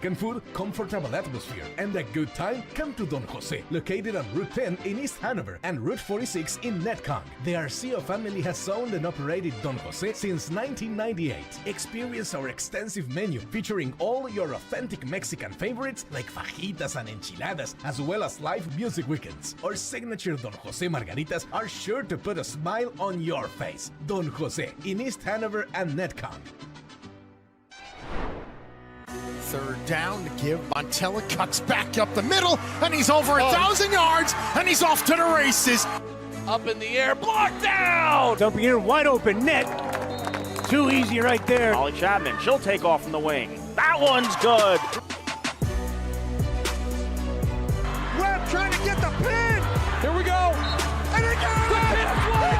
Can food, comfortable atmosphere, and a good time? Come to Don Jose, located on Route 10 in East Hanover and Route 46 in Netcong. The Arceo family has owned and operated Don Jose since 1998. Experience our extensive menu featuring all your authentic Mexican favorites like fajitas and enchiladas, as well as live music weekends. Our signature Don Jose margaritas are sure to put a smile on your face. Don Jose in East Hanover and Netcong. Third down to give. Montella cuts back up the middle, and he's over 1,000 yards, and he's off to the races. Up in the air, blocked down! Dumping in, wide open net. Too easy right there. Molly Chapman, she'll take off from the wing. That one's good. Webb trying to get the pin. Here we go. And it got it!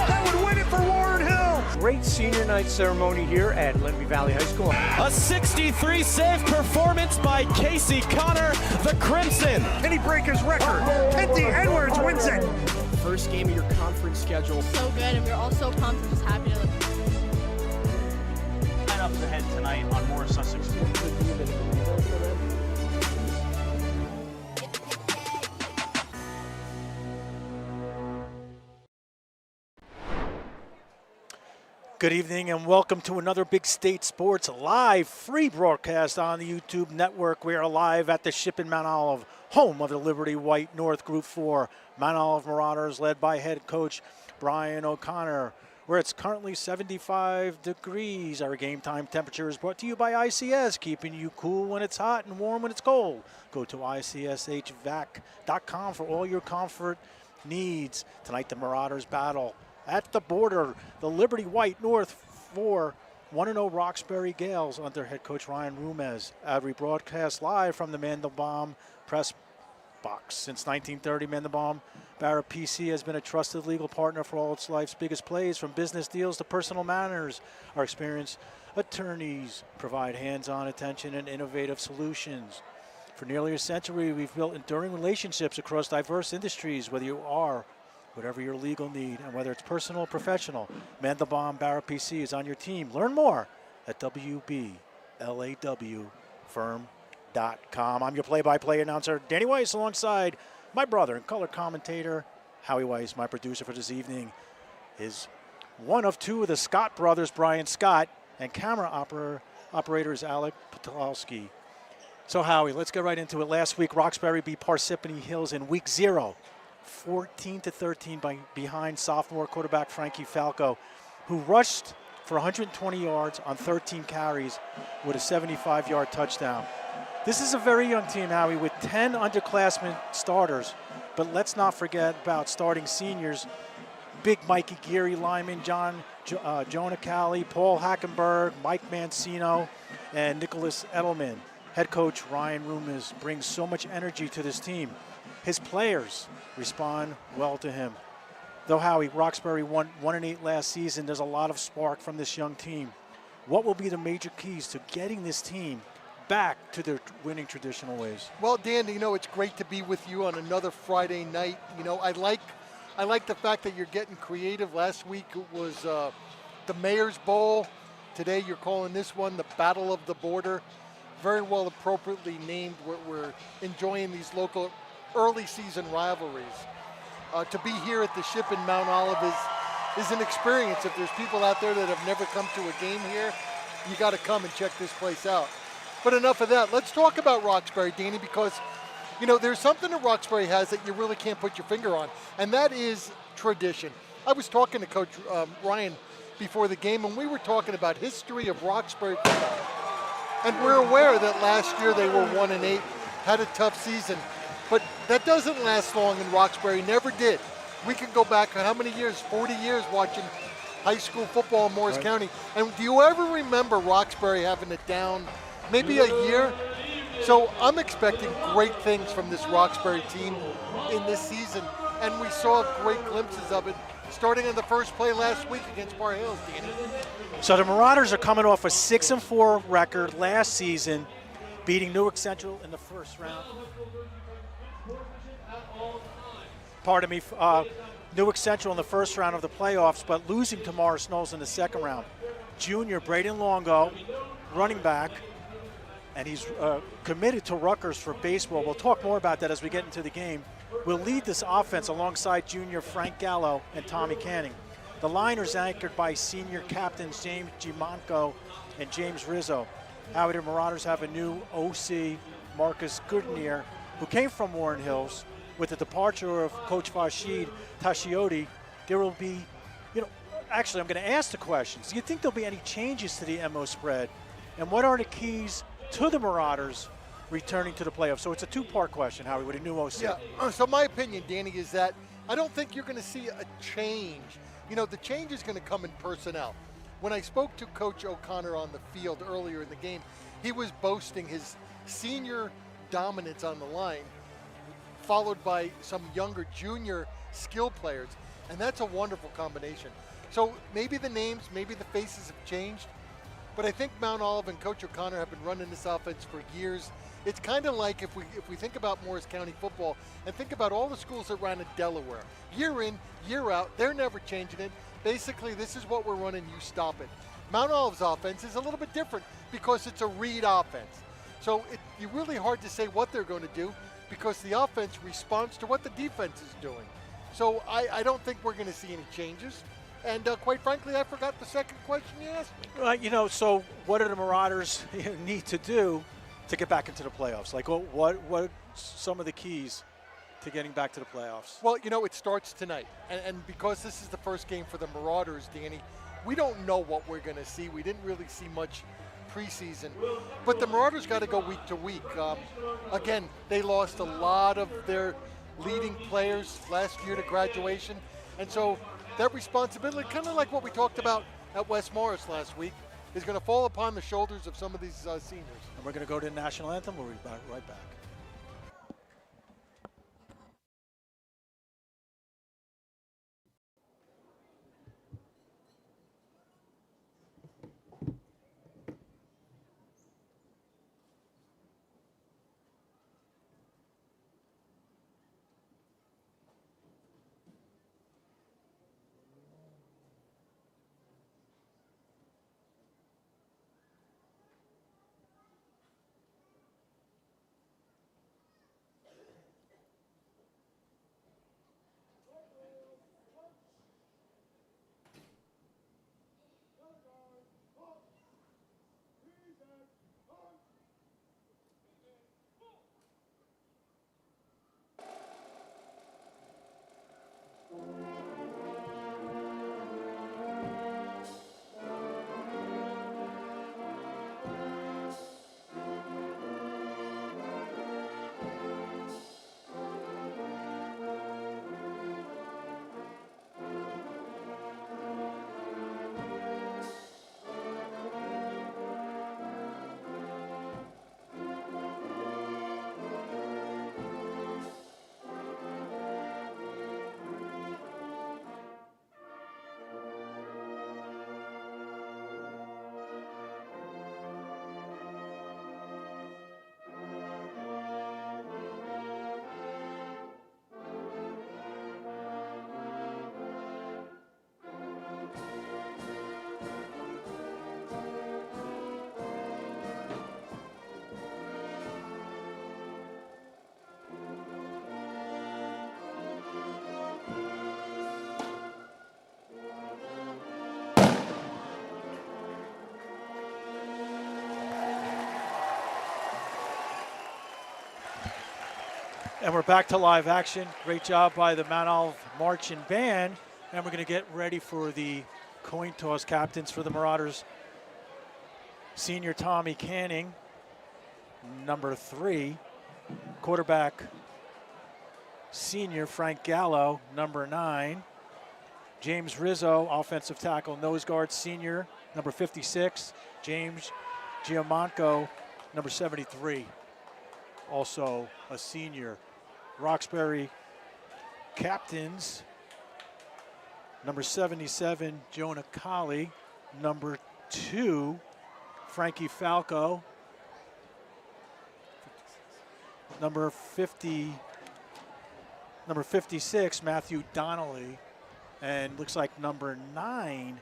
That would win it for Warren Hill. Great senior night ceremony here at Lenby Valley High School. A 63 save performance by Casey Connor, the Crimson. Can he break his record? Penty Edwards wins it. First game of your conference schedule. So good, and we're all so pumped and just happy to Lineups ahead tonight on more Sussex. Good evening and welcome to another Big State Sports live free broadcast on the YouTube network. We are live at the Ship in Mount Olive, home of the Liberty White North Group 4 Mount Olive Marauders, led by head coach Brian O'Connor, where it's currently 75 degrees. Our game time temperature is brought to you by ICS, keeping you cool when it's hot and warm when it's cold. Go to ICSHVAC.com for all your comfort needs. Tonight the Marauders battle at the border, the Liberty White North 4 1-0 Roxbury Gales under head coach Ryan Rumez. We broadcast live from the Mandelbaum press box. Since 1930, Mandelbaum Barra PC has been a trusted legal partner for all its life's biggest plays, from business deals to personal matters. Our experienced attorneys provide hands-on attention and innovative solutions. For nearly a century, we've built enduring relationships across diverse industries, whatever your legal need, and whether it's personal or professional, Mandelbaum Barra PC is on your team. Learn more at WBLAWfirm.com. I'm your play-by-play announcer, Danny Weiss, alongside my brother and color commentator, Howie Weiss. My producer for this evening is one of two of the Scott brothers, Brian Scott, and camera operator is Alec Patulowski. So, Howie, let's get right into it. Last week, Roxbury beat Parsippany Hills in week 0. 14-13 behind sophomore quarterback Frankie Falco, who rushed for 120 yards on 13 carries with a 75-yard touchdown. This is a very young team, Howie, with 10 underclassmen starters, but let's not forget about starting seniors, Big Mikey Geary, Lyman, Jonah Cali, Paul Hackenberg, Mike Mancino, and Nicholas Edelman. Head coach Ryan Rumez brings so much energy to this team. His players respond well to him. Though Howie, Roxbury won 1-8 last season, there's a lot of spark from this young team. What will be the major keys to getting this team back to their winning traditional ways? Well, Dan, it's great to be with you on another Friday night. I like the fact that you're getting creative. Last week it was the Mayor's Bowl. Today you're calling this one the Battle of the Border. Very well appropriately named. We're enjoying these local early season rivalries. To be here at the Ship in Mount Olive is an experience. If there's people out there that have never come to a game here, you got to come and check this place out. But enough of that. Let's talk about Roxbury, Danny, because there's something that Roxbury has that you really can't put your finger on, and that is tradition. I was talking to Coach Ryan before the game, and we were talking about history of Roxbury football. And we're aware that last year they were 1-8, had a tough season. But that doesn't last long in Roxbury, never did. We can go back how many years, 40 years watching high school football in Morris County. And do you ever remember Roxbury having it down maybe a year? So I'm expecting great things from this Roxbury team in this season. And we saw great glimpses of it starting in the first play last week against Bar Hills, Danny. So the Marauders are coming off a 6-4 record last season, beating Newark Central in the first round. Newark Central in the first round of the playoffs, but losing to Morris Knowles in the second round. Junior Braden Longo, running back, and he's committed to Rutgers for baseball. We'll talk more about that as we get into the game. Will lead this offense alongside junior Frank Gallo and Tommy Canning. The line is anchored by senior captains James Giamonco and James Rizzo. Howie, the Marauders have a new OC, Marcus Goodneer, who came from Warren Hills. With the departure of Coach Farshid Tashioti, there will be, actually I'm going to ask the questions. Do you think there'll be any changes to the MO spread? And what are the keys to the Marauders returning to the playoffs? So it's a two-part question, Howie, with a new OC. Yeah, so my opinion, Danny, is that I don't think you're going to see a change. The change is going to come in personnel. When I spoke to Coach O'Connor on the field earlier in the game, he was boasting his senior dominance on the line, followed by some younger junior skill players, and that's a wonderful combination. So maybe the names, maybe the faces have changed, but I think Mount Olive and Coach O'Connor have been running this offense for years. It's kind of like if we think about Morris County football and think about all the schools that ran in Delaware. Year in, year out, they're never changing it. Basically, this is what we're running, you stop it. Mount Olive's offense is a little bit different because it's a read offense. So it's really hard to say what they're going to do because the offense responds to what the defense is doing. So I don't think we're going to see any changes. And quite frankly, I forgot the second question you asked me. So what do the Marauders need to do to get back into the playoffs? Like what some of the keys to getting back to the playoffs? Well, it starts tonight. And because this is the first game for the Marauders, Danny, we don't know what we're going to see. We didn't really see much preseason. But the Marauders got to go week to week. Again, they lost a lot of their leading players last year to graduation. And so that responsibility, kind of like what we talked about at West Morris last week, is going to fall upon the shoulders of some of these seniors. And we're going to go to the national anthem. We'll be right back. And we're back to live action. Great job by the Mount Olive Marching Band. And we're going to get ready for the coin toss. Captains for the Marauders. Senior Tommy Canning, number 3. Quarterback, senior Frank Gallo, number 9. James Rizzo, offensive tackle, nose guard, senior, number 56. James Giamonco, number 73, also a senior. Roxbury captains, number 77, Jonah Colley, number 2, Frankie Falco, number 56, Matthew Donnelly, and looks like number 9,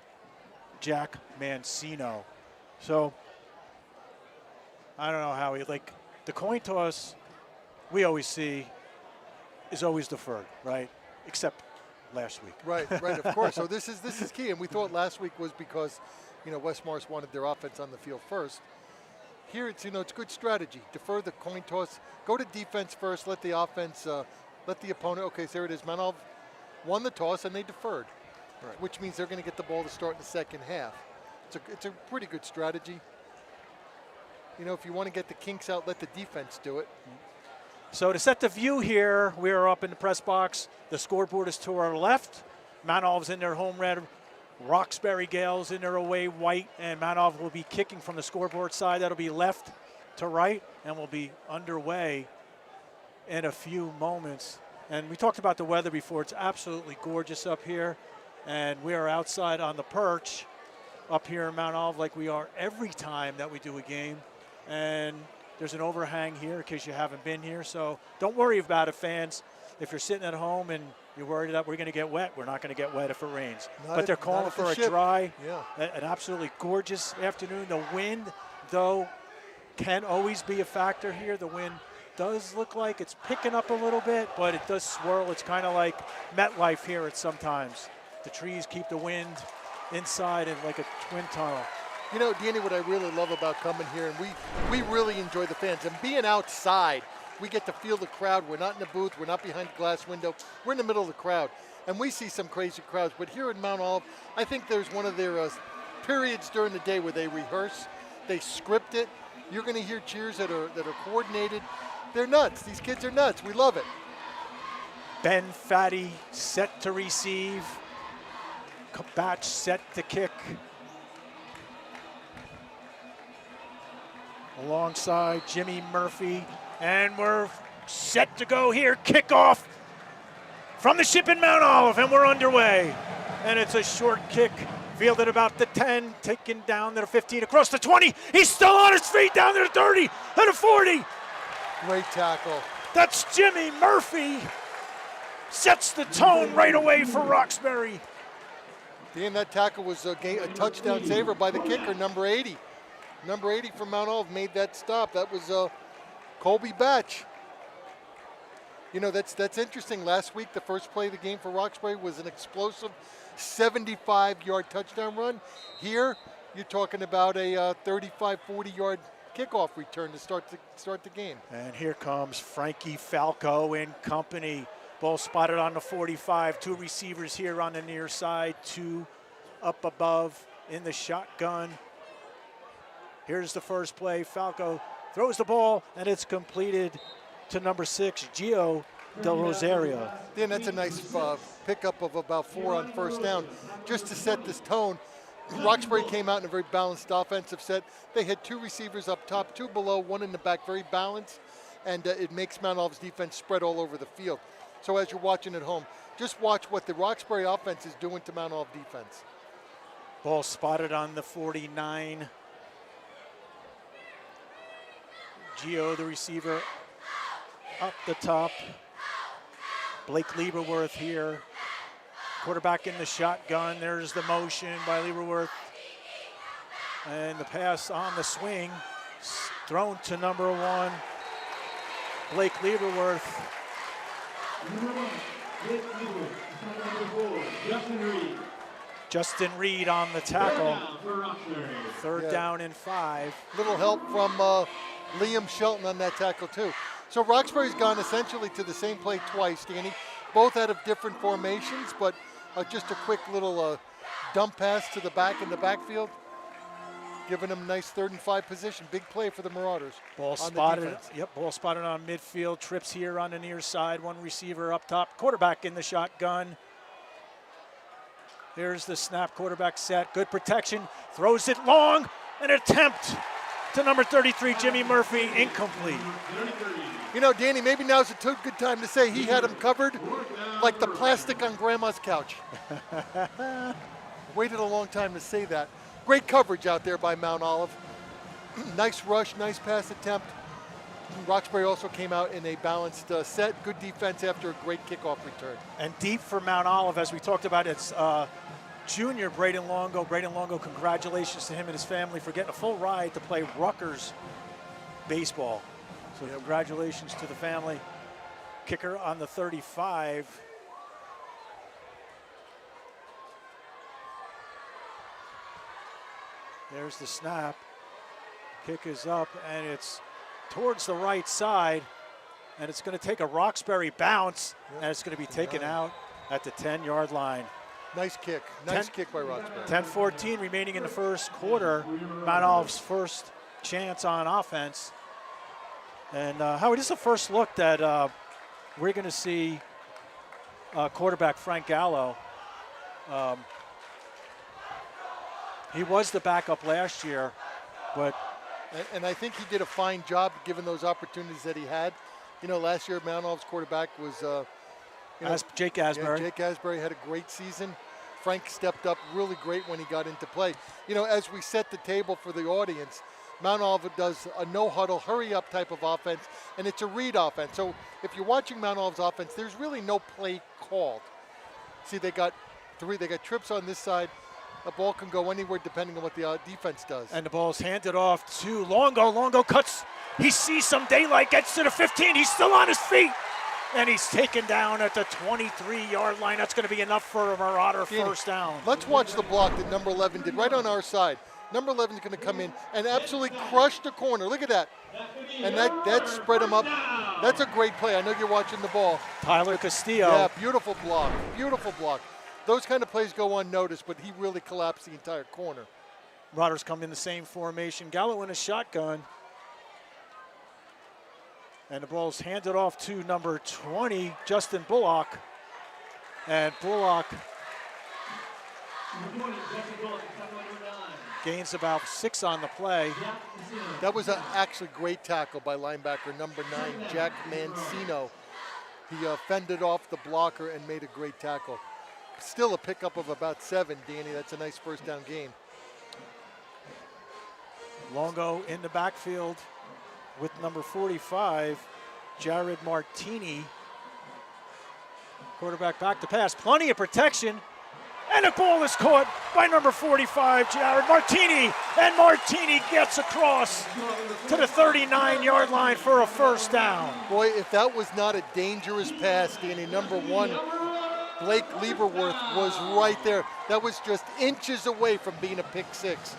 Jack Mancino. So I don't know, Howie. Like, the coin toss we always see is always deferred, right? Except last week. Right, of course. So this is key, and we thought last week was because, West Morris wanted their offense on the field first. Here, it's it's good strategy. Defer the coin toss. Go to defense first. Let the offense, let the opponent. Okay, so there it is. Manov won the toss, and they deferred, Right. which means they're going to get the ball to start in the second half. It's a pretty good strategy. If you want to get the kinks out, let the defense do it. So to set the view here, we are up in the press box. The scoreboard is to our left. Manov's in their home red. Roxbury Gales in their away white. And Manov will be kicking from the scoreboard side. That'll be left to right. And we'll be underway in a few moments. And we talked about the weather before. It's absolutely gorgeous up here. And we are outside on the perch up here in Mount Olive like we are every time that we do a game. And there's an overhang here in case you haven't been here. So don't worry about it, fans. If you're sitting at home and you're worried that we're going to get wet, we're not going to get wet if it rains. But they're calling for a dry, an absolutely gorgeous afternoon. The wind, though, can always be a factor here. The wind does look like it's picking up a little bit, but it does swirl. It's kind of like MetLife here at sometimes. The trees keep the wind inside and like a twin tunnel. Danny, what I really love about coming here, and we really enjoy the fans, and being outside, we get to feel the crowd. We're not in the booth. We're not behind the glass window. We're in the middle of the crowd, and we see some crazy crowds. But here in Mount Olive, I think there's one of their periods during the day where they rehearse, they script it. You're going to hear cheers that are coordinated. They're nuts. These kids are nuts. We love it. Ben Fatty set to receive. Kabach set to kick. Alongside Jimmy Murphy. And we're set to go here. Kickoff from the ship in Mount Olive, and we're underway. And it's a short kick, fielded about the 10, taken down to the 15, across the 20. He's still on his feet, down to the 30, to the 40. Great tackle. That's Jimmy Murphy. Sets the tone right away for Roxbury. Dan, that tackle was a touchdown saver by the kicker, number 80. Number 80 from Mount Olive made that stop. That was Colby Batch. That's interesting. Last week, the first play of the game for Roxbury was an explosive 75-yard touchdown run. Here, you're talking about a 35, 40-yard kickoff return to start the game. And here comes Frankie Falco in company. Ball spotted on the 45. Two receivers here on the near side. Two up above in the shotgun. Here's the first play. Falco throws the ball, and it's completed to number 6, Gio Del Rosario. Dan, that's a nice pickup of about 4 on first down. Just to set this tone, Roxbury came out in a very balanced offensive set. They had 2 receivers up top, 2 below, 1 in the back, very balanced, and it makes Mount Olive's defense spread all over the field. So as you're watching at home, just watch what the Roxbury offense is doing to Mount Olive defense. Ball spotted on the 49. Gio, the receiver, up the top. Blake Lieberworth here. Quarterback in the shotgun. There's the motion by Lieberworth. And the pass on the swing. Thrown to number 1, Blake Lieberworth. Justin Reed on the tackle. Third down and 5. Little help from Liam Shelton on that tackle too. So Roxbury's gone essentially to the same play twice, Danny. Both out of different formations, but just a quick little dump pass to the back in the backfield, giving them a nice 3rd and 5 position. Big play for the Marauders. Ball spotted. Yep, ball spotted on midfield. Trips here on the near side. 1 receiver up top. Quarterback in the shotgun. Here's the snap. Quarterback set. Good protection. Throws it long. An attempt to number 33, Jimmy Murphy. Incomplete. Danny, maybe now's a good time to say he had him covered like the plastic on Grandma's couch. Waited a long time to say that. Great coverage out there by Mount Olive. Nice rush, nice pass attempt. Roxbury also came out in a balanced set. Good defense after a great kickoff return. And deep for Mount Olive, as we talked about, it's junior Braden Longo. Braden Longo, congratulations to him and his family for getting a full ride to play Rutgers baseball. So congratulations to the family. Kicker on the 35. There's the snap. Kick is up, and it's towards the right side, and it's going to take a Roxbury bounce, and it's going to be taken out at the 10-yard line. Nice kick. Nice kick by Roxbury. 10:14 remaining in the first quarter. Mount Olive's first chance on offense. And Howard, this is the first look that we're going to see quarterback Frank Gallo. He was the backup last year, but and I think he did a fine job given those opportunities that he had. You know, last year Mount Olive's quarterback was Jake Asbury. Yeah, Jake Asbury had a great season. Frank stepped up really great when he got into play. You know, as we set the table for the audience, Mount Olive does a no-huddle, hurry-up type of offense, and it's a read offense. So if you're watching Mount Olive's offense, there's really no play called. See, they got trips on this side. The ball can go anywhere depending on what the defense does. And the ball's handed off to Longo. Longo cuts. He sees some daylight, gets to the 15. He's still on his feet. And he's taken down at the 23-yard line. That's going to be enough for a Marauder first down. Let's watch the block that number 11 did right on our side. Number 11 is going to come in and absolutely crush the corner. Look at that. And that spread him up. That's a great play. I know you're watching the ball. Tyler Castillo. Yeah, beautiful block. Beautiful block. Those kind of plays go unnoticed, but he really collapsed the entire corner. Marauders come in the same formation. Gallo in a shotgun. And the ball's handed off to number 20, Justin Bullock. And Bullock gains about 6 on the play. That was an actually great tackle by linebacker number 9, Jack Mancino. He fended off the blocker and made a great tackle. Still a pickup of about 7, Danny. That's a nice first down gain. Longo in the backfield with number 45, Jared Martini. Quarterback back to pass. Plenty of protection. And the ball is caught by number 45, Jared Martini. And Martini gets across to the 39-yard line for a first down. Boy, if that was not a dangerous pass, Danny, number 1, Blake Lieberworth was right there. That was just inches away from being a pick 6.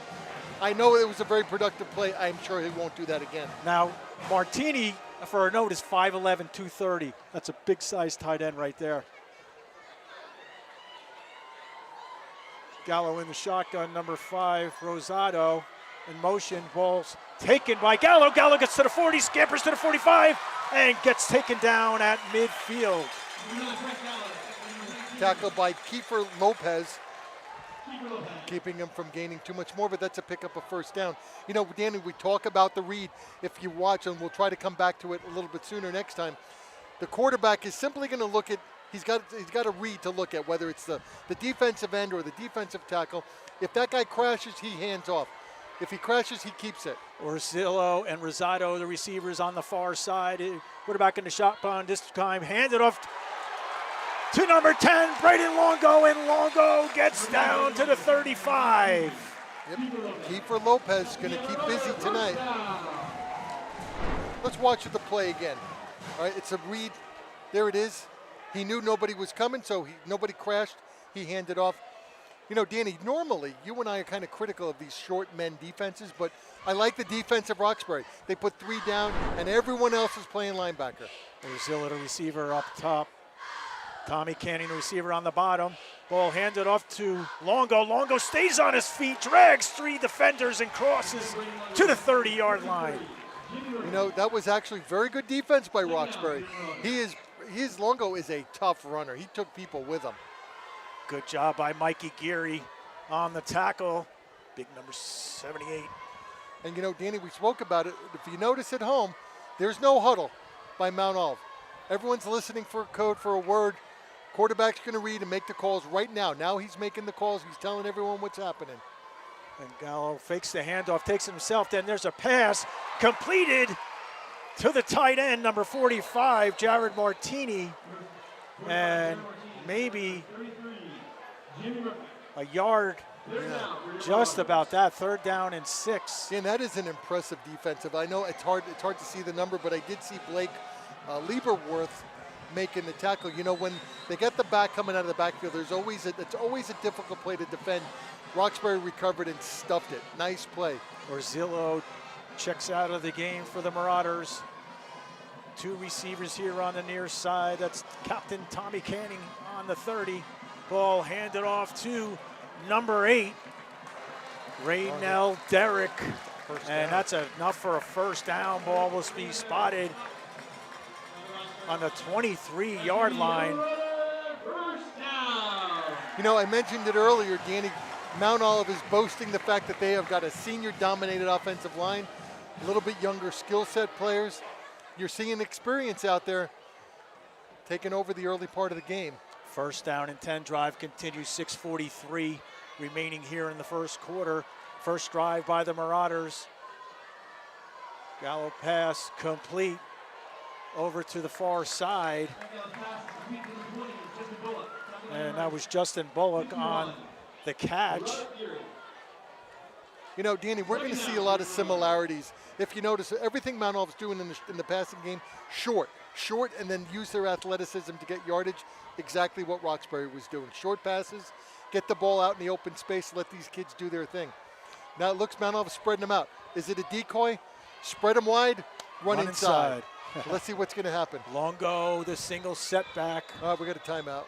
I know it was a very productive play. I'm sure he won't do that again. Now, Martini, for a note, is 5'11", 230. That's a big-sized tight end right there. Gallo in the shotgun, number 5, Rosado in motion. Ball's taken by Gallo. Gallo gets to the 40, scampers to the 45, and gets taken down at midfield. Tackled by Kiefer Lopez, keeping him from gaining too much more, but that's a pickup of first down. You know, Danny, we talk about the read. If you watch, and we'll try to come back to it a little bit sooner next time, the quarterback is simply going to look at, he's got a read to look at, whether it's the defensive end or the defensive tackle. If that guy crashes, he hands off. If he crashes, he keeps it. Orsillo and Rosado, the receivers on the far side. Quarterback in the shotgun, this time handed off to number 10, Braden Longo, and Longo gets down to the 35. Yep. Kiefer Lopez going to keep busy tonight. Let's watch the play again. All right, it's a read. There it is. He knew nobody was coming, so nobody crashed. He handed off. You know, Danny, normally you and I are kind of critical of these short men defenses, but I like the defense of Roxbury. They put 3 down, and everyone else is playing linebacker. Orsillo, the receiver up top. Tommy Canning, the receiver on the bottom. Ball handed off to Longo. Longo stays on his feet, drags 3 defenders, and crosses to the 30-yard line. You know, that was actually very good defense by Roxbury. Longo is a tough runner. He took people with him. Good job by Mikey Geary on the tackle. Big number 78. And you know, Danny, we spoke about it. If you notice at home, there's no huddle by Mount Olive. Everyone's listening for a code, for a word. Quarterback's going to read and make the calls right now. Now he's making the calls. He's telling everyone what's happening. And Gallo fakes the handoff, takes it himself. Then there's a pass completed to the tight end, number 45, Jared Martini. And maybe a yard Just about that. 3rd down and 6. And that is an impressive defensive. I know it's hard to see the number, but I did see Blake Lieberworth making the tackle. You know, when they get the back coming out of the backfield, it's always a difficult play to defend. Roxbury recovered and stuffed it. Nice play. Orzillo checks out of the game for the Marauders. 2 receivers here on the near side. That's Captain Tommy Canning on the 30. Ball handed off to number 8, Raynell Derrick. And that's enough for a first down. Ball will be spotted on the 23-yard line. You know, I mentioned it earlier, Danny. Mount Olive is boasting the fact that they have got a senior-dominated offensive line, a little bit younger skill set players. You're seeing experience out there taking over the early part of the game. 1st down and 10. Drive continues. 6:43 remaining here in the first quarter. First drive by the Marauders. Gallo pass complete over to the far side. And that was Justin Bullock on the catch. You know, Danny, we're going to see a lot of similarities. If you notice, everything Mount Olive's doing in the passing game, short, and then use their athleticism to get yardage. Exactly what Roxbury was doing. Short passes, get the ball out in the open space, let these kids do their thing. Now it looks Mount Olive spreading them out. Is it a decoy? Spread them wide, run inside. Let's see what's going to happen. Longo, the single setback. We got a timeout.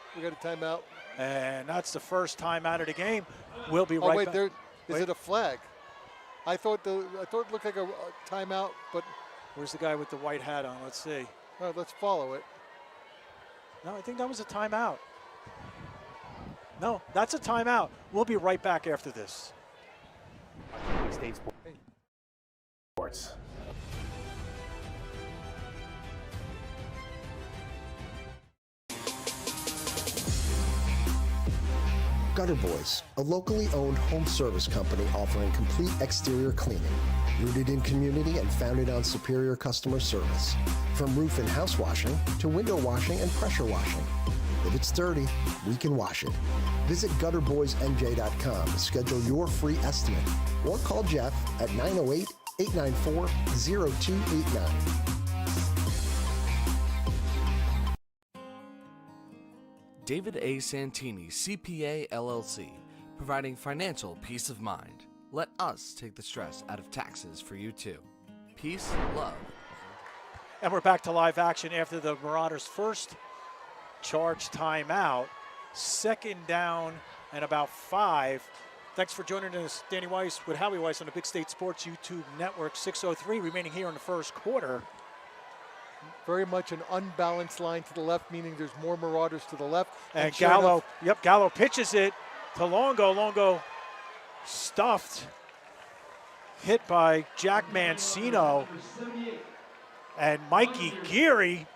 And that's the first timeout of the game. We'll be right back. back. There, is it a flag? I thought it looked like a timeout, but where's the guy with the white hat on? Let's see. All right, let's follow it. No, I think that was a timeout. No, that's a timeout. We'll be right back after this. State Sports. Gutter Boys, a locally owned home service company offering complete exterior cleaning, rooted in community and founded on superior customer service. From roof and house washing to window washing and pressure washing. If it's dirty, we can wash it. Visit gutterboysnj.com to schedule your free estimate or call Jeff at 908-894-0289. David A. Santini, CPA LLC, providing financial peace of mind. Let us take the stress out of taxes for you too. Peace, love. And we're back to live action after the Marauders' first charge timeout. 2nd down and about 5. Thanks for joining us, Danny Weiss with Howie Weiss on the Big State Sports YouTube Network. 6:03 remaining here in the first quarter. Very much an unbalanced line to the left, meaning there's more Marauders to the left. And Gallo, Gallo pitches it to Longo. Longo stuffed, hit by Jack Mancino. And Mikey Geary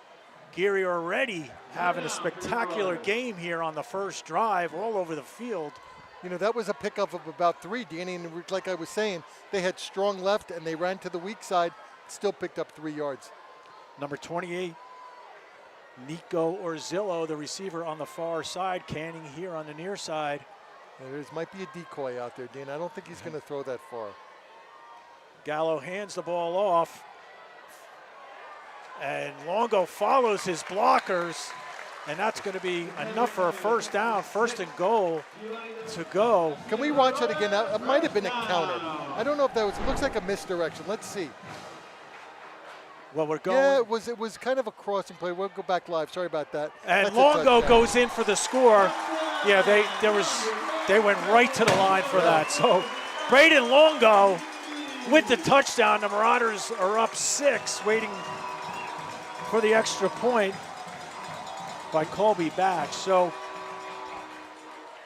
already having a spectacular game here on the first drive, all over the field. You know, that was a pickup of about 3, Danny, and like I was saying, they had strong left and they ran to the weak side, still picked up 3 yards. Number 28, Nico Orzillo, the receiver on the far side. Canning here on the near side. There might be a decoy out there, Dan. I don't think he's going to throw that far. Gallo hands the ball off. And Longo follows his blockers. And that's going to be enough for a first down, 1st and goal to go. Can we watch it again? It might have been a counter. I don't know if that was, it looks like a misdirection. Let's see. Well, we're going. Yeah, it was kind of a crossing play. We'll go back live. Sorry about that. And Longo goes in for the score. Yeah, they went right to the line for that. So Braden Longo with the touchdown. The Marauders are up 6, waiting for the extra point by Colby Batch. So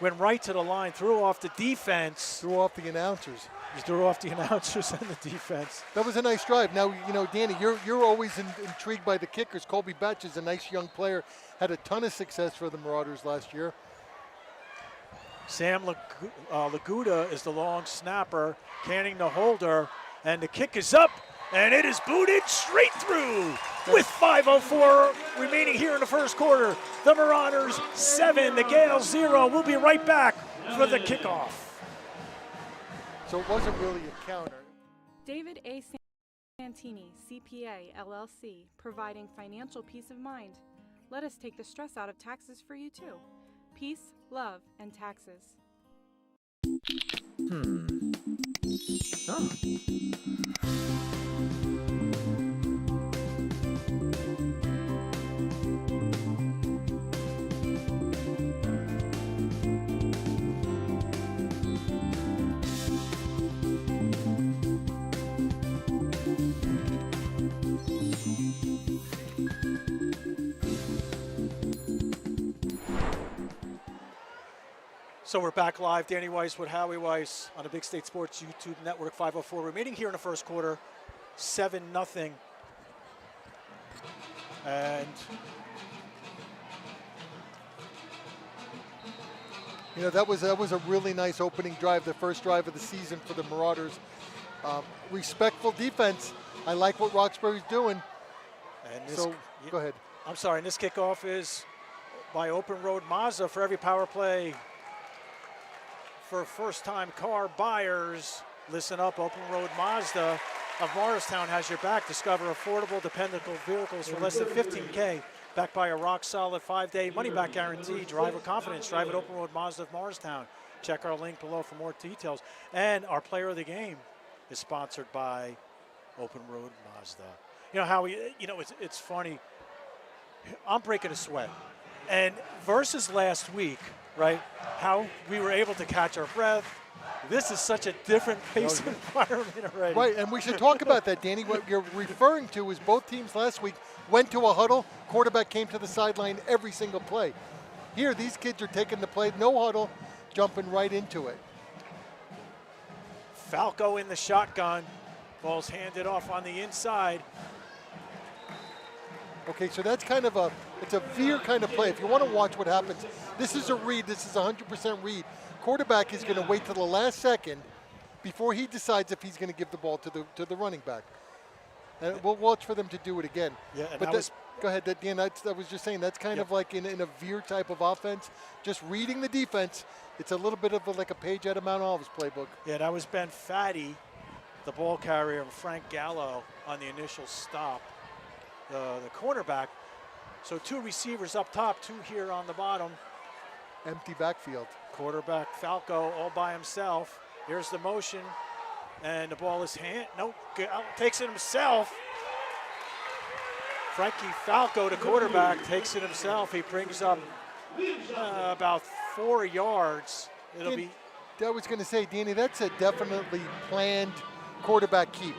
went right to the line, threw off the defense. Threw off the announcers. He threw off the announcers and the defense. That was a nice drive. Now, you know, Danny, you're always intrigued by the kickers. Colby Batch is a nice young player. Had a ton of success for the Marauders last year. Sam Laguda is the long snapper, Canning the holder, and the kick is up, and it is booted straight through with 5:04 remaining here in the first quarter. The Marauders 7, the Gales 0. We'll be right back for the kickoff. So it wasn't really a counter. David A. Santini, CPA, LLC, providing financial peace of mind. Let us take the stress out of taxes for you too. Peace, love, and taxes. So we're back live. Danny Weiss with Howie Weiss on the Big State Sports YouTube Network. 5:04 remaining here in the first quarter. 7-0. And You know, that was a really nice opening drive, the first drive of the season for the Marauders. Respectful defense. I like what Roxbury's doing. and this, So go ahead. I'm sorry. And this kickoff is by Open Road Mazda. For every power play for first-time car buyers, listen up. Open Road Mazda of Morristown has your back. Discover affordable, dependable vehicles for less than $15K. Backed by a rock-solid 5-day money-back guarantee. Drive with confidence. Drive at Open Road Mazda of Morristown. Check our link below for more details. And our player of the game is sponsored by Open Road Mazda. You know how it's funny. I'm breaking a sweat. And versus last week, right, how we were able to catch our breath. This is such a different pace environment already. Right, and we should talk about that, Danny. What you're referring to is both teams last week went to a huddle, quarterback came to the sideline every single play. Here, these kids are taking the play, no huddle, jumping right into it. Falco in the shotgun. Ball's handed off on the inside. Okay, so that's kind of it's a veer kind of play. If you want to watch what happens, this is a read, this is 100% read. Quarterback is going to wait till the last second before he decides if he's going to give the ball to the running back. And we'll watch for them to do it again. Yeah, and but go ahead, Dan. I was just saying that's kind of like in a veer type of offense, just reading the defense. It's a little bit of like a page out of Mount Olive's playbook. Yeah, that was Ben Fatty, the ball carrier, and Frank Gallo on the initial stop, the cornerback. So two receivers up top, two here on the bottom. Empty backfield. Quarterback Falco all by himself. Here's the motion, and the ball is takes it himself. Frankie Falco, the quarterback, takes it himself. He brings up about 4 yards. I was going to say, Danny, that's a definitely planned quarterback keep.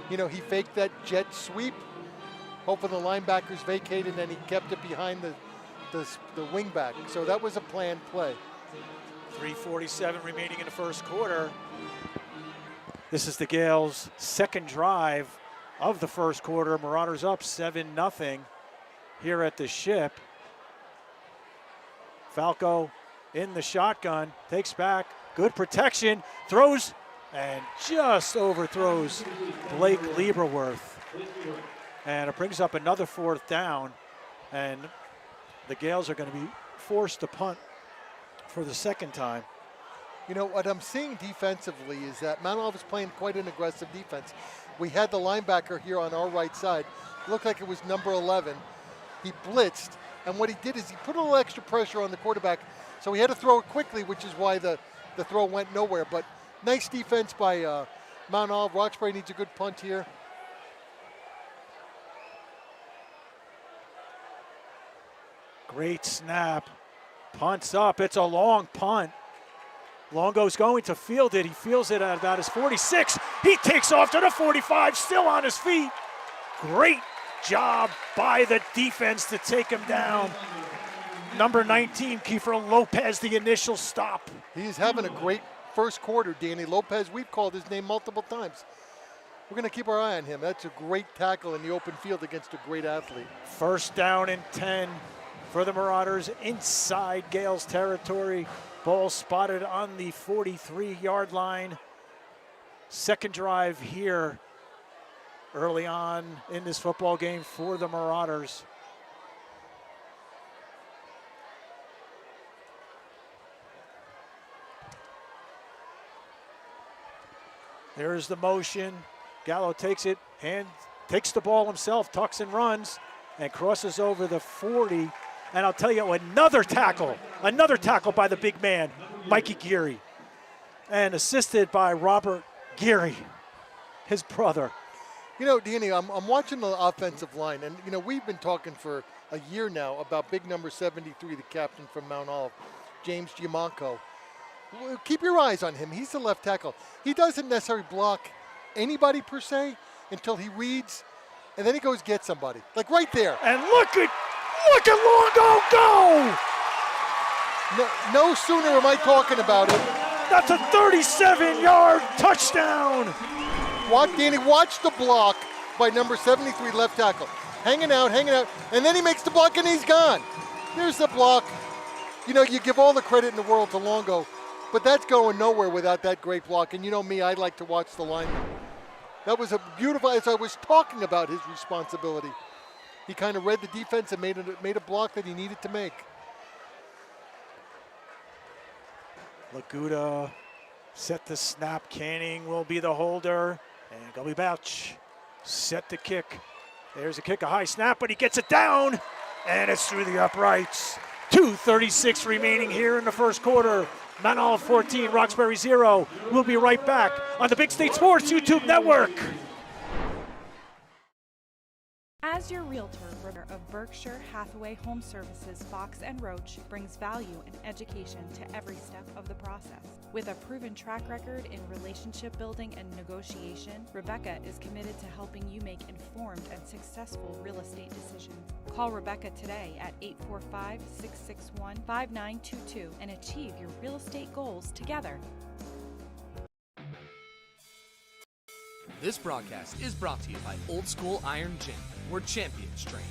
You know, he faked that jet sweep, hoping the linebackers vacated, and then he kept it behind the wing back. So that was a planned play. 3:47 remaining in the first quarter. This is the Gales' second drive of the first quarter. Marauders up 7-0 here at the Ship. Falco in the shotgun, takes back, good protection, throws, and just overthrows Blake Lieberworth. And it brings up another fourth down, and the Gales are going to be forced to punt for the second time. You know, what I'm seeing defensively is that Mount Olive is playing quite an aggressive defense. We had the linebacker here on our right side. Looked like it was number 11. He blitzed, and what he did is he put a little extra pressure on the quarterback, so he had to throw it quickly, which is why the throw went nowhere. But nice defense by Mount Olive. Roxbury needs a good punt here. Great snap. Punts up. It's a long punt. Longo's going to field it. He fields it at about his 46. He takes off to the 45, still on his feet. Great job by the defense to take him down. Number 19, Kiefer Lopez, the initial stop. He's having a great first quarter, Danny. Lopez, we've called his name multiple times. We're going to keep our eye on him. That's a great tackle in the open field against a great athlete. First down and 10 for the Marauders inside Gales territory. Ball spotted on the 43-yard line. Second drive here early on in this football game for the Marauders. There's the motion. Gallo takes it, takes the ball himself, tucks and runs, and crosses over the 40. And I'll tell you, another tackle by the big man, Mikey Geary. And assisted by Robert Geary, his brother. You know, Danny, I'm watching the offensive line, and, you know, we've been talking for a year now about big number 73, the captain from Mount Olive, James Giamanco. Well, keep your eyes on him. He's the left tackle. He doesn't necessarily block anybody per se until he reads, and then he goes get somebody. Like right there. And look at Longo go! No sooner am I talking about it. That's a 37-yard touchdown. Watch the block by number 73 left tackle. Hanging out, and then he makes the block and he's gone. Here's the block. You know, you give all the credit in the world to Longo, but that's going nowhere without that great block. And you know me, I like to watch the lineman. That was a beautiful, as I was talking about his responsibility. He kind of read the defense and made a block that he needed to make. Laguda set the snap. Canning will be the holder. And Gully Bouch set the kick. There's a kick, a high snap, but he gets it down. And it's through the uprights. 2:36 remaining here in the first quarter. Mount Olive 14, Roxbury 0. We'll be right back on the Big State Sports YouTube Network. As your realtor of Berkshire Hathaway Home Services, Fox & Roach brings value and education to every step of the process. With a proven track record in relationship building and negotiation, Rebecca is committed to helping you make informed and successful real estate decisions. Call Rebecca today at 845-661-5922 and achieve your real estate goals together. This broadcast is brought to you by Old School Iron Gym, where champions train.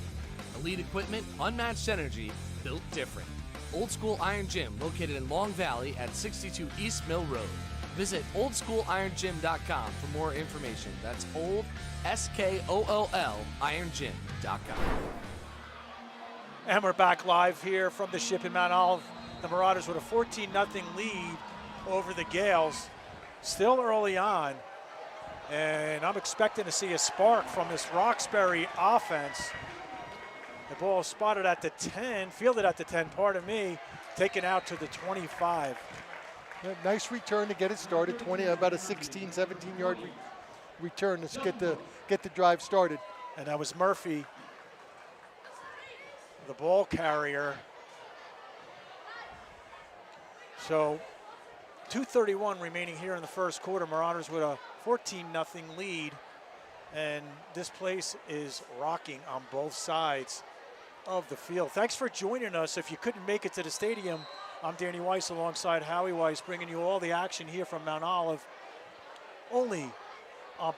Elite equipment, unmatched energy, built different. Old School Iron Gym, located in Long Valley at 62 East Mill Road. Visit oldschoolirongym.com for more information. That's old, S-K-O-O-L, irongym.com. And we're back live here from the ship in Mount Olive. The Marauders with a 14-0 lead over the Gales. Still early on. And I'm expecting to see a spark from this Roxbury offense. The ball spotted at the 10, fielded at the 10, pardon me, taken out to the 25. Yeah, nice return to get it started, about a 16, 17-yard return to get the drive started. And that was Murphy, the ball carrier. So 2:31 remaining here in the first quarter. Marauders with a 14-0 lead, and this place is rocking on both sides of the field. Thanks for joining us. If you couldn't make it to the stadium, I'm Danny Weiss alongside Howie Weiss, bringing you all the action here from Mount Olive. Only on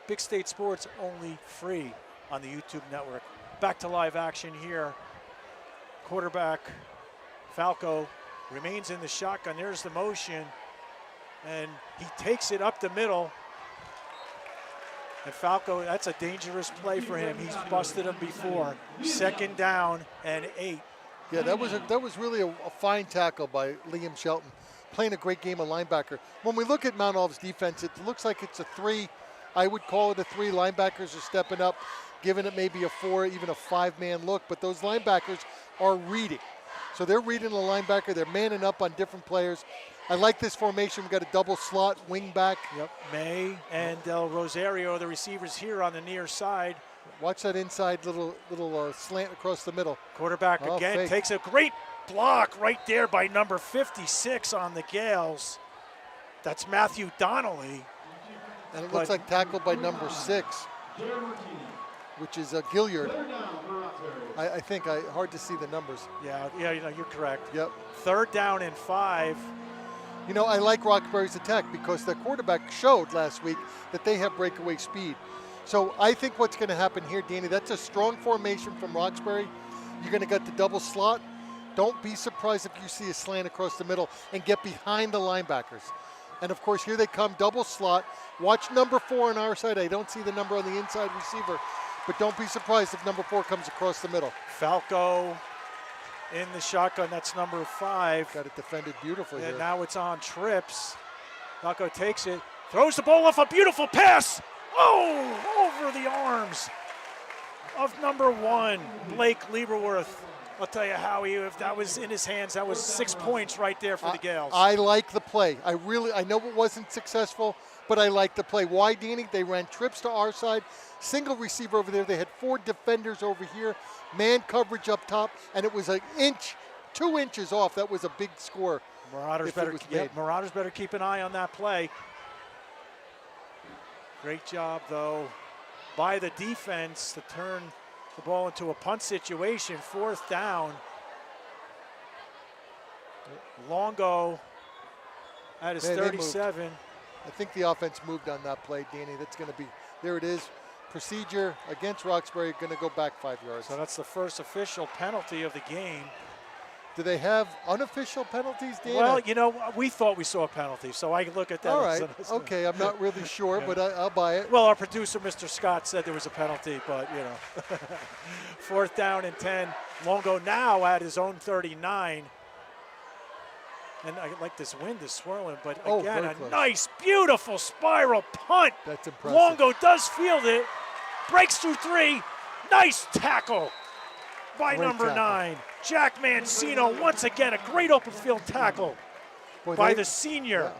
Big State Sports, only free on the YouTube network. Back to live action here. Quarterback Falco remains in the shotgun. There's the motion, and he takes it up the middle. And Falco, that's a dangerous play for him. He's busted him before. 2nd down and 8. Yeah, that was really a fine tackle by Liam Shelton, playing a great game of linebacker. When we look at Mount Olive's defense, it looks like it's a 3. I would call it a 3. Linebackers are stepping up, giving it maybe a 4, even a 5-man look. But those linebackers are reading. So they're reading the linebacker. They're manning up on different players. I like this formation. We've got a double slot wing back. Yep, May and Del Rosario, the receivers here on the near side. Watch that inside little slant across the middle. Quarterback again fake. Takes a great block right there by number 56 on the Gales. That's Matthew Donnelly. And it looks like tackled by number 6, which is Gilliard. I think hard to see the numbers. Yeah, you know, you're correct. Yep. 3rd down and 5. You know, I like Roxbury's attack because their quarterback showed last week that they have breakaway speed. So I think what's going to happen here, Danny, that's a strong formation from Roxbury. You're going to get the double slot. Don't be surprised if you see a slant across the middle and get behind the linebackers. And of course, here they come, double slot. Watch number 4 on our side. I don't see the number on the inside receiver, but don't be surprised if number 4 comes across the middle. Falco in the shotgun, that's number 5. Got it defended beautifully and here. Now it's on trips. Falco takes it, Throws the ball off a beautiful pass. Oh, over the arms of number 1, Blake Lieberworth. I'll tell you, Howie, if that was in his hands, that was 6 points right there for the Gales. I like the play. I know it wasn't successful, but I like the play. Why, Danny? They ran trips to our side, single receiver over there. They had 4 defenders over here, man coverage up top, and it was an inch, 2 inches off. That was a big score. Marauders better keep an eye on that play. Great job, though, by the defense to turn the ball into a punt situation. 4th down. Longo at his 37. I think the offense moved on that play, Danny. That's going to be, there it is. Procedure against Roxbury, going to go back 5 yards. So that's the first official penalty of the game. Do they have unofficial penalties, Dan? Well, you know, we thought we saw a penalty, so I look at that. All right, okay, I'm not really sure, but I'll buy it. Well, our producer, Mr. Scott, said there was a penalty, but, you know. 4th down and 10. Longo now at his own 39. And I like this wind is swirling, but again, a nice, beautiful spiral punt. That's impressive. Longo does field it, breaks through 3. Nice tackle by number 9. Jack Mancino, once again, a great open field tackle by the senior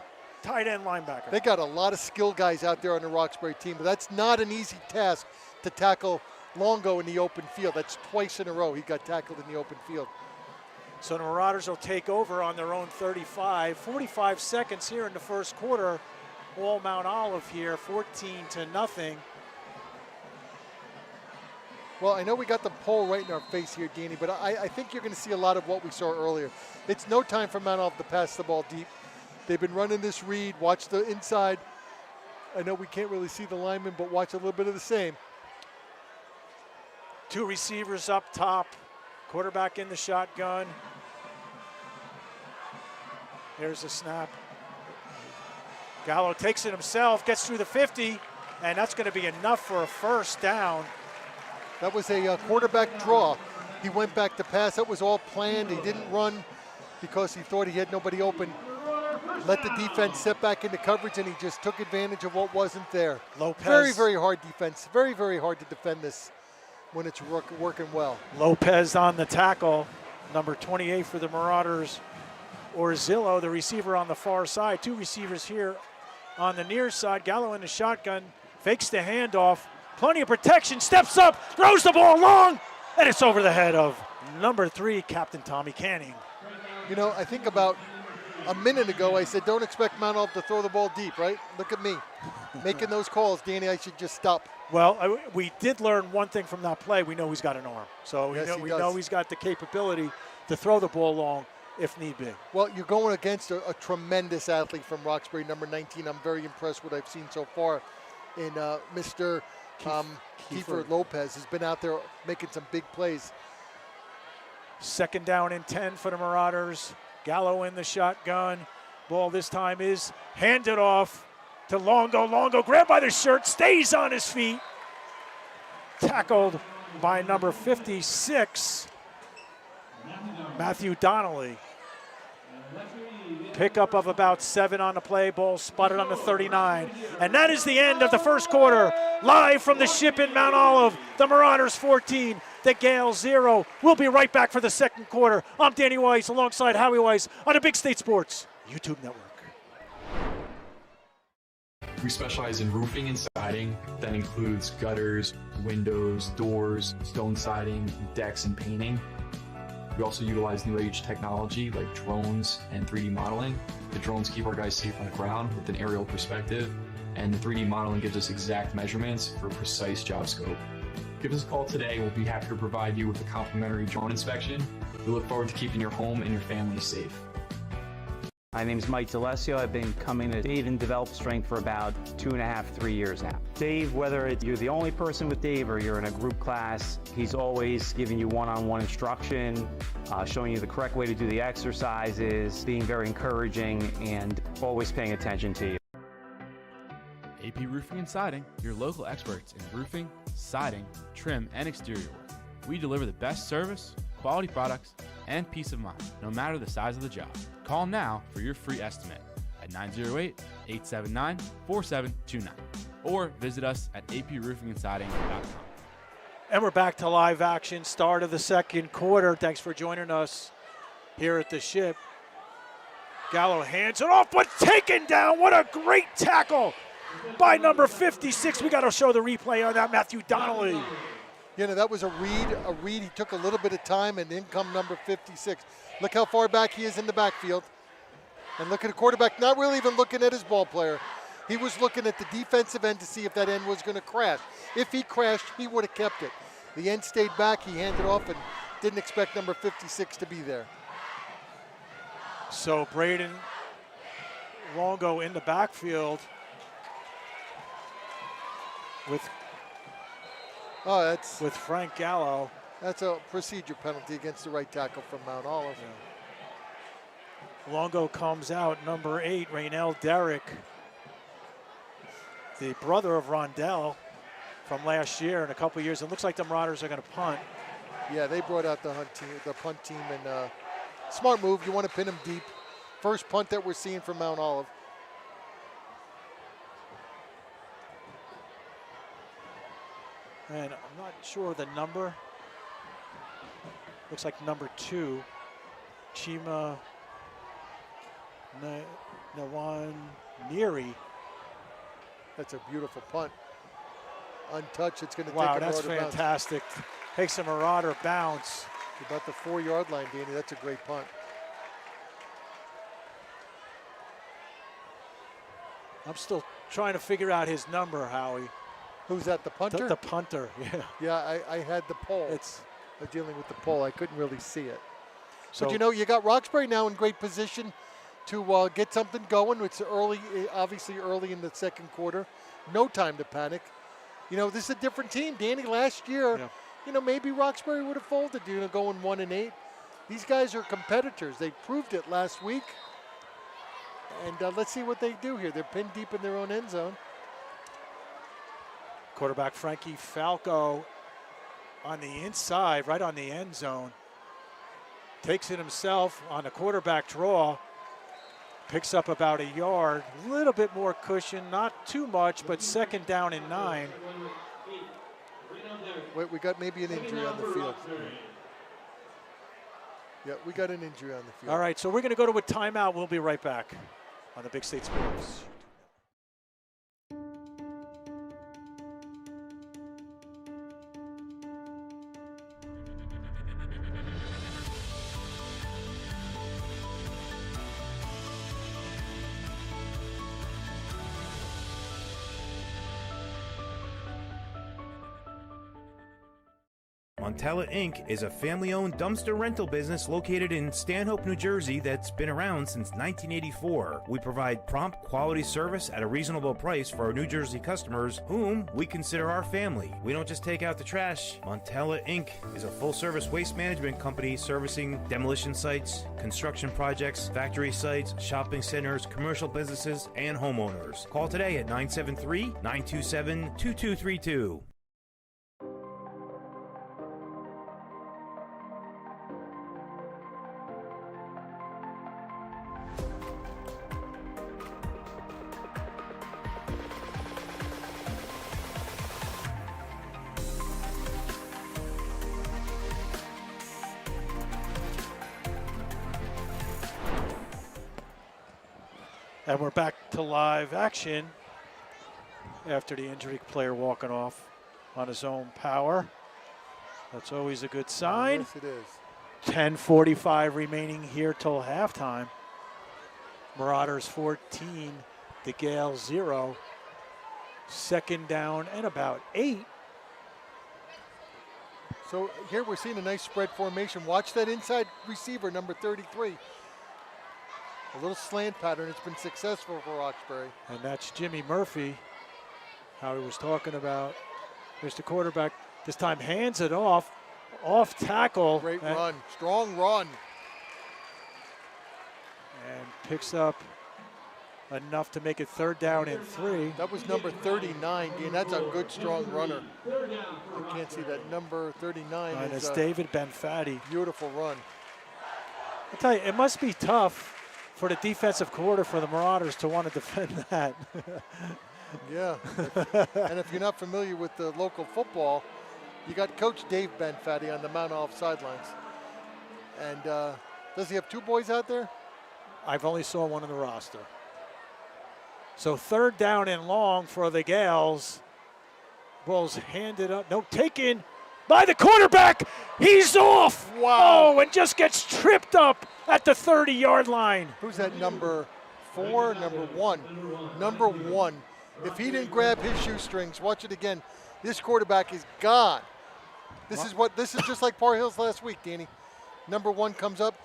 tight end linebacker. They got a lot of skilled guys out there on the Roxbury team, but that's not an easy task to tackle Longo in the open field. That's twice in a row he got tackled in the open field. So the Marauders will take over on their own 35. 45 seconds here in the first quarter. All Mount Olive here, 14-0. Well, I know we got the pole right in our face here, Danny, but I think you're going to see a lot of what we saw earlier. It's no time for Mount Olive to pass the ball deep. They've been running this read. Watch the inside. I know we can't really see the lineman, but watch a little bit of the same. 2 receivers up top. Quarterback in the shotgun. There's a snap. Gallo takes it himself, gets through the 50, and that's going to be enough for a first down. That was a quarterback draw. He went back to pass. That was all planned. He didn't run because he thought he had nobody open. Let the defense set back into coverage, and he just took advantage of what wasn't there. Lopez. Very, very hard defense. Very, very hard to defend this when it's working well. Lopez on the tackle. Number 28 for the Marauders. Orzillo, the receiver on the far side. 2 receivers here on the near side. Gallo in the shotgun. Fakes the handoff. Plenty of protection, steps up, throws the ball long, and it's over the head of number 3, Captain Tommy Canning. You know, I think about a minute ago I said don't expect Mount Olive to throw the ball deep, right? Look at me. Making those calls, Danny, I should just stop. Well, we did learn one thing from that play. We know he's got an arm. So yes, we know he's got the capability to throw the ball long if need be. Well, you're going against a tremendous athlete from Roxbury, number 19. I'm very impressed with what I've seen so far in Mr. Kiefer Lopez has been out there making some big plays. 2nd down and 10 for the Marauders. Gallo in the shotgun. Ball this time is handed off to Longo. Longo grabbed by the shirt, stays on his feet. Tackled by number 56, Matthew Donnelly. Pickup of about 7 on the play. Ball spotted on the 39. And that is the end of the first quarter. Live from the ship in Mount Olive, the Marauders 14, the Gales 0. We'll be right back for the second quarter. I'm Danny Weiss alongside Howie Weiss on the Big State Sports YouTube network. We specialize in roofing and siding. That includes gutters, windows, doors, stone siding, decks, and painting. We also utilize new age technology like drones and 3D modeling. The drones keep our guys safe on the ground with an aerial perspective, and the 3D modeling gives us exact measurements for a precise job scope. Give us a call today. We'll be happy to provide you with a complimentary drone inspection. We look forward to keeping your home and your family safe. My name is Mike D'Alessio. I've been coming to Dave and Develop Strength for about 2.5, 3 years now. Dave, whether you're the only person with Dave or you're in a group class, he's always giving you one-on-one instruction, showing you the correct way to do the exercises, being very encouraging, and always paying attention to you. AP Roofing and Siding, your local experts in roofing, siding, trim, and exterior work. We deliver the best service, quality products, and peace of mind, no matter the size of the job. Call now for your free estimate at 879-4729 or visit us at aproofingendsiding.com. And we're back to live action, start of the second quarter. Thanks for joining us here at the Ship. Gallo hands it off, but taken down. What a great tackle by number 56. We got to show the replay on that, Matthew Donnelly. You know, that was a read. He took a little bit of time, and in come number 56. Look how far back he is in the backfield. And look at the quarterback, not really even looking at his ball player. He was looking at the defensive end to see if that end was going to crash. If he crashed, he would have kept it. The end stayed back, he handed off, and didn't expect number 56 to be there. So Braden Longo in the backfield with Frank Gallo. That's a procedure penalty against the right tackle from Mount Olive. Yeah. Longo comes out, number 8, Raynell Derrick, the brother of Rondell from last year and a couple years. It looks like the Marauders are going to punt. Yeah, they brought out the punt team, and smart move. You want to pin them deep. First punt that we're seeing from Mount Olive. And I'm not sure of the number. Looks like number 2, Chima Nawan Neri. That's a beautiful punt. Untouched, it's going to take a Wow, that's Marauder fantastic. Takes a Marauder bounce. About the 4-yard line, Danny. That's a great punt. I'm still trying to figure out his number, Howie. Who's that, the punter? The punter, yeah. Yeah, I had the poll. It's dealing with the poll. I couldn't really see it. So, but you know, you got Roxbury now in great position to get something going. It's early, obviously early in the second quarter. No time to panic. You know, this is a different team. Danny, last year, you know, maybe Roxbury would have folded, you know, going 1-8. These guys are competitors. They proved it last week. And let's see what they do here. They're pinned deep in their own end zone. Quarterback Frankie Falco on the inside, right on the end zone. Takes it himself on a quarterback draw. Picks up about a yard. A little bit more cushion, not too much, but second down and 9. Wait, we got maybe an injury on the field. Yeah, we got an injury on the field. All right, so we're going to go to a timeout. We'll be right back on the Big State Sports. Montella Inc. is a family-owned dumpster rental business located in Stanhope, New Jersey that's been around since 1984. We provide prompt, quality service at a reasonable price for our New Jersey customers, whom we consider our family. We don't just take out the trash. Montella Inc. is a full-service waste management company servicing demolition sites, construction projects, factory sites, shopping centers, commercial businesses, and homeowners. Call today at 973-927-2232. And we're back to live action after the injury, player walking off on his own power. That's always a good sign. Yes, it is. 10:45 remaining here till halftime. Marauders 14, the Gales 0. Second down and about 8. So here we're seeing a nice spread formation. Watch that inside receiver, number 33. A little slant pattern. It's been successful for Roxbury. And that's Jimmy Murphy, how he was talking about. There's the quarterback. This time hands it off tackle. Great run, strong run. And picks up enough to make it third down and 3. That was number 39, Dean. That's a good, strong runner. I can't see that. Number 39 and it's David Benfatti. Beautiful run. I'll tell you, it must be tough for the defensive quarter for the Marauders to want to defend that. Yeah, and if you're not familiar with the local football, you got Coach Dave Benfatti on the Mount Olive sidelines. And does he have 2 boys out there? I've only saw one on the roster. So 3rd down and long for the Gales. Ball's handed up, no, taken by the quarterback. He's off. Wow. Oh, and just gets tripped up at the 30-yard line. Who's that, number 4, number 1? Number 1. If he didn't grab his shoestrings, watch it again. This quarterback is gone. This is just like Par Hills last week, Danny. Number 1 comes up,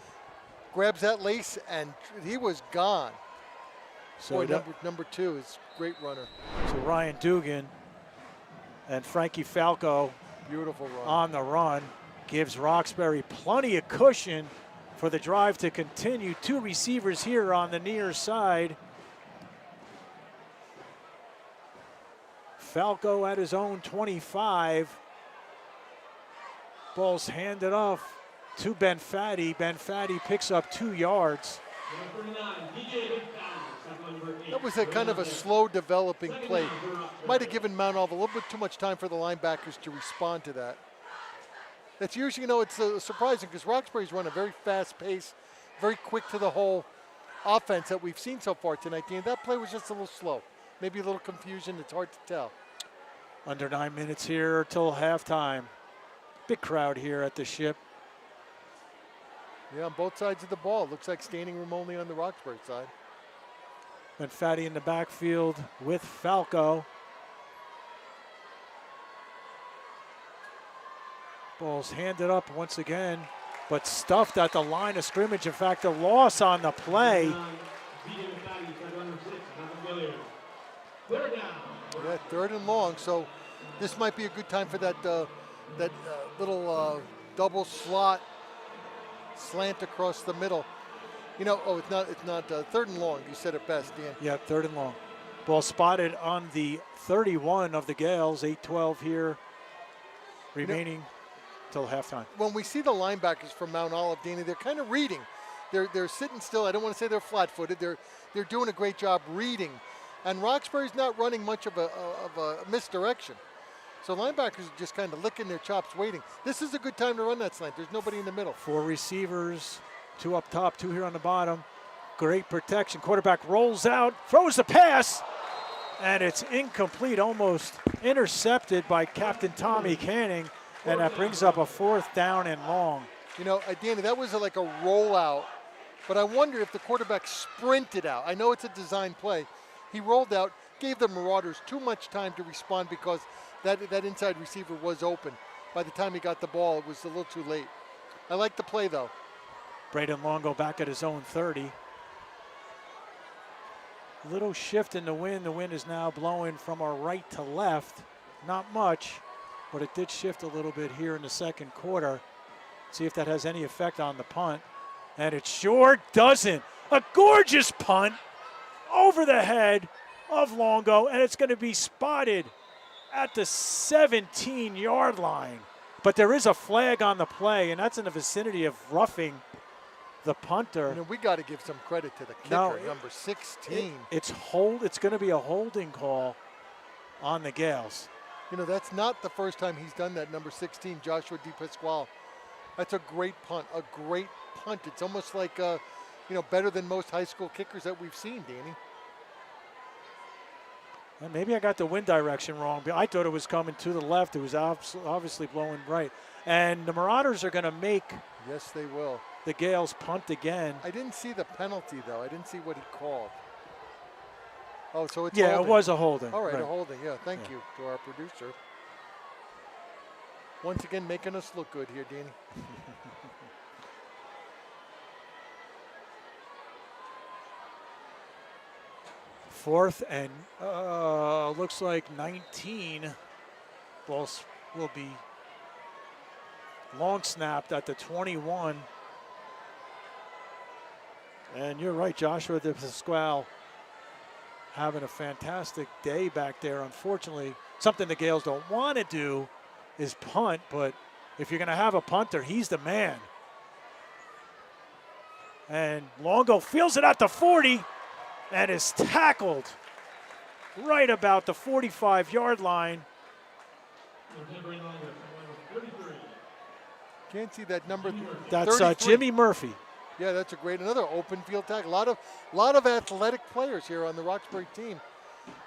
grabs that lace, and he was gone. So boy, number 2 is a great runner. So Ryan Dugan and Frankie Falco, beautiful run on the run, gives Roxbury plenty of cushion for the drive to continue. 2 receivers here on the near side. Falco at his own 25. Ball's handed off to Benfatti. Benfatti picks up 2 yards. That was a kind of a slow developing play. Might have given Mount Olive a little bit too much time for the linebackers to respond to that. That's usually, it's surprising because Roxbury's run a very fast pace, very quick to the hole offense that we've seen so far tonight. And that play was just a little slow. Maybe a little confusion, it's hard to tell. Under 9 minutes here till halftime. Big crowd here at the Ship. Yeah, on both sides of the ball. Looks like standing room only on the Roxbury side. Benfatti in the backfield with Falco. Ball's handed up once again, but stuffed at the line of scrimmage. In fact, a loss on the play. Yeah, 3rd and long, so this might be a good time for that little double slot slant across the middle. It's not 3rd and long. You said it best, Dan. Yeah, 3rd and long. Ball spotted on the 31 of the Gales. 8:12 here remaining till halftime. When we see the linebackers from Mount Olive, Danny, they're kind of reading. They're sitting still. I don't want to say they're flat-footed. They're doing a great job reading. And Roxbury's not running much of a misdirection. So linebackers are just kind of licking their chops waiting. This is a good time to run that slant. There's nobody in the middle. 4 receivers, 2 up top, 2 here on the bottom. Great protection. Quarterback rolls out, throws the pass, and it's incomplete, almost intercepted by Captain Tommy Canning, and that brings up a 4th down and long. Danny, that was like a rollout, but I wonder if the quarterback sprinted out. I know it's a design play. He rolled out, gave the Marauders too much time to respond because that inside receiver was open. By the time he got the ball, it was a little too late. I like the play, though. Braden Longo back at his own 30. Little shift in the wind. The wind is now blowing from our right to left. Not much, but it did shift a little bit here in the second quarter. See if that has any effect on the punt. And it sure doesn't. A gorgeous punt over the head of Longo, and it's going to be spotted at the 17-yard line. But there is a flag on the play, and that's in the vicinity of roughing the punter. We got to give some credit to the kicker, number 16. It's going to be a holding call on the Gales. That's not the first time he's done that, number 16, Joshua DePasquale. That's a great punt, a great punt. It's almost like, better than most high school kickers that we've seen, Danny. Well, maybe I got the wind direction wrong, but I thought it was coming to the left. It was obviously blowing right. And the Marauders are going to make Yes, they will. the Gales punt again. I didn't see the penalty, though. I didn't see what he called. Oh, so it's Yeah, holding. it was a holding. All right, right. a holding. Yeah, thank you to our producer. Once again, making us look good here, Danny. 4th and looks like 19. Ball will be long snapped at the 21. And you're right, Joshua DePasquale having a fantastic day back there. Unfortunately, something the Gales don't want to do is punt, but if you're going to have a punter, he's the man. And Longo feels it at the 40 and is tackled right about the 45-yard line. Can't see that number. That's Jimmy Murphy. Yeah, that's a great, another open field tackle. A lot of athletic players here on the Roxbury team.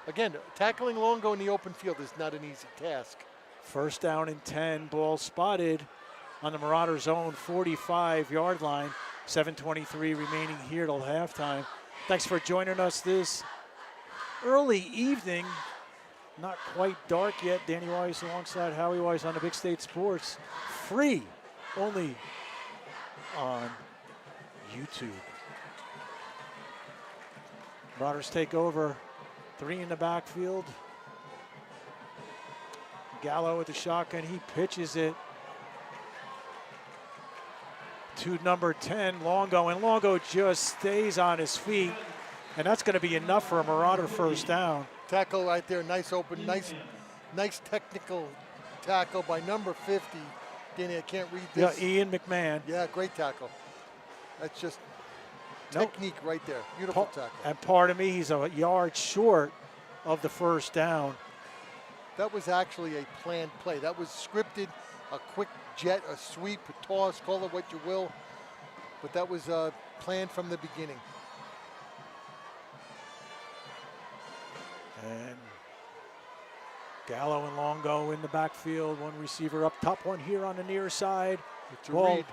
Again, tackling Longo in the open field is not an easy task. First down and 10, ball spotted on the Marauders' own 45-yard line. 7:23 remaining here till halftime. Thanks for joining us this early evening. Not quite dark yet. Danny Weiss alongside Howie Weiss on the Big State Sports. Free only on YouTube. Marauders take over. 3 in the backfield. Gallo with the shotgun. He pitches it to number 10, Longo. And Longo just stays on his feet. And that's going to be enough for a Marauder first down. Tackle right there. Nice open. Nice technical tackle by number 50. Danny, I can't read this. Yeah, Ian McMahon. Yeah, great tackle. That's just technique right there. Beautiful tackle. And pardon me, he's a yard short of the first down. That was actually a planned play. That was scripted, a quick jet, a sweep, a toss, call it what you will. But that was planned from the beginning. And Gallo and Longo in the backfield. One receiver up top, one here on the near side. It's a ball read.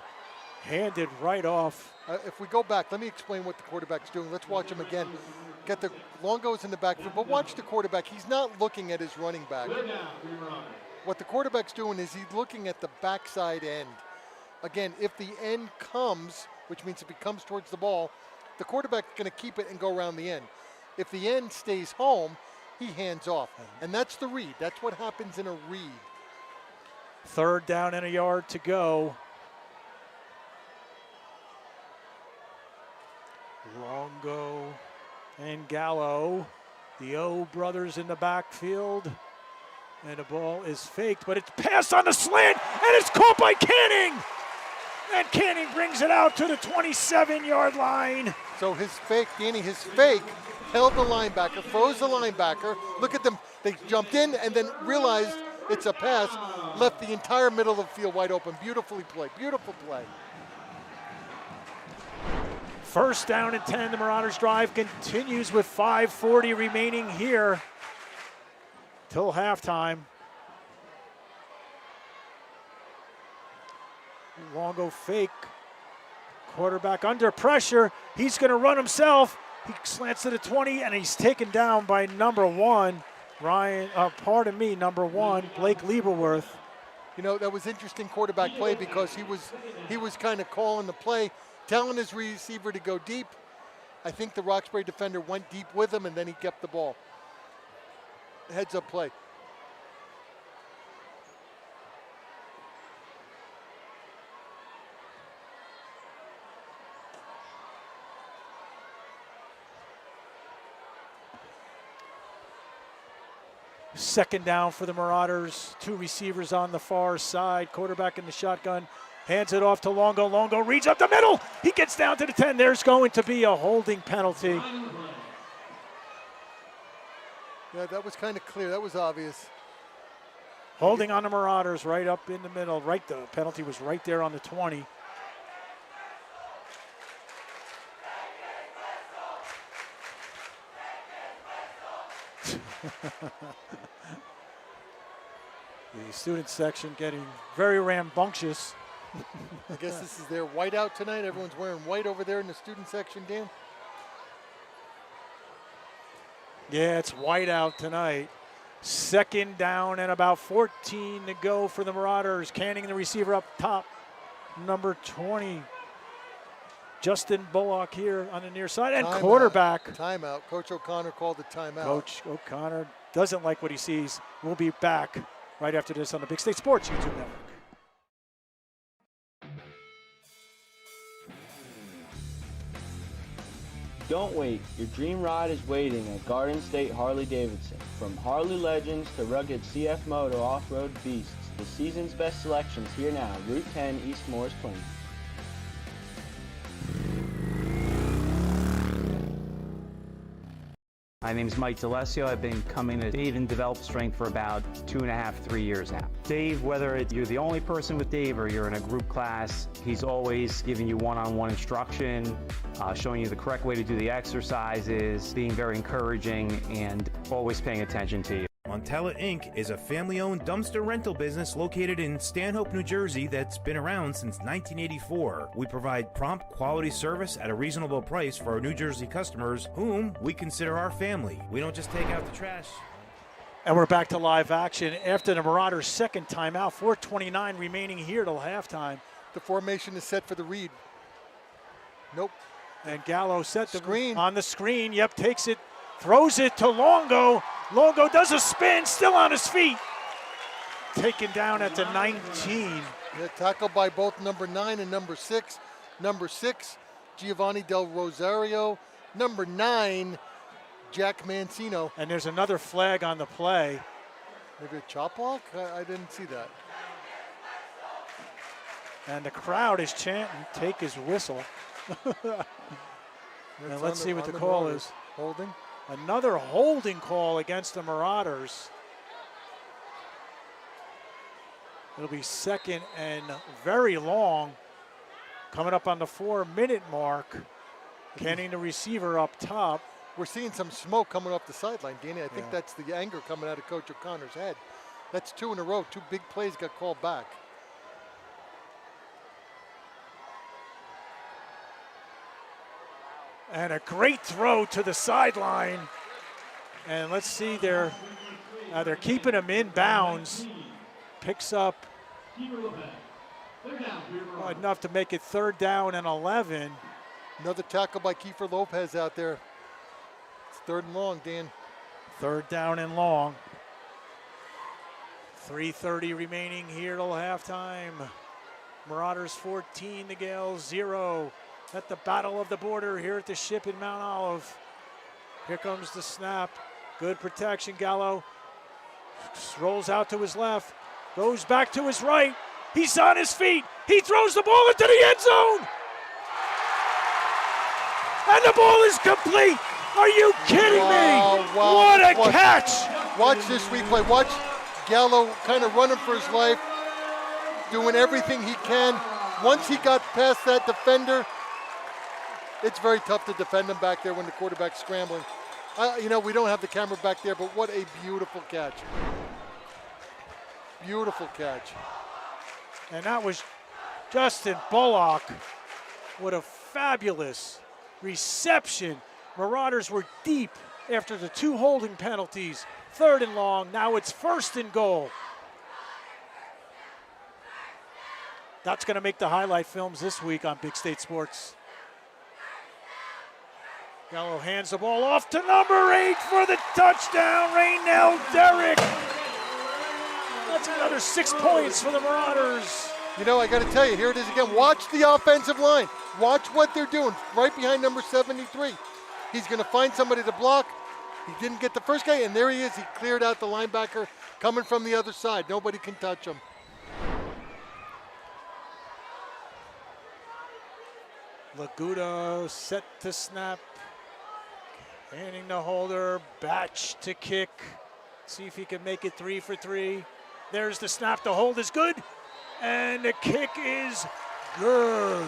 Handed right off. If we go back, let me explain what the quarterback's doing. Let's watch him again. Get the Longo's in the backfield, but watch the quarterback. He's not looking at his running back. What the quarterback's doing is he's looking at the backside end. Again, if the end comes, which means if he comes towards the ball, the quarterback's going to keep it and go around the end. If the end stays home, he hands off. And that's the read. That's what happens in a read. 3rd down and a yard to go. Longo and Gallo, the O brothers in the backfield. And the ball is faked, but it's passed on the slant, and it's caught by Canning. And Canning brings it out to the 27-yard line. So his fake, Danny, his fake held the linebacker, froze the linebacker. Look at them. They jumped in and then realized it's a pass, left the entire middle of the field wide open. Beautifully played. Beautiful play. 1st down and 10. The Marauders drive continues with 5:40 remaining here till halftime. Longo fake. Quarterback under pressure. He's going to run himself. He slants to the 20, and he's taken down by number 1, number 1, Blake Lieberworth. You know, that was interesting quarterback play because he was kind of calling the play, telling his receiver to go deep. I think the Roxbury defender went deep with him, and then he kept the ball. Heads-up play. Second down for the Marauders. 2 receivers on the far side. Quarterback in the shotgun. Hands it off to Longo. Longo reads up the middle. He gets down to the 10. There's going to be a holding penalty. Yeah, that was kind of clear. That was obvious. Holding on the Marauders right up in the middle. Right, the penalty was right there on the 20. The student section getting very rambunctious. I guess this is their whiteout tonight. Everyone's wearing white over there in the student section, Dan. Yeah, it's whiteout tonight. 2nd down and about 14 to go for the Marauders. Canning the receiver up top. Number 20, Justin Bullock here on the near side. And Timeout. Quarterback. Timeout. Coach O'Connor called the timeout. Coach O'Connor doesn't like what he sees. We'll be back right after this on the Big State Sports YouTube network. Don't wait. Your dream ride is waiting at Garden State Harley-Davidson. From Harley legends to rugged CF Moto off-road beasts, the season's best selections here now. Route 10 East Morris Plains. My name is Mike DeLessio. I've been coming to Dave and Develop Strength for about 2.5, 3 years now. Dave, whether you're the only person with Dave or you're in a group class, he's always giving you one-on-one instruction, showing you the correct way to do the exercises, being very encouraging, and always paying attention to you. Montella Inc. is a family-owned dumpster rental business located in Stanhope, New Jersey that's been around since 1984. We provide prompt, quality service at a reasonable price for our New Jersey customers, whom we consider our family. We don't just take out the trash. And we're back to live action after the Marauders' second timeout. 4:29 remaining here till halftime. The formation is set for the read. Nope. And Gallo set the screen on the screen. Yep, takes it, throws it to Longo. Longo does a spin, still on his feet. Taken down at the 19. Yeah, tackled by both number 9 and number 6. Number 6, Giovanni Del Rosario. Number 9, Jack Mancino. And there's another flag on the play. Maybe a chop block? I didn't see that. And the crowd is chanting, take his whistle. And let's see what the call is. Holding. Another holding call against the Marauders. It'll be second and very long. Coming up on the 4-minute mark. Canning the receiver up top. We're seeing some smoke coming off the sideline, Danny. I think that's the anger coming out of Coach O'Connor's head. That's 2 in a row. 2 big plays got called back. And a great throw to the sideline. And let's see, they're keeping him in bounds. Picks up enough to make it 3rd down and 11. Another tackle by Kiefer Lopez out there. It's 3rd and long, Dan. 3rd down and long. 3:30 remaining here till halftime. Marauders 14, the Gales 0. At the Battle of the Border here at the Ship in Mount Olive. Here comes the snap. Good protection. Gallo rolls out to his left. Goes back to his right. He's on his feet. He throws the ball into the end zone. And the ball is complete. Are you kidding me? Wow. What a catch. Watch this replay. Watch Gallo kind of running for his life, doing everything he can. Once he got past that defender, it's very tough to defend him back there when the quarterback's scrambling. We don't have the camera back there, but what a beautiful catch. Beautiful catch. And that was Justin Bullock. What a fabulous reception. Marauders were deep after the 2 holding penalties. 3rd and long. Now it's 1st and goal. That's going to make the highlight films this week on Big State Sports. Gallo hands the ball off to number 8 for the touchdown, Raynell Derrick. That's another 6 points for the Marauders. I got to tell you, here it is again. Watch the offensive line. Watch what they're doing right behind number 73. He's going to find somebody to block. He didn't get the first guy, and there he is. He cleared out the linebacker coming from the other side. Nobody can touch him. Laguda set to snap. Handing the holder, Batch to kick. See if he can make it 3 for 3. There's the snap, the hold is good. And the kick is good.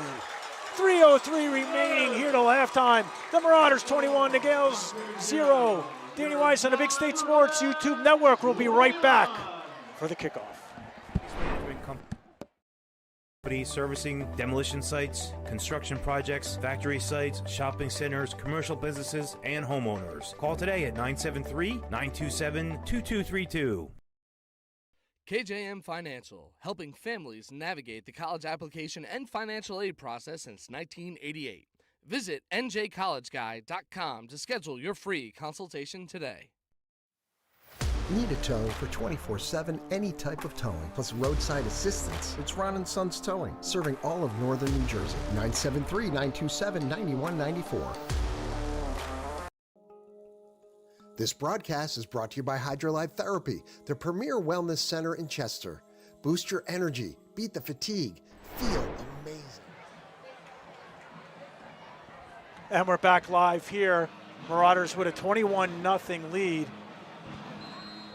3:03 remaining here till halftime. The Marauders 21, the Gales 0. Danny Weiss on the Big State Sports YouTube network will be right back for the kickoff. Company servicing demolition sites, construction projects, factory sites, shopping centers, commercial businesses, and homeowners. Call today at 973-927-2232. KJM Financial, helping families navigate the college application and financial aid process since 1988. Visit njcollegeguy.com to schedule your free consultation today. Need a tow for 24/7, any type of towing, plus roadside assistance? It's Ron & Sons Towing, serving all of northern New Jersey. 973-927-9194. This broadcast is brought to you by Hydrolyte Therapy, the premier wellness center in Chester. Boost your energy, beat the fatigue, feel amazing. And we're back live here Marauders with a 21-0 lead.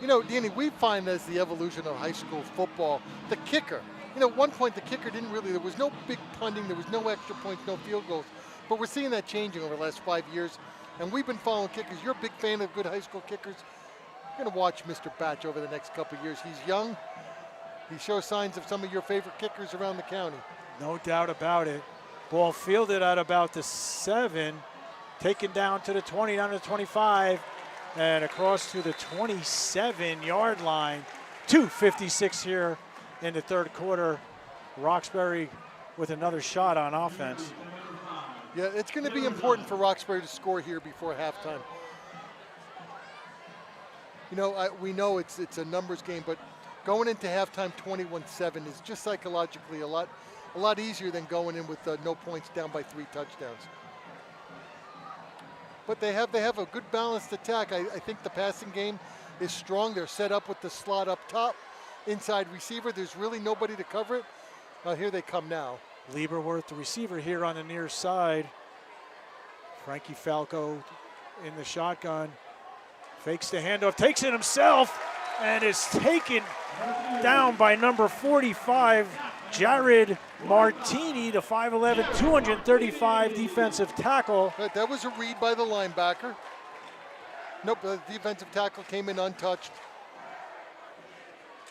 You know, Danny, we find as the evolution of high school football, the kicker, you know, at one point the kicker didn't really, there was no big punting, there was no extra points, no field goals. But we're seeing that changing over the last 5 years. And we've been following kickers. You're a big fan of good high school kickers. You're going to watch Mr. Batch over the next couple of years. He's young. He shows signs of some of your favorite kickers around the county. No doubt about it. Ball fielded at about the 7, taken down to the 20, down to the 25, and across to the 27-yard line. 2:56 here in the third quarter. Roxbury with another shot on offense. Yeah, it's going to be important for Roxbury to score here before halftime. You know, we know it's a numbers game, but going into halftime 21-7 is just psychologically a lot easier than going in with no points, down by 3 touchdowns. But they have a good balanced attack. I think the passing game is strong. They're set up with the slot up top, inside receiver. There's really nobody to cover it. Here they come now. Lieberworth, the receiver here on the near side. Frankie Falco in the shotgun. Fakes the handoff, takes it himself, and is taken down by number 45, Jared Martini, the 5'11", 235 defensive tackle. That was a read by the linebacker. Nope, the defensive tackle came in untouched.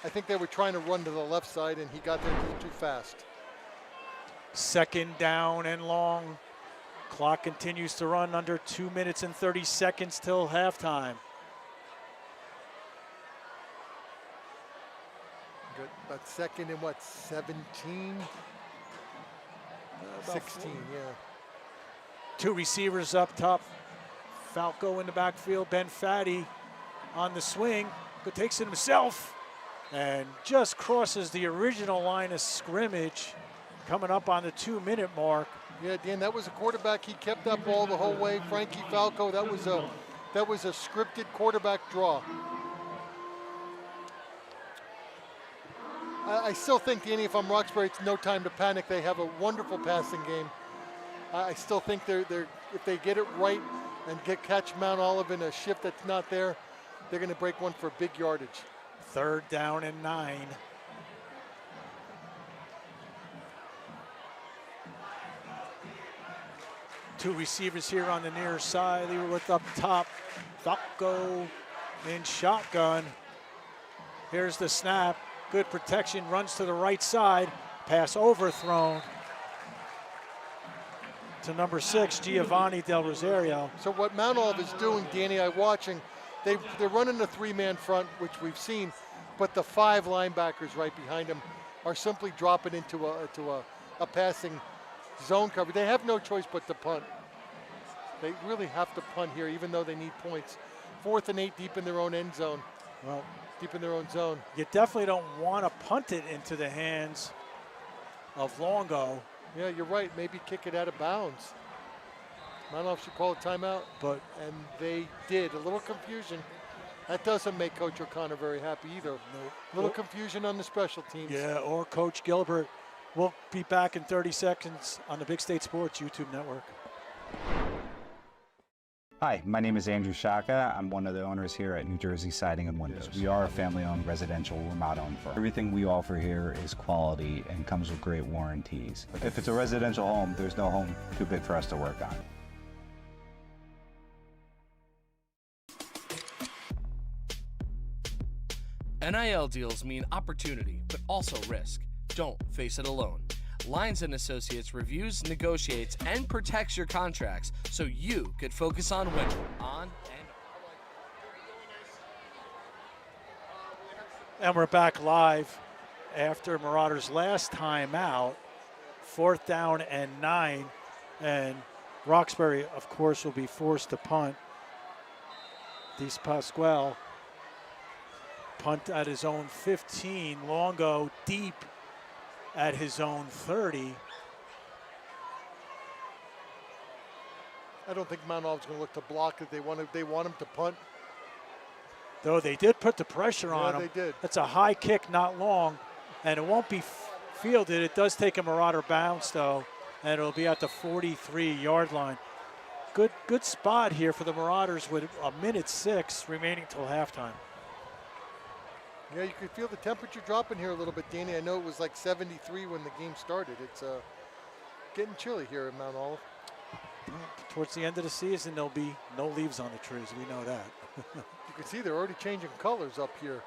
I think they were trying to run to the left side, and he got there a little too fast. Second down and long. Clock continues to run, under 2 minutes and 30 seconds till halftime. Good, but second and what, 17? 16, yeah. 2 receivers up top. Falco in the backfield, Ben Fatty on the swing. Good, takes it himself and just crosses the original line of scrimmage, coming up on the 2-minute mark. Yeah, Dan, that was a quarterback. He kept that ball the whole way. Frankie Falco, that was a scripted quarterback draw. I still think, Danny, if I'm Roxbury, it's no time to panic. They have a wonderful passing game. I still think they're if they get it right and catch Mount Olive in a shift that's not there, they're going to break one for big yardage. 3rd down and 9. Two receivers here on the near side. They were with up top. Falco in shotgun. Here's the snap. Good protection. Runs to the right side. Pass overthrown to number 6, Giovanni Del Rosario. So what Mount Olive is doing, Danny, I'm watching, they're running a 3-man front, which we've seen, but the 5 linebackers right behind them are simply dropping into a passing zone cover. They have no choice but to punt. They really have to punt here, even though they need points. 4th and 8 deep in their own end zone. Well, deep in their own zone. You definitely don't want to punt it into the hands of Longo. Yeah, you're right. Maybe kick it out of bounds. Mount Olive should call a timeout, and they did. A little confusion. That doesn't make Coach O'Connor very happy either. Nope. A little confusion on the special teams. Yeah, or Coach Gilbert. We'll be back in 30 seconds on the Big State Sports YouTube network. Hi, my name is Andrew Shaka. I'm one of the owners here at New Jersey Siding and Windows. We are a family-owned residential remodel firm. Everything we offer here is quality and comes with great warranties. If it's a residential home, there's no home too big for us to work on. NIL deals mean opportunity, but also risk. Don't face it alone. Lyons & Associates reviews, negotiates, and protects your contracts so you could focus on winning on and off. And we're back live after Marauders' last time out. 4th down and 9. And Roxbury, of course, will be forced to punt. Dis Pasquale punt at his own 15. Longo deep at his own 30. I don't think Mount Olive's going to look to block it. They want him to punt. Though they did put the pressure on him. They did. That's a high kick, not long, and it won't be fielded. It does take a Marauder bounce, though, and it'll be at the 43-yard line. Good spot here for the Marauders with 1:06 remaining till halftime. Yeah, you could feel the temperature dropping here a little bit, Danny. I know it was like 73 when the game started. It's getting chilly here in Mount Olive. Towards the end of the season, there'll be no leaves on the trees. We know that. You can see they're already changing colors up here.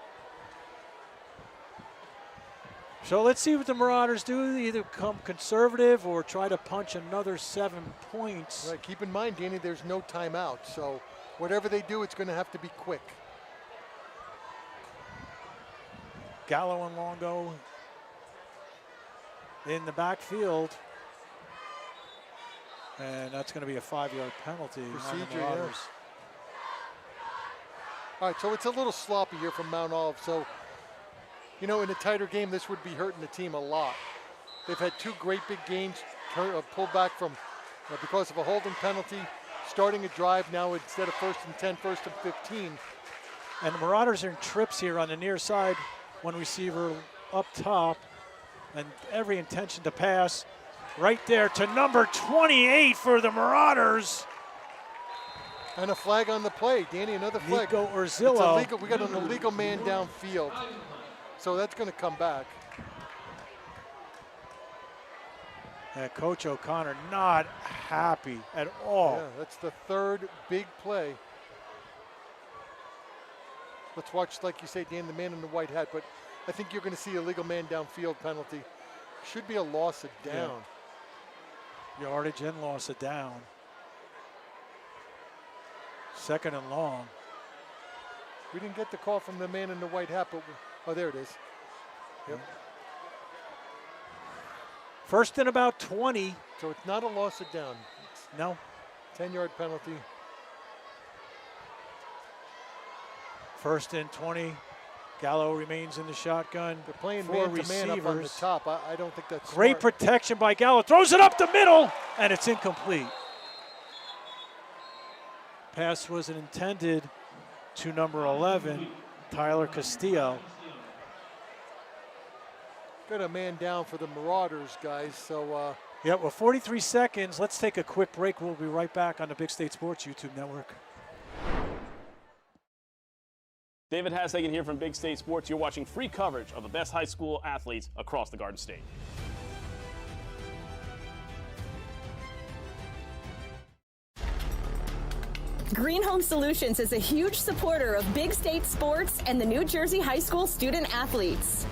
So let's see what the Marauders do. They either come conservative or try to punch another 7 points. Right, keep in mind, Danny, there's no timeout. So whatever they do, it's going to have to be quick. Gallo and Longo in the backfield. And that's going to be a 5-yard penalty on the Procedure, Marauders. yeah. All right, so it's a little sloppy here from Mount Olive. So, you know, in a tighter game, this would be hurting the team a lot. They've had 2 great big gains, pulled back from because of a holding penalty, starting a drive now instead of 1st and 10, 1st and 15. And the Marauders are in trips here on the near side. One receiver up top, and every intention to pass right there to number 28 for the Marauders. And a flag on the play, Danny. Another flag. Nico Urzillo. It's illegal. We got an illegal man downfield, so that's going to come back. And Coach O'Connor not happy at all. Yeah, that's the 3rd big play. Let's watch, like you say, Dan, the man in the white hat, but I think you're going to see a illegal man downfield penalty. Should be a loss of down. Yeah. Yardage and loss of down. 2nd and long. We didn't get the call from the man in the white hat, but oh, there it is. Yep. 1st and about 20. So it's not a loss of down. No. 10-yard penalty. 1st and 20. Gallo remains in the shotgun. They're playing 4 man-to-man up on the receivers. top. I don't think that's Great smart. protection by Gallo. Throws it up the middle, and it's incomplete. Pass was intended to number 11, Tyler Castillo. Got a man down for the Marauders, guys. So. Yeah, well, 43 seconds. Let's take a quick break. We'll be right back on the Big State Sports YouTube network. David Hassagen here from Big State Sports. You're watching free coverage of the best high school athletes across the Garden State. Green Home Solutions is a huge supporter of Big State Sports and the New Jersey High School student athletes.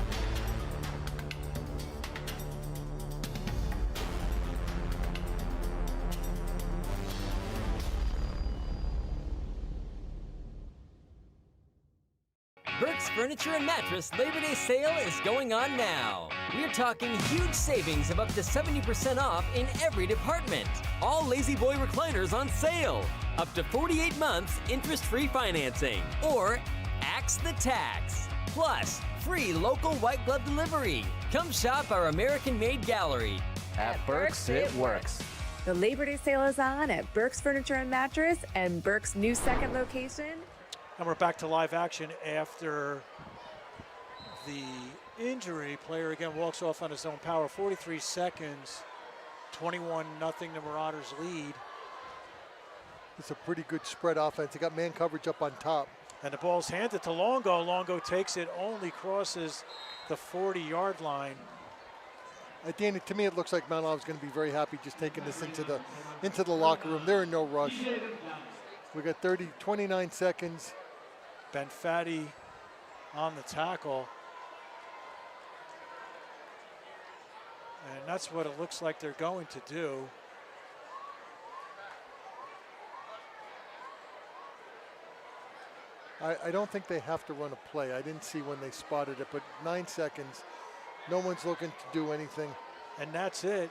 Burke's Furniture and Mattress Labor Day sale is going on now. We're talking huge savings of up to 70% off in every department. All Lazy Boy recliners on sale. Up to 48 months interest-free financing. Or axe the tax. Plus, free local white glove delivery. Come shop our American-made gallery. At Burke's, it works. The Labor Day sale is on at Burke's Furniture and Mattress and Burke's new 2nd location. And we're back to live action after the injury. Player again walks off on his own power. 43 seconds, 21-0 the Marauders lead. It's a pretty good spread offense. They got man coverage up on top. And the ball's handed to Longo. Longo takes it, only crosses the 40-yard line. Danny, to me, it looks like Mount Olive's going to be very happy just taking this into the locker room. They're in no rush. We got 29 seconds. Ben Faddy on the tackle. And that's what it looks like they're going to do. I don't think they have to run a play. I didn't see when they spotted it, but 9 seconds. No one's looking to do anything. And that's it.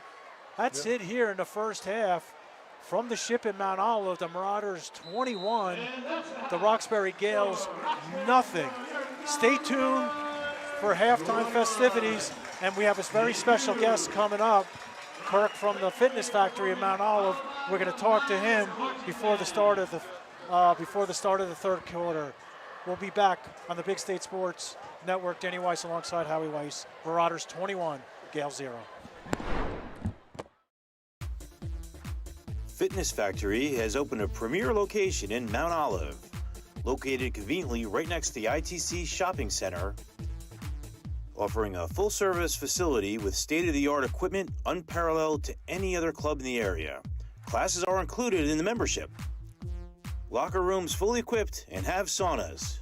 That's it here in the first half. From the ship in Mount Olive, the Marauders 21, the Roxbury Gales nothing. Stay tuned for halftime festivities, and we have a very special guest coming up, Kirk from the Fitness Factory in Mount Olive. We're going to talk to him before the start of the 3rd quarter. We'll be back on the Big State Sports Network. Danny Weiss alongside Howie Weiss. Marauders 21, Gales 0. Fitness Factory has opened a premier location in Mount Olive, located conveniently right next to the ITC Shopping Center, offering a full-service facility with state-of-the-art equipment unparalleled to any other club in the area. Classes are included in the membership. Locker rooms fully equipped and have saunas.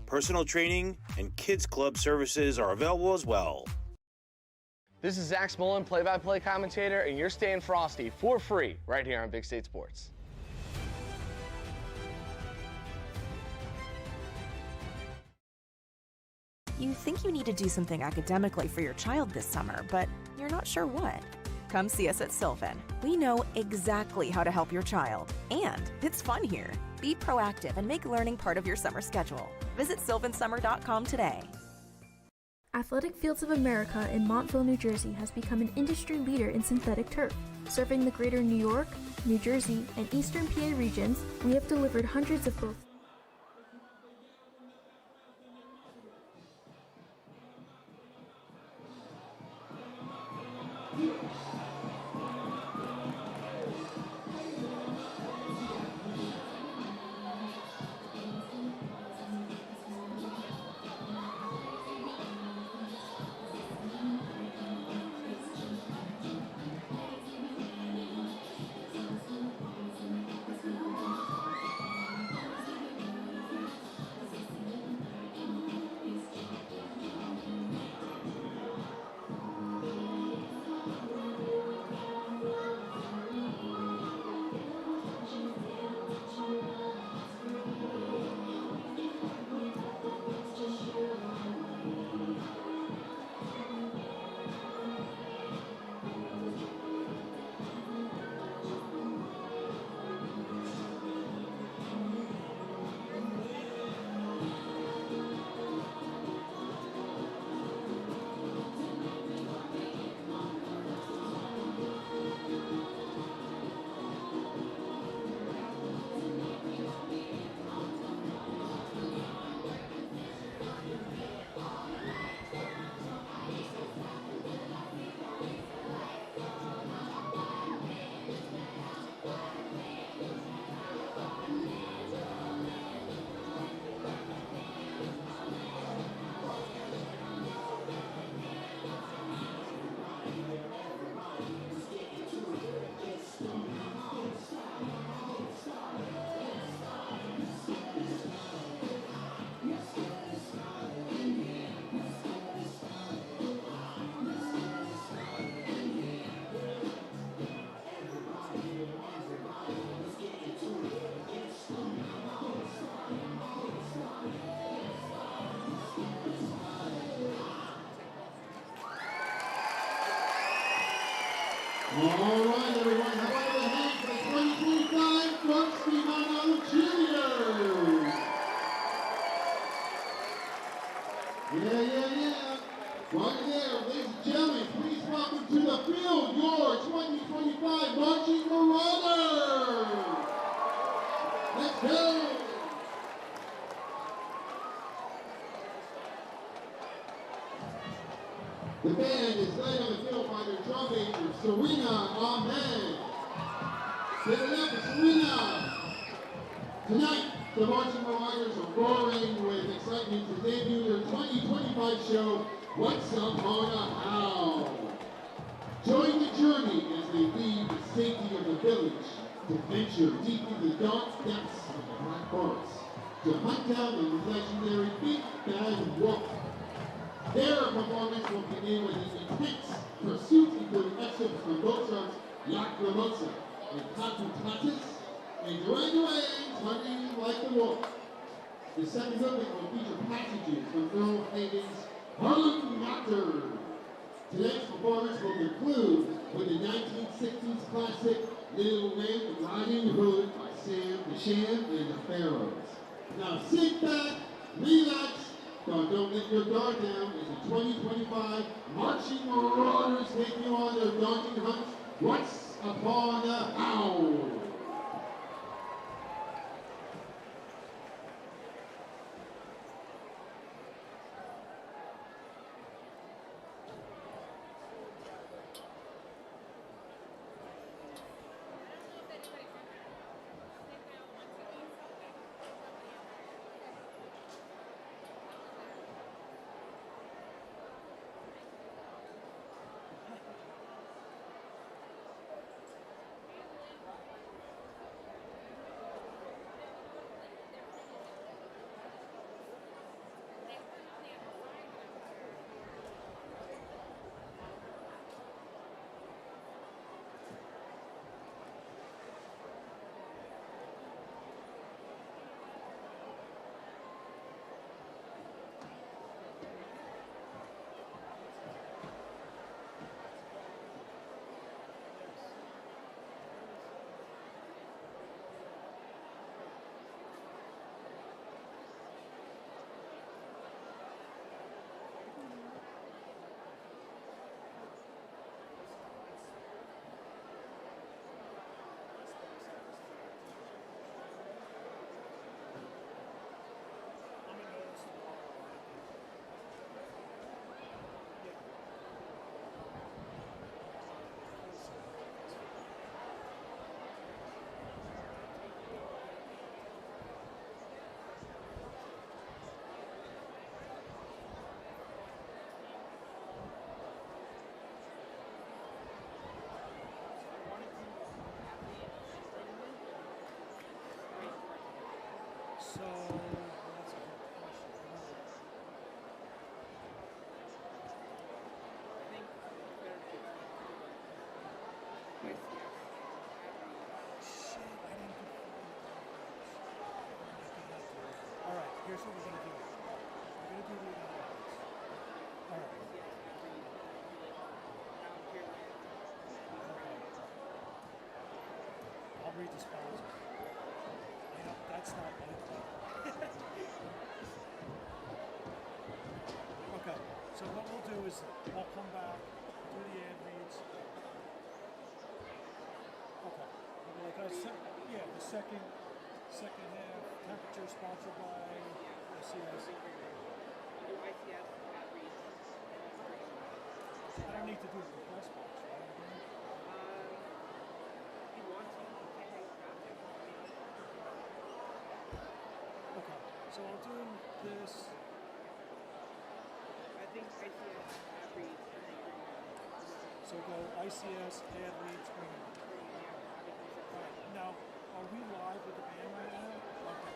Personal training and kids club services are available as well. This is Zach Smolin, play-by-play commentator, and you're staying frosty for free right here on Big State Sports. You think you need to do something academically for your child this summer, but you're not sure what. Come see us at Sylvan. We know exactly how to help your child, and it's fun here. Be proactive and make learning part of your summer schedule. Visit sylvansummer.com today. Athletic Fields of America in Montville, New Jersey has become an industry leader in synthetic turf. Serving the greater New York, New Jersey, and Eastern PA regions, we have delivered hundreds of both All right, everyone, how about the hand for the 2025 Roxbury Mount Juniors? Yeah. Right there, ladies and gentlemen, please welcome to the field your 2025 Marching Marauders. Let's go. The band is led on the field by their drum major, Serena Ahmed. Give it up for Serena. Tonight, the Marching Marauders are roaring with excitement to debut their 2025 show, What's Up on a How. Join the journey as they leave the safety of the village to venture deep into the dark depths of the Black Forest to hunt down the legendary Big Bad Wolf. Their performance will begin with an intense pursuit, including excerpts from Mozart's Lacrimosa and Tatu Tatus and Duran Duran's Hunting Like the Wolf. The second movement will feature passages from Earl Hagen's Harlem Matter. Tonight's performance will conclude with the 1960s classic Little Red Riding Hood by Sam the Sham and the Pharaohs. Now sit back, relax, don't let your guard down as the 2025 Marching Marauders take you on their daunting hunt. What's upon the Howl? So that's a good question. All right, here's what we're going to do. We're going to do the analysis. All right. I'll read the spells. That's not likely. Okay, so what we'll do is I'll come back, do the ad reads. Okay, like the second half, temperature sponsored by ICS. I don't need to do the press box, right? Okay, so I'll do this. I think ICS ad reads. So go ICS ad reads green. Alright, now are we live with the band right now? Okay.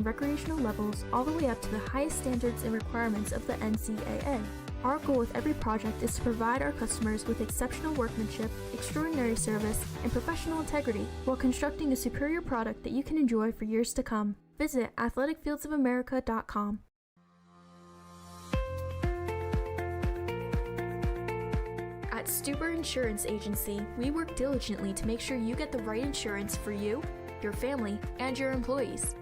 recreational levels all the way up to the highest standards and requirements of the NCAA. Our goal with every project is to provide our customers with exceptional workmanship, extraordinary service, and professional integrity while constructing a superior product that you can enjoy for years to come. Visit athleticfieldsofamerica.com. At Stuber Insurance Agency, we work diligently to make sure you get the right insurance for you, your family, and your employees.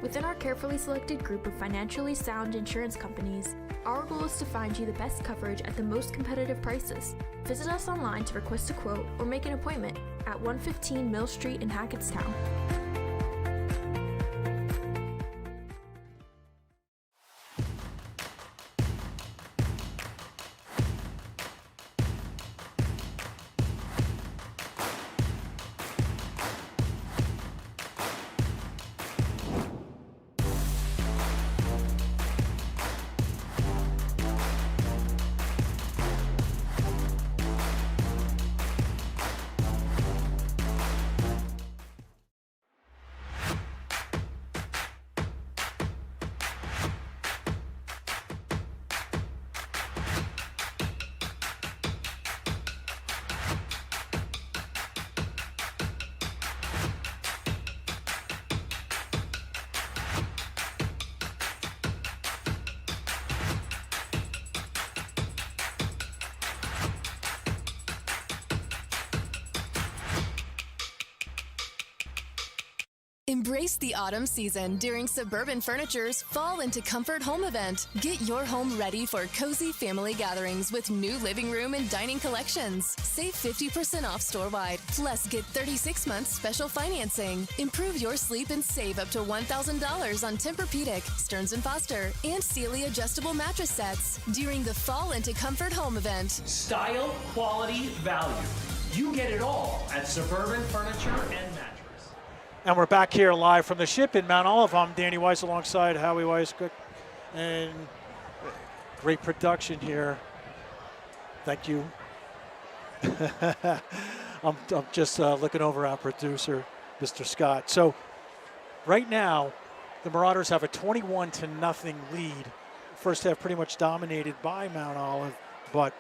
Within our carefully selected group of financially sound insurance companies, our goal is to find you the best coverage at the most competitive prices. Visit us online to request a quote or make an appointment at 115 Mill Street in Hackettstown. Embrace the autumn season during Suburban Furniture's Fall into Comfort Home event. Get your home ready for cozy family gatherings with new living room and dining collections. Save 50% off store-wide. Plus, get 36 months special financing. Improve your sleep and save up to $1,000 on Tempur-Pedic, Stearns & Foster, and Sealy adjustable mattress sets during the Fall into Comfort Home event. Style, quality, value. You get it all at Suburban Furniture and Mattress. And we're back here live from the ship in Mount Olive. I'm Danny Weiss alongside Howie Weiss. And great production here. Thank you. I'm just looking over our producer, Mr. Scott. So right now, the Marauders have a 21-0 lead. First half pretty much dominated by Mount Olive, but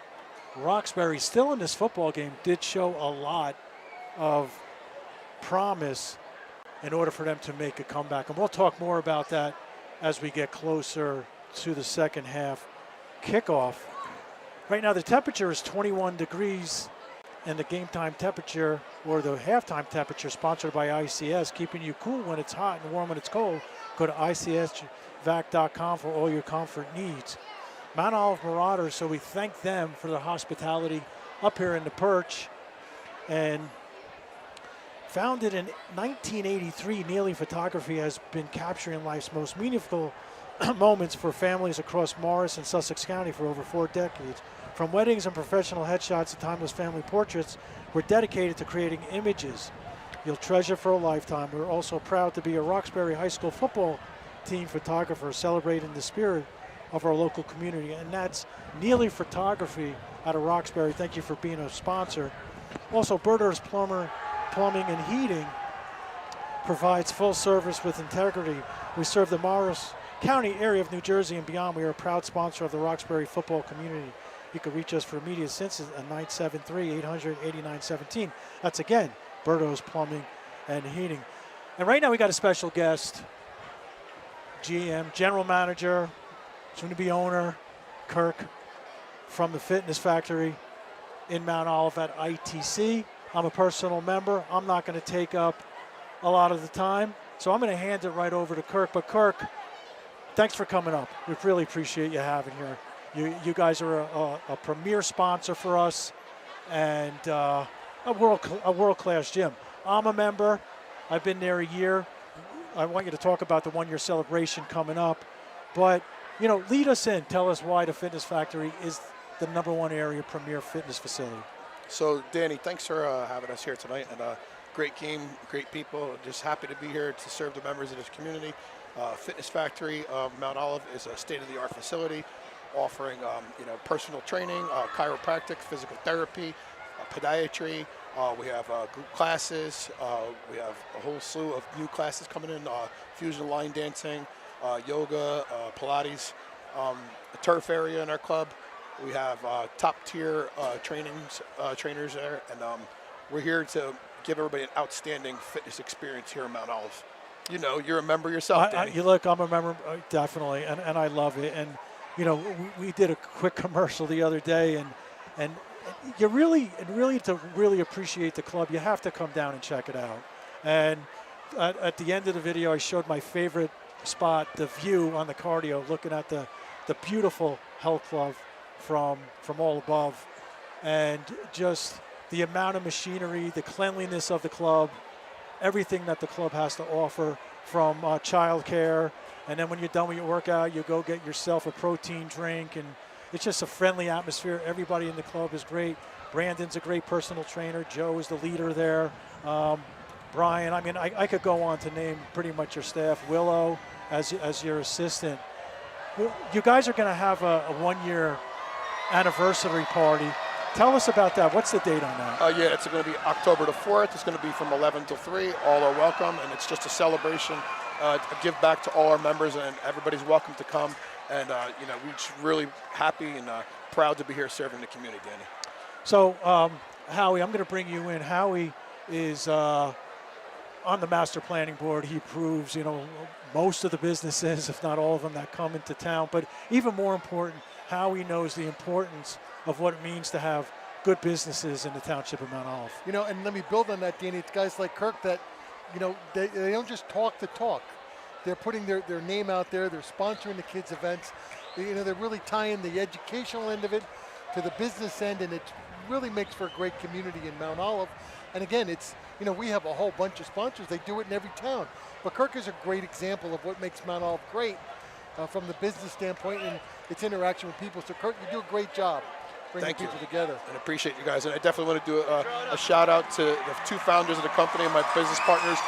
Roxbury still in this football game did show a lot of promise in order for them to make a comeback. And we'll talk more about that as we get closer to the second half kickoff. Right now the temperature is 21 degrees and the game time temperature, or the halftime temperature, sponsored by ICS, keeping you cool when it's hot and warm when it's cold. Go to icsvac.com for all your comfort needs. Mount Olive Marauders, so we thank them for their hospitality up here in the perch. And founded in 1983, Neely Photography has been capturing life's most meaningful moments for families across Morris and Sussex County for over 4 decades. From weddings and professional headshots to timeless family portraits, we're dedicated to creating images you'll treasure for a lifetime. We're also proud to be a Roxbury High School football team photographer, celebrating the spirit of our local community. And that's Neely Photography out of Roxbury. Thank you for being a sponsor. Also, Berter's Plumbing and Heating provides full service with integrity. We serve the Morris County area of New Jersey and beyond. We are a proud sponsor of the Roxbury football community. You can reach us for immediate assistance at 973-800-8917. That's again, Berto's Plumbing and Heating. And right now we got a special guest, GM, General Manager, soon to be owner, Kirk, from the Fitness Factory in Mount Olive at ITC. I'm a personal member. I'm not going to take up a lot of the time, so I'm going to hand it right over to Kirk. But Kirk, thanks for coming up. We really appreciate you having here. You guys are a premier sponsor for us, and a world-class gym. I'm a member. I've been there a year. I want you to talk about the one-year celebration coming up, but lead us in. Tell us why the Fitness Factory is the #1 area premier fitness facility. So, Danny, thanks for having us here tonight, and great game, great people. Just happy to be here to serve the members of this community. Fitness Factory Mount Olive is a state-of-the-art facility offering personal training, chiropractic, physical therapy, podiatry, We have group classes. We have a whole slew of new classes coming in, fusion line dancing, yoga, Pilates, a turf area in our club. We have top-tier trainers there, and we're here to give everybody an outstanding fitness experience here in Mount Olive. You know, you're a member yourself, Danny. You look, I'm a member, definitely, and I love it. And, you know, we did a quick commercial the other day, and you really appreciate the club, you have to come down and check it out. And at the end of the video, I showed my favorite spot, the view on the cardio, looking at the beautiful health club from all above, and just the amount of machinery, the cleanliness of the club, everything that the club has to offer, from childcare. And then when you're done with your workout, you go get yourself a protein drink, and it's just a friendly atmosphere. Everybody in the club is great. Brandon's a great personal trainer. Joe is the leader there. Brian, I mean, I could go on to name pretty much your staff. Willow as your assistant. You guys are going to have a one-year anniversary party. Tell us about that. What's the date on that? Yeah, it's going to be October the 4th. It's going to be from 11 till 3. All are welcome, and it's just a celebration, a give back to all our members, and everybody's welcome to come. And, you know, we're just really happy and proud to be here serving the community, Danny. So, Howie, I'm going to bring you in. Howie is on the master planning board. He approves, you know, most of the businesses, if not all of them, that come into town. But even more important, Howie knows the importance of what it means to have good businesses in the township of Mount Olive. You know, and let me build on that, Danny. It's guys like Kirk that, you know, they don't just talk the talk. They're putting their name out there. They're sponsoring the kids' events. You know, they're really tying the educational end of it to the business end, and it really makes for a great community in Mount Olive. And again, it's, you know, we have a whole bunch of sponsors. They do it in every town. But Kirk is a great example of what makes Mount Olive great from the business standpoint and its interaction with people. So Kirk, you do a great job bringing people together. And appreciate you guys. And I definitely want to do a shout out to the two founders of the company and my business partners,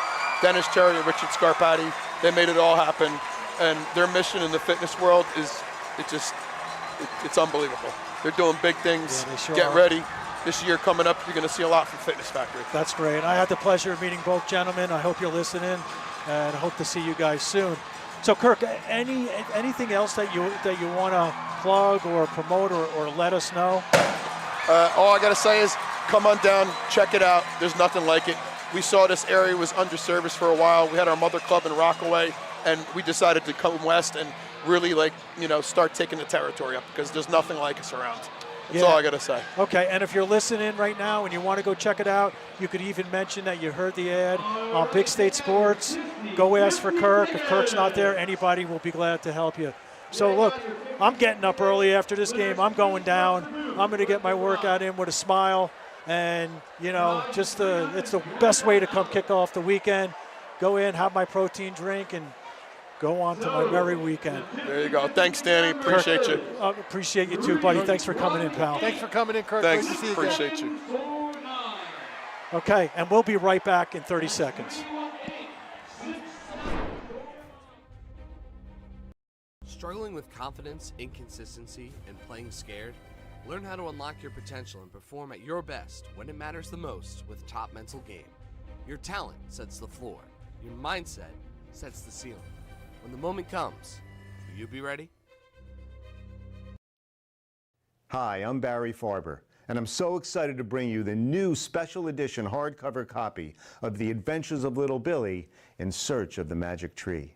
Dennis Cherry and Richard Scarpati. They made it all happen. And their mission in the fitness world is, it's unbelievable. They're doing big things. Yeah, they sure Get are. ready. This year coming up, you're going to see a lot from Fitness Factory. That's great. I had the pleasure of meeting both gentlemen. I hope you're listening, and hope to see you guys soon. So, Kirk, anything else that you want to plug or promote or let us know? All I got to say is come on down, check it out. There's nothing like it. We saw this area was underserviced for a while. We had our mother club in Rockaway, and we decided to come west and really, like, you know, start taking the territory up, because there's nothing like us around. That's all I got to say. Okay, and if you're listening right now and you want to go check it out, you could even mention that you heard the ad on Big State Sports. Go ask for Kirk. If Kirk's not there, anybody will be glad to help you. So, look, I'm getting up early after this game. I'm going down. I'm going to get my workout in with a smile. And, you know, just it's the best way to come kick off the weekend. Go in, have my protein drink, and go on to my merry weekend. There you go. Thanks, Danny. Appreciate Kirk, you. Appreciate you too, buddy. Thanks for coming in, pal. Thanks for coming in, Kirk. Thanks. Great to see you Appreciate again. you. Okay, and we'll be right back in 30 seconds. Struggling with confidence, inconsistency, and playing scared? Learn how to unlock your potential and perform at your best when it matters the most with Top Mental Game. Your talent sets the floor. Your mindset sets the ceiling. When the moment comes, will you be ready? Hi, I'm Barry Farber, and I'm so excited to bring you the new special edition hardcover copy of The Adventures of Little Billy in Search of the Magic Tree.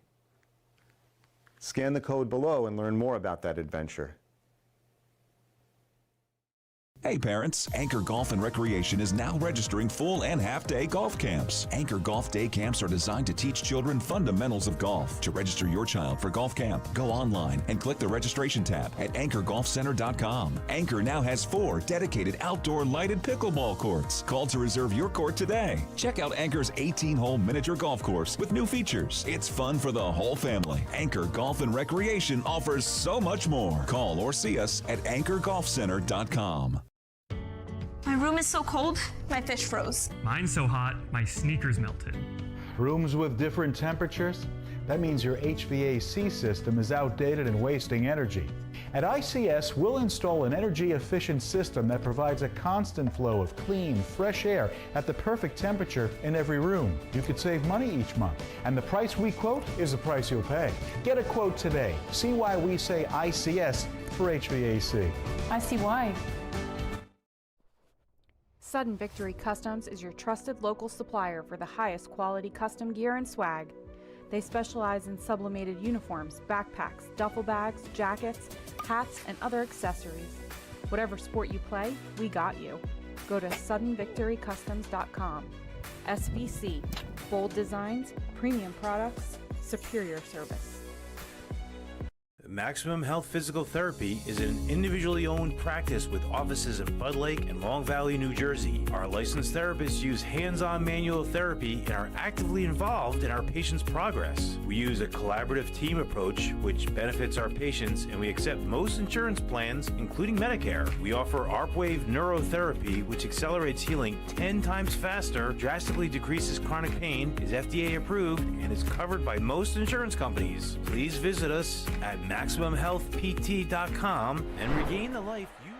Scan the code below and learn more about that adventure. Hey parents, Anchor Golf and Recreation is now registering full and half-day golf camps. Anchor Golf Day Camps are designed to teach children fundamentals of golf. To register your child for golf camp, go online and click the registration tab at anchorgolfcenter.com. Anchor now has 4 dedicated outdoor lighted pickleball courts. Call to reserve your court today. Check out Anchor's 18-hole miniature golf course with new features. It's fun for the whole family. Anchor Golf and Recreation offers so much more. Call or see us at anchorgolfcenter.com. My room is so cold, my fish froze. Mine's so hot, my sneakers melted. Rooms with different temperatures? That means your HVAC system is outdated and wasting energy. At ICS, we'll install an energy-efficient system that provides a constant flow of clean, fresh air at the perfect temperature in every room. You could save money each month, and the price we quote is the price you'll pay. Get a quote today. See why we say ICS for HVAC. I see why. Sudden Victory Customs is your trusted local supplier for the highest quality custom gear and swag. They specialize in sublimated uniforms, backpacks, duffel bags, jackets, hats, and other accessories. Whatever sport you play, we got you. Go to suddenvictorycustoms.com. SVC, bold designs, premium products, superior service. Maximum Health Physical Therapy is an individually owned practice with offices in Bud Lake and Long Valley, New Jersey. Our licensed therapists use hands-on manual therapy and are actively involved in our patients' progress. We use a collaborative team approach which benefits our patients, and we accept most insurance plans, including Medicare. We offer ARPWave neurotherapy, which accelerates healing 10 times faster, drastically decreases chronic pain, is FDA approved, and is covered by most insurance companies. Please visit us at MaximumHealthPT.com and regain the life you...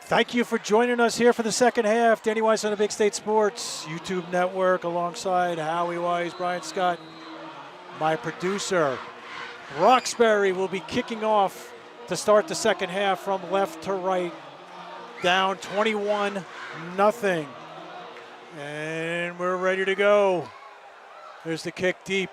Thank you for joining us here for the second half. Danny Weiss on the Big State Sports YouTube network alongside Howie Weiss, Brian Scott, my producer. Roxbury will be kicking off to start the second half from left to right, down 21-0. And we're ready to go. There's the kick deep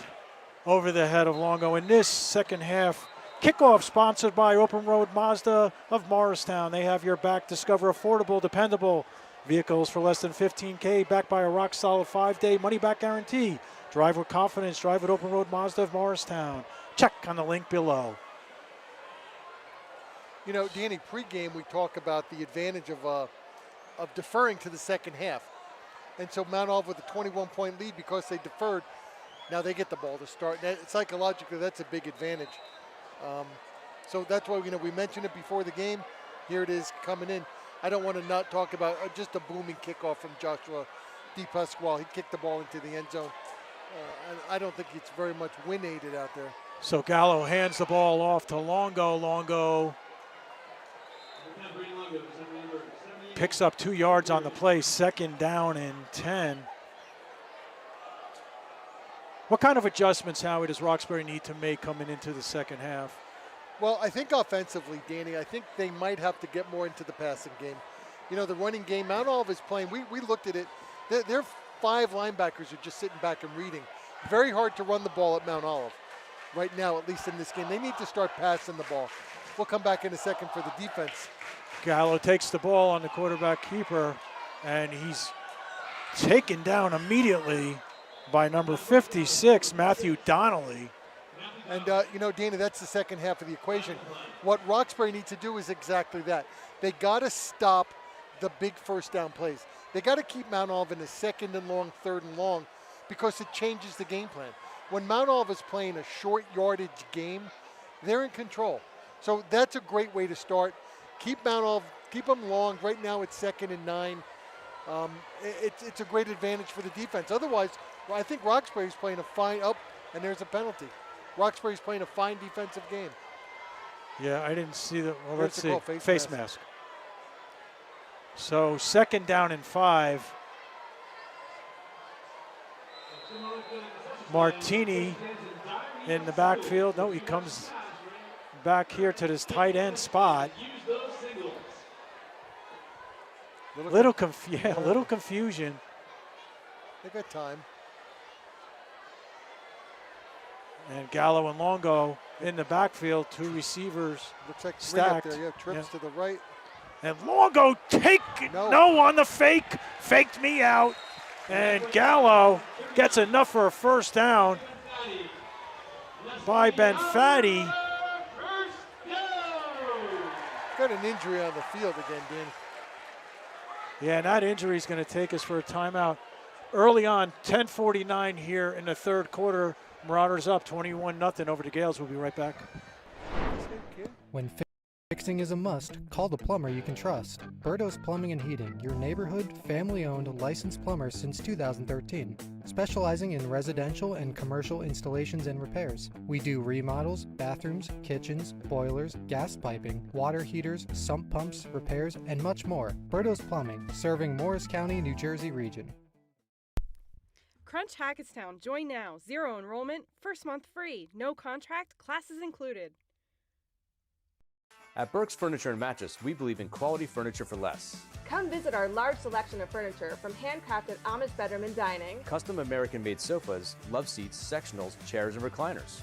over the head of Longo. In this second half, kickoff sponsored by Open Road Mazda of Morristown. They have your back. Discover affordable, dependable vehicles for less than $15K, backed by a rock-solid 5-day money-back guarantee. Drive with confidence. Drive at Open Road Mazda of Morristown. Check on the link below. You know, Danny, pregame we talk about the advantage of deferring to the second half. And so Mount Olive with a 21-point lead because they deferred. Now they get the ball to start. Psychologically, that's a big advantage. So that's why, we mentioned it before the game. Here it is coming in. I don't want to not talk about just a booming kickoff from Joshua DePasquale. He kicked the ball into the end zone. I don't think it's very much wind-aided out there. So Gallo hands the ball off to Longo. Longo picks up 2 yards on the play. Second down and 10. What kind of adjustments, Howie, does Roxbury need to make coming into the second half? Well, I think offensively, Danny, I think they might have to get more into the passing game. The running game, Mount Olive is playing. We looked at it. Their 5 linebackers are just sitting back and reading. Very hard to run the ball at Mount Olive right now, at least in this game. They need to start passing the ball. We'll come back in a second for the defense. Gallo takes the ball on the quarterback keeper, and he's taken down immediately by number 56, Matthew Donnelly. And, Danny, that's the second half of the equation. What Roxbury needs to do is exactly that. They got to stop the big first down plays. They got to keep Mount Olive in a second and long, third and long, because it changes the game plan. When Mount Olive is playing a short yardage game, they're in control. So that's a great way to start. Keep Mount Olive, keep them long. Right now it's 2nd and 9. It's a great advantage for the defense. Otherwise, I think Roxbury's playing a fine, and there's a penalty. Roxbury's playing a fine defensive game. Yeah, I didn't see that. Well, let's see. Face mask. So 2nd down and 5. Martini in the backfield. No, he comes back here to this tight end spot. Little confusion. They got time. And Gallo and Longo in the backfield, 2 receivers. Looks like stacked. Up there. Yeah, trips to the right. And Longo no on the fake, faked me out. And Gallo gets enough for a first down by Ben Faddy. Got an injury on the field again, Dan. Yeah, and that injury is going to take us for a timeout. Early on, 10:49 here in the third quarter. Marauders up 21-0 over the Gales. We'll be right back. When Fixing is a must. Call the plumber you can trust. Berto's Plumbing and Heating, your neighborhood, family-owned, licensed plumber since 2013, specializing in residential and commercial installations and repairs. We do remodels, bathrooms, kitchens, boilers, gas piping, water heaters, sump pumps, repairs, and much more. Berto's Plumbing, serving Morris County, New Jersey region. Crunch Hackettstown. Join now. 0 enrollment, first month free. No contract, classes included. At Burke's Furniture and Mattress, we believe in quality furniture for less. Come visit our large selection of furniture, from handcrafted Amish bedroom and dining. Custom American-made sofas, love seats, sectionals, chairs, and recliners.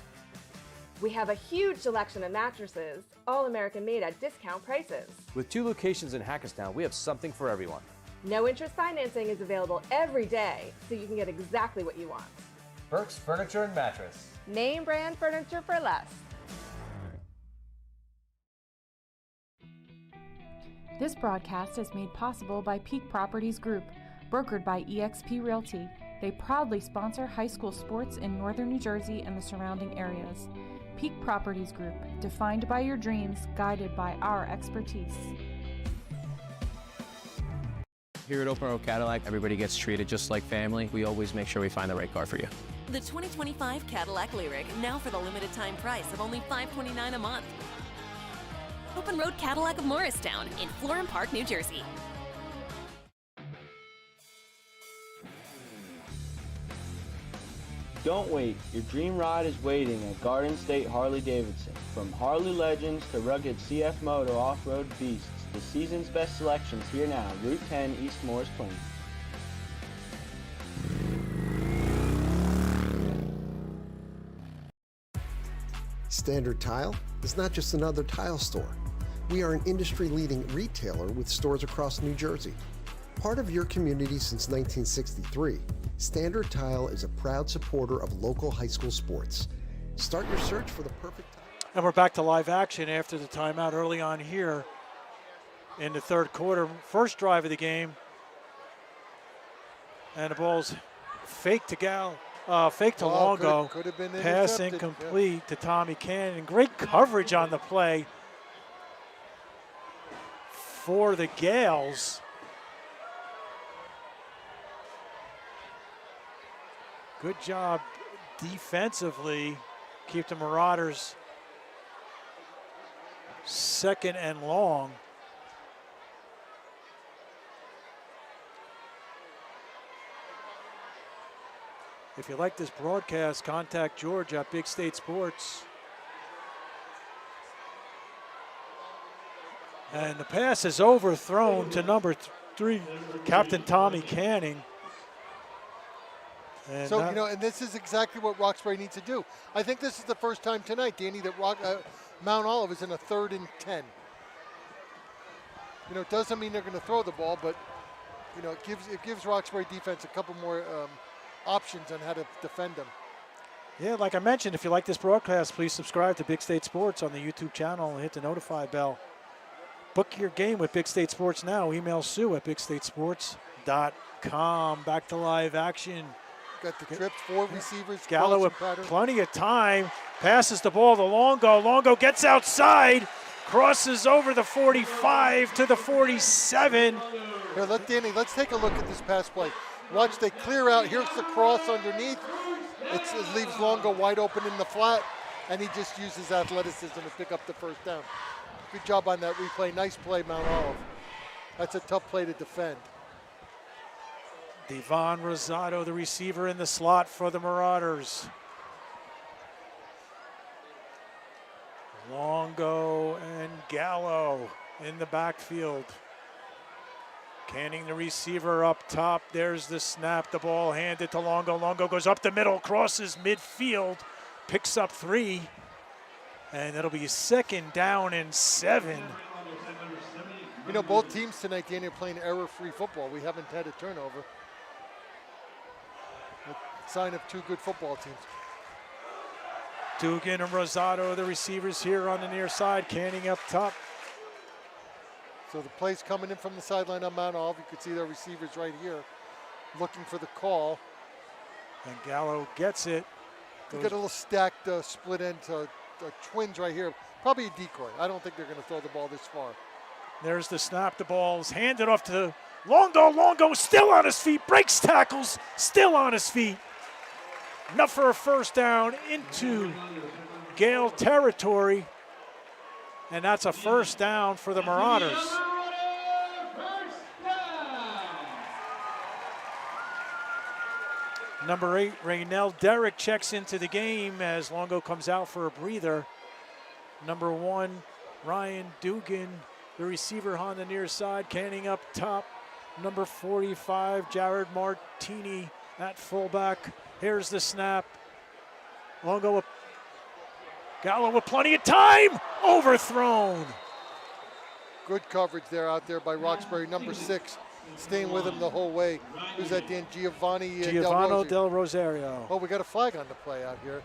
We have a huge selection of mattresses, all American made at discount prices. With 2 locations in Hackettstown, we have something for everyone. No interest financing is available every day, so you can get exactly what you want. Burke's Furniture and Mattress. Name brand furniture for less. This broadcast is made possible by Peak Properties Group, brokered by eXp Realty. They proudly sponsor high school sports in northern New Jersey and the surrounding areas. Peak Properties Group, defined by your dreams, guided by our expertise. Here at Open Road Cadillac, everybody gets treated just like family. We always make sure we find the right car for you. The 2025 Cadillac Lyriq, now for the limited time price of only $529 a month. Open Road Cadillac of Morristown in Florham Park, New Jersey. Don't wait. Your dream ride is waiting at Garden State Harley-Davidson. From Harley legends to rugged CF Moto off-road beasts, the season's best selections here now. Route 10 East Morris Plains. Standard Tile is not just another tile store. We are an industry-leading retailer with stores across New Jersey. Part of your community since 1963, Standard Tile is a proud supporter of local high school sports. Start your search for the perfect tile. And we're back to live action after the timeout early on here in the third quarter. First drive of the game. And the ball's fake to Longo. Could have been pass incomplete to Tommy Cannon. Great coverage on the play for the Gales. Good job defensively. Keep the Marauders second and long. If you like this broadcast, contact George at Big State Sports. And the pass is overthrown to number 3, Captain Tommy Canning. And so, and this is exactly what Roxbury needs to do. I think this is the first time tonight, Danny, that Mount Olive is in a 3rd and 10. It doesn't mean they're going to throw the ball, but, it gives Roxbury defense a couple more options on how to defend them. Yeah, like I mentioned, if you like this broadcast, please subscribe to Big State Sports on the YouTube channel and hit the notify bell. Book your game with Big State Sports now. Email Sue at bigstatesports.com. Back to live action. Got the trips, 4 receivers. Gallo with plenty of time. Passes the ball to Longo. Longo gets outside. Crosses over the 45 to the 47. Here, let's take a look at this pass play. Watch, they clear out. Here's the cross underneath. It leaves Longo wide open in the flat, and he just uses athleticism to pick up the first down. Good job on that replay. Nice play, Mount Olive. That's a tough play to defend. Devon Rosado, the receiver in the slot for the Marauders. Longo and Gallo in the backfield. Canning, the receiver up top. There's the snap. The ball handed to Longo. Longo goes up the middle, crosses midfield, picks up 3. And it'll be 2nd down and 7. Both teams tonight, Danny, are playing error-free football. We haven't had a turnover. A sign of 2 good football teams. Dugan and Rosado, the receivers here on the near side. Canning up top. So the play's coming in from the sideline on Mount Olive. You can see their receivers right here looking for the call. And Gallo gets it. You got a little stacked split end to Twins right here. Probably a decoy. I don't think they're going to throw the ball this far. There's the snap. The ball's handed off to Longo. Longo still on his feet. Breaks tackles. Still on his feet. Enough for a first down into Gale territory. And that's a first down for the Marauders. Number 8, Raynell Derrick checks into the game as Longo comes out for a breather. Number 1, Ryan Dugan, the receiver on the near side, canning up top. Number 45, Jared Martini at fullback. Here's the snap. Longo, Gallo with plenty of time, overthrown. Good coverage there out there by Roxbury, number 6. Staying with him the whole way. Who's that, Dan? Giovanni Del Rosario. Oh, we got a flag on the play out here.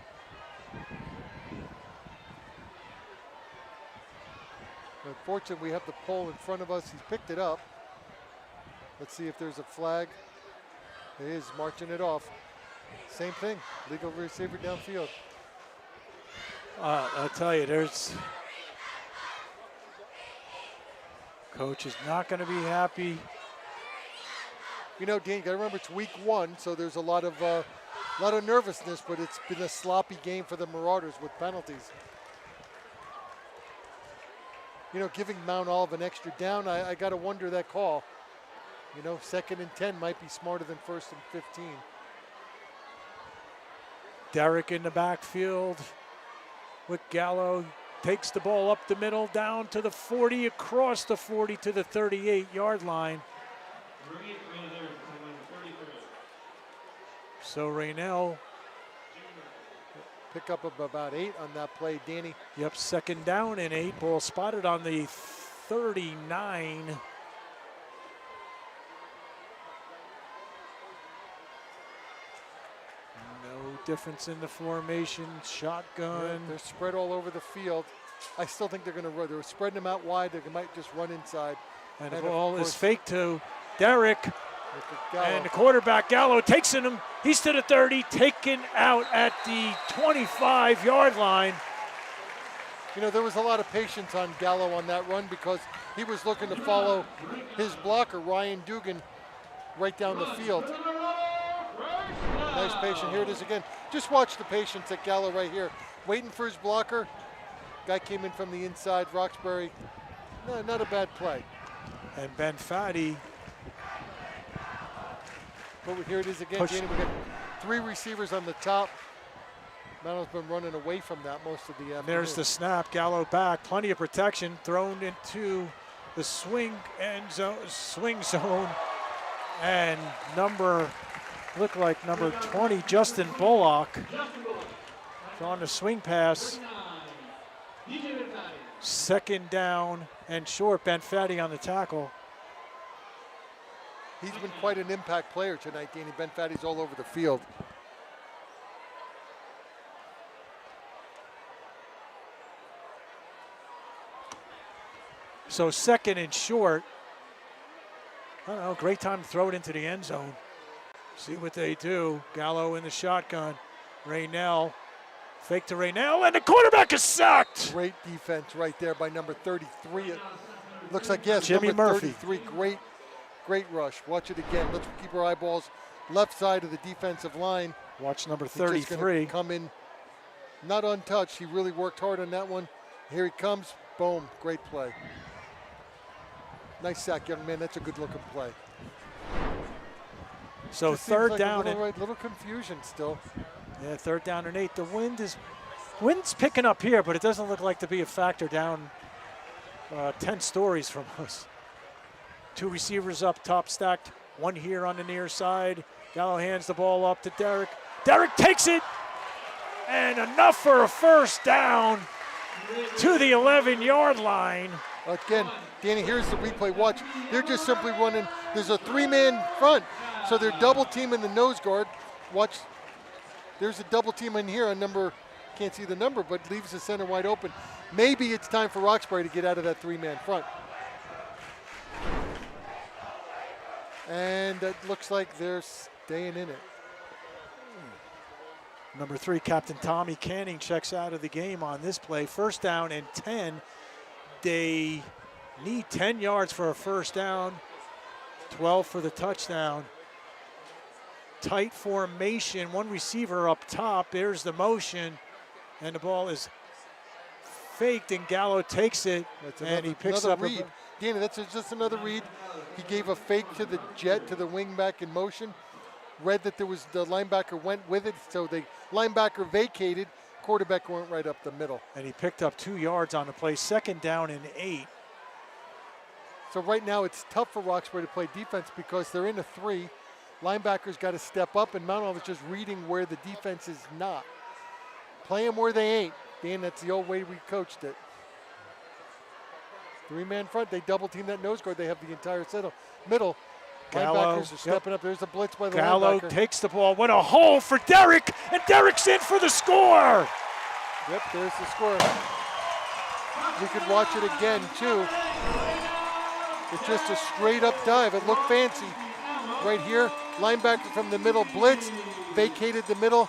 Unfortunately, we have the pole in front of us. He's picked it up. Let's see if there's a flag. It is marching it off. Same thing, legal receiver downfield. I'll tell you, coach is not going to be happy. You know, Dan, you got to remember it's week 1, so there's a lot of nervousness, but it's been a sloppy game for the Marauders with penalties. You know, giving Mount Olive an extra down, I got to wonder that call. You know, 2nd and 10 might be smarter than 1st and 15. Derrick in the backfield with Gallo. Takes the ball up the middle, down to the 40, across the 40 to the 38-yard line. So Raynell. Pick up of about 8 on that play, Danny. Yep, 2nd down and 8. Ball spotted on the 39. No difference in the formation. Shotgun. Yeah, they're spread all over the field. I still think they're going to run. They're spreading them out wide. They might just run inside. And the ball is fake to Derrick. And the quarterback, Gallo, takes him. He's to the 30, taken out at the 25-yard line. You know, there was a lot of patience on Gallo on that run because he was looking to follow his blocker, Ryan Dugan, right down the field. Nice patience. Here it is again. Just watch the patience at Gallo right here. Waiting for his blocker. Guy came in from the inside, Roxbury. No, not a bad play. And Ben Faddy. But here it is again, Danny. We got 3 receivers on the top. Mano's been running away from that most of the afternoon. There's the snap. Gallo back. Plenty of protection. Thrown into the swing zone. And looked like number 20, Justin Bullock, on the swing pass. 2nd down and short. Ben Faddy on the tackle. He's been quite an impact player tonight, Danny. Ben Faddy's all over the field. So 2nd and short. I don't know, great time to throw it into the end zone. See what they do. Gallo in the shotgun. Raynell. Fake to Raynell, and the quarterback is sacked. Great defense right there by number 33. It looks like, yes, Jimmy number Murphy. 33. Great rush. Watch it again. Let's keep our eyeballs left side of the defensive line. Watch number He's 33. Come in not untouched. He really worked hard on that one. Here he comes. Boom. Great play. Nice sack, young man. That's a good looking play. So Just 3rd like down. little confusion still. Yeah, 3rd down and 8. The wind's picking up here, but it doesn't look like to be a factor down 10 stories from us. 2 receivers up top stacked. 1 here on the near side. Gallo hands the ball up to Derrick. Derrick takes it, and enough for a first down to the 11-yard line. Again, Danny, here's the replay. Watch. They're just simply running. There's a 3-man front, so they're double teaming the nose guard. Watch. There's a double team in here on number, can't see the number, but leaves the center wide open. Maybe it's time for Roxbury to get out of that 3-man front. And it looks like they're staying in it. Number 3, Captain Tommy Canning checks out of the game on this play. First down and 10. They need 10 yards for a first down, 12 for the touchdown. Tight formation, one receiver up top. There's the motion, and the ball is faked, and Gallo takes it, and he picks up read. Danny, that's just another read. He gave a fake to the jet, to the wingback in motion. Read that there was the linebacker went with it, so the linebacker vacated. Quarterback went right up the middle. And he picked up 2 yards on the play. Second down and 8. So right now it's tough for Roxbury to play defense because they're in a 3. Linebackers got to step up, and Mount Olive is just reading where the defense is not. Play them where they ain't. Dan, that's the old way we coached it. 3-man front, they double team that nose guard. They have the entire middle. Gallo, linebackers are stepping up. There's a blitz by the Gallo linebacker. takes the ball. What a hole for Derrick, and Derrick's in for the score. Yep, there's the score. We could watch it again, too. It's just a straight up dive. It looked fancy. Right here, linebacker from the middle blitz, vacated the middle.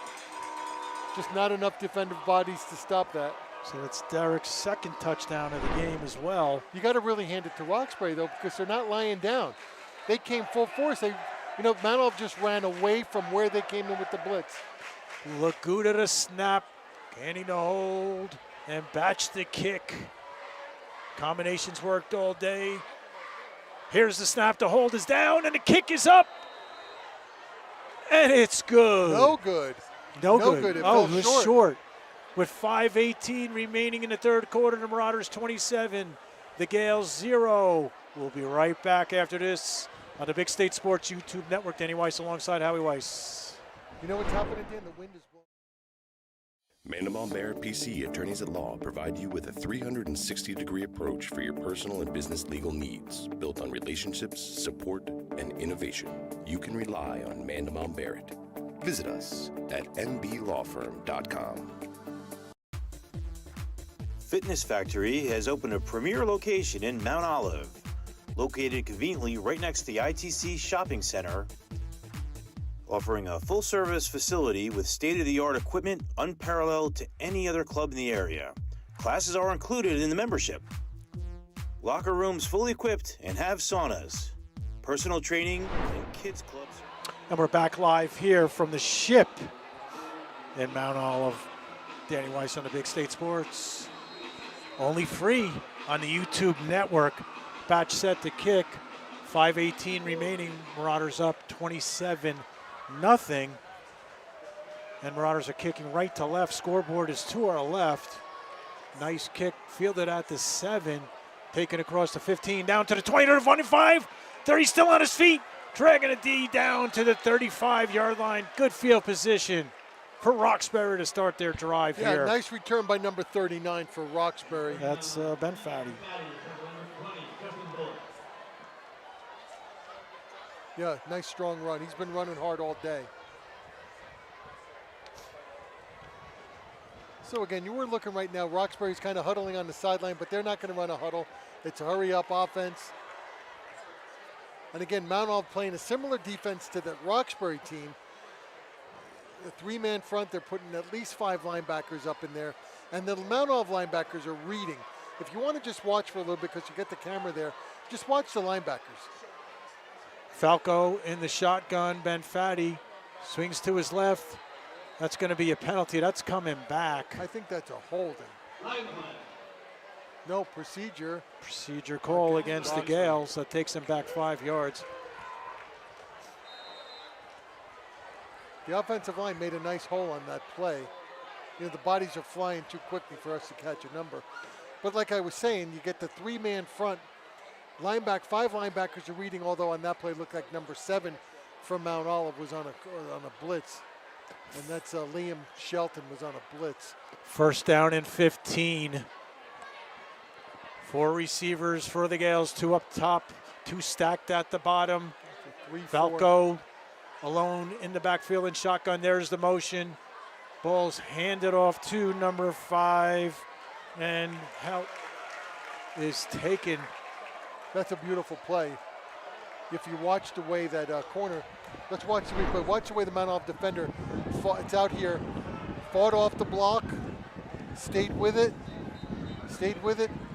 Just not enough defensive bodies to stop that. So it's Derrick's second touchdown of the game as well. You got to really hand it to Roxbury, though, because they're not lying down. They came full force. Mount Olive just ran away from where they came in with the blitz. Laguda to snap, Canning to hold, and Batch the kick. Combinations worked all day. Here's the snap, the hold is down, and the kick is up. And it's good. No good. No good. It it was was short. With 5:18 remaining in the third quarter, the Marauders 27, the Gales 0. We'll be right back after this on the Big State Sports YouTube Network. Danny Weiss alongside Howie Weiss. You know what's happening, Dan? The wind is blowing. Mandelbaum Barrett PC Attorneys at Law provide you with a 360-degree approach for your personal and business legal needs, built on relationships, support, and innovation. You can rely on Mandelbaum Barrett. Visit us at mblawfirm.com. Fitness Factory has opened a premier location in Mount Olive, located conveniently right next to the ITC Shopping Center, offering a full-service facility with state-of-the-art equipment unparalleled to any other club in the area. Classes are included in the membership. Locker rooms fully equipped and have saunas. Personal training and kids clubs. And we're back live here from the Ship in Mount Olive. Danny Weiss on the Big State Sports. Only free on the YouTube network. Batch set to kick. 5:18 remaining. Marauders up 27-0. And Marauders are kicking right to left. Scoreboard is to our left. Nice kick fielded at the 7. Taken across the 15, down to the 20, to the 25. 30 still on his feet. Dragging a D down to the 35-yard line. Good field position for Roxbury to start their drive here. Yeah, nice return by number 39 for Roxbury. That's Ben Fatty. Yeah, nice strong run. He's been running hard all day. So again, you were looking right now, Roxbury's kind of huddling on the sideline, but they're not going to run a huddle. It's a hurry-up offense. And again, Mount Olive playing a similar defense to the Roxbury team. A 3-man front, they're putting at least 5 linebackers up in there. And the Mount Olive linebackers are reading. If you want to just watch for a little bit because you get the camera there, just watch the linebackers. Falco in the shotgun. Ben Fatty swings to his left. That's going to be a penalty. That's coming back. I think that's a holding. No, procedure. Procedure call against the Gales. That takes them back 5 yards. The offensive line made a nice hole on that play. The bodies are flying too quickly for us to catch a number. But like I was saying, you get the 3-man front. 5 linebackers are reading, although on that play looked like number 7 from Mount Olive was on a blitz. And that's Liam Shelton was on a blitz. First down and 15. 4 receivers for the Gales, 2 up top, 2 stacked at the bottom. 3-4. Falco alone in the backfield and shotgun. There's the motion. Ball's handed off to number 5, and help is taken. That's a beautiful play. If you watch the way that corner, let's watch the replay. Watch the way the Mount Olive defender, it's out here. fought off the block, stayed with it,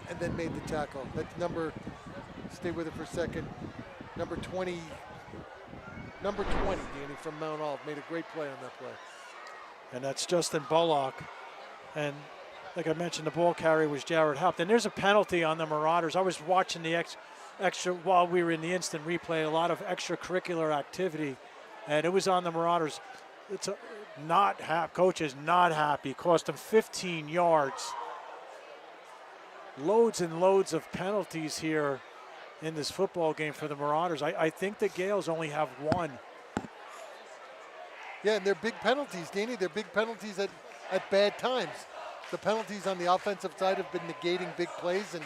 and then made the tackle. That's stay with it for a second, number 20, Danny, from Mount Olive, made a great play on that play. And that's Justin Bullock. And like I mentioned, the ball carrier was Jared Haupt. And there's a penalty on the Marauders. I was watching the extra while we were in the instant replay, a lot of extracurricular activity, and it was on the Marauders. Coach is not happy. Cost him 15 yards. Loads and loads of penalties here in this football game for the Marauders. I think the Gales only have one. Yeah, and they're big penalties, Danny. They're big penalties at bad times. The penalties on the offensive side have been negating big plays, and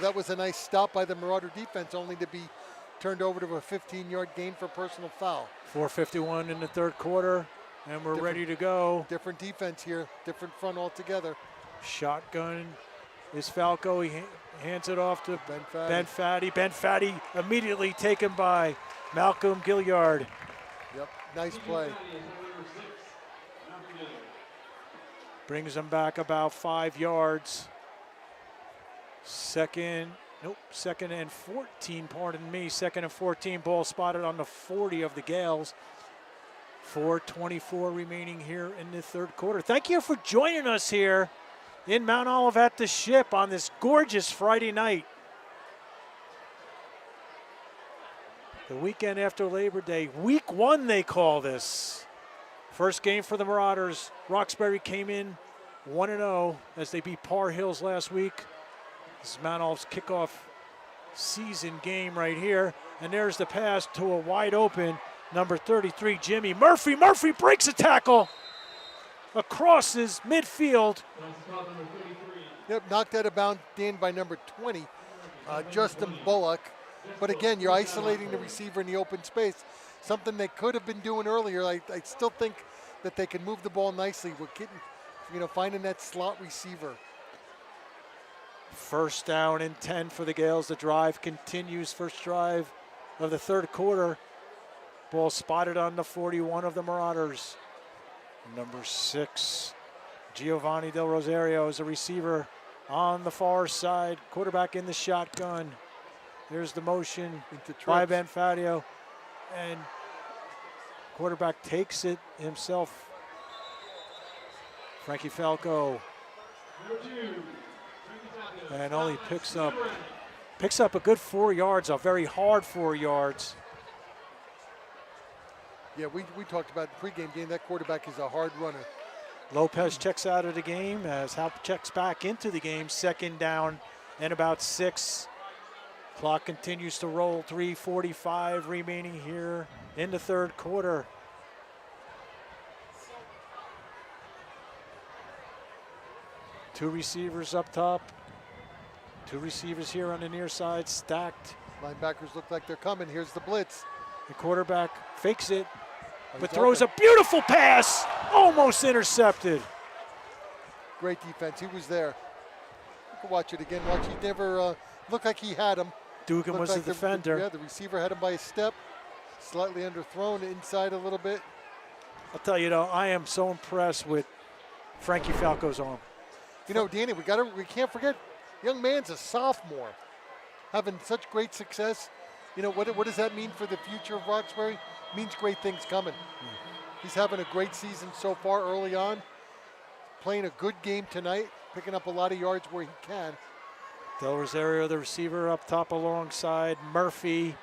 that was a nice stop by the Marauder defense, only to be turned over to a 15-yard gain for personal foul. 4:51 in the third quarter, and we're ready to go. Different defense here, different front altogether. Shotgun is Falco. He hands it off to Ben Faddy. Ben Faddy immediately taken by Malcolm Gilliard. Yep, nice play. Brings them back about 5 yards. Second and 14, pardon me. Second and 14, ball spotted on the 40 of the Gales. 4:24 remaining here in the third quarter. Thank you for joining us here in Mount Olive at the Ship on this gorgeous Friday night. The weekend after Labor Day. Week 1, they call this. First game for the Marauders. Roxbury came in 1-0 as they beat Par Hills last week. This is Mount Olive's kickoff season game right here. And there's the pass to a wide open number 33, Jimmy Murphy. Murphy breaks a tackle across his midfield. Yep, knocked out of bounds, Dan, by number 20, Justin Bullock. But again, you're isolating the receiver in the open space, something they could have been doing earlier. I still think that they can move the ball nicely. We're getting, finding that slot receiver. First down and 10 for the Gales. The drive continues. First drive of the third quarter. Ball spotted on the 41 of the Marauders. Number 6, Giovanni Del Rosario is a receiver on the far side. Quarterback in the shotgun. There's the motion by Ben Fadio. And quarterback takes it himself. Frankie Falco. And only picks up a good 4 yards, a very hard 4 yards. Yeah, we talked about the pregame game. That quarterback is a hard runner. Lopez checks out of the game as Halp checks back into the game. Second down and about 6. Clock continues to roll. 3:45 remaining here in the third quarter. Two receivers up top. Two receivers here on the near side, stacked. Linebackers look like they're coming. Here's the blitz. The quarterback fakes it, but throws a beautiful pass, almost intercepted. Great defense. He was there. You can watch it again. Watch. He never looked like he had him. Dugan was like the defender. The receiver had him by a step, slightly underthrown inside a little bit. I'll tell you though, I am so impressed with Frankie Falco's arm. Danny, we can't forget, young man's a sophomore, having such great success. What does that mean for the future of Roxbury? It means great things coming. He's having a great season so far early on, playing a good game tonight, picking up a lot of yards where he can. Del Rosario, the receiver, up top alongside Murphy.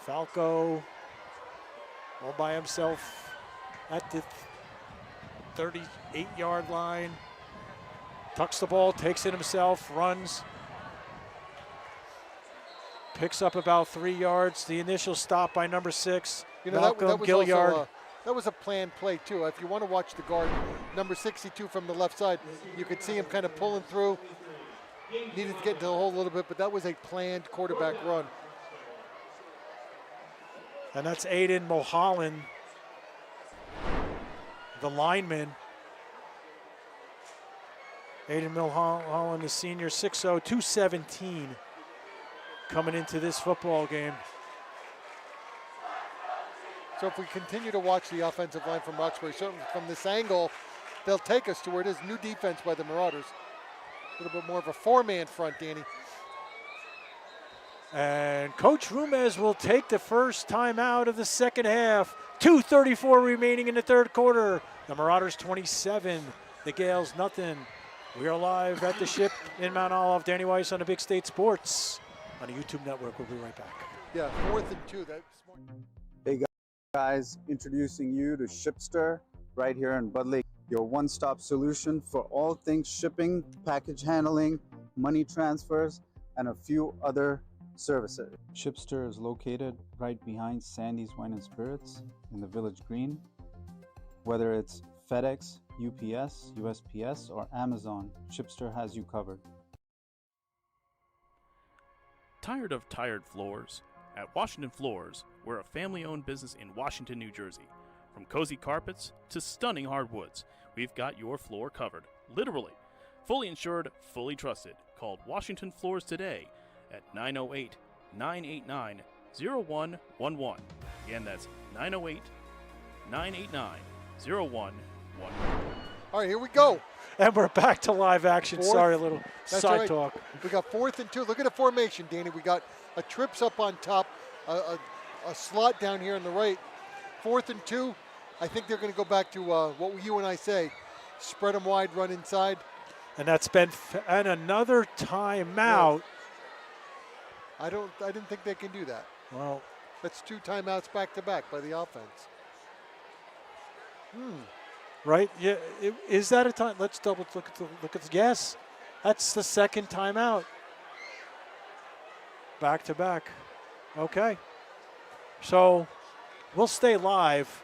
Falco all by himself at the 38-yard line. Tucks the ball, takes it himself, runs. Picks up about 3 yards. The initial stop by number 6, Malcolm that was Gilliard. Also that was a planned play, too. If you want to watch the guard, number 62 from the left side, you could see him kind of pulling through. Needed to get into the hole a little bit, but that was a planned quarterback run. And that's Aiden Mulholland, the lineman. Aiden Mulholland, the senior, 6'0", 217, coming into this football game. So if we continue to watch the offensive line from Roxbury, certainly from this angle, they'll take us to where it is. New defense by the Marauders. A little bit more of a four-man front, Danny. And Coach Rumez will take the first timeout of the second half. 2:34 remaining in the third quarter. The Marauders 27, the Gales nothing. We are live at the Ship in Mount Olive. Danny Weiss on the Big State Sports on the YouTube network. We'll be right back. Yeah, 4th and 2. That's smart. Hey guys, introducing you to Shipster right here in Bud Lake, your one-stop solution for all things shipping, package handling, money transfers, and a few other services. Shipster is located right behind Sandy's Wine and Spirits in the Village Green. Whether it's FedEx, UPS, USPS, or Amazon, Shipster has you covered. Tired of tired floors? At Washington Floors, we're a family-owned business in Washington, New Jersey. From cozy carpets to stunning hardwoods, we've got your floor covered. Literally. Fully insured, fully trusted. Call Washington Floors today at 908-989-0111. Again, that's 908-989-0111. All right, here we go. And we're back to live action. Fourth. Sorry, a little That's side right. talk. We got 4th and 2. Look at the formation, Danny. We got a trips up on top, a slot down here on the right. 4th and 2. I think they're going to go back to what you and I say, spread them wide, run inside. And that's been and another timeout. I didn't think they can do that. Well, that's 2 timeouts back to back by the offense. Right? Yeah. Is that a time? Let's double look at the yes. That's the second timeout. Back to back. Okay. So we'll stay live.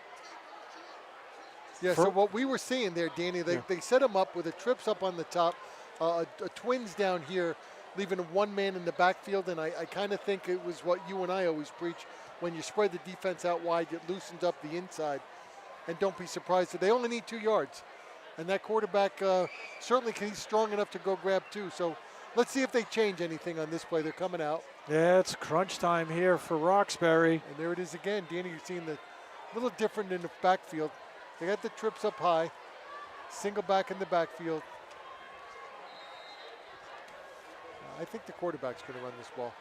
Yeah, so what we were seeing there, Danny, they set him up with a trips up on the top, a twins down here, leaving one man in the backfield, and I kind of think it was what you and I always preach. When you spread the defense out wide, it loosens up the inside. And don't be surprised that they only need 2 yards. And that quarterback certainly he's strong enough to go grab 2. So let's see if they change anything on this play. They're coming out. Yeah, it's crunch time here for Roxbury. And there it is again. Danny, you're seeing the little different in the backfield. They got the trips up high. Single back in the backfield. I think the quarterback's going to run this ball.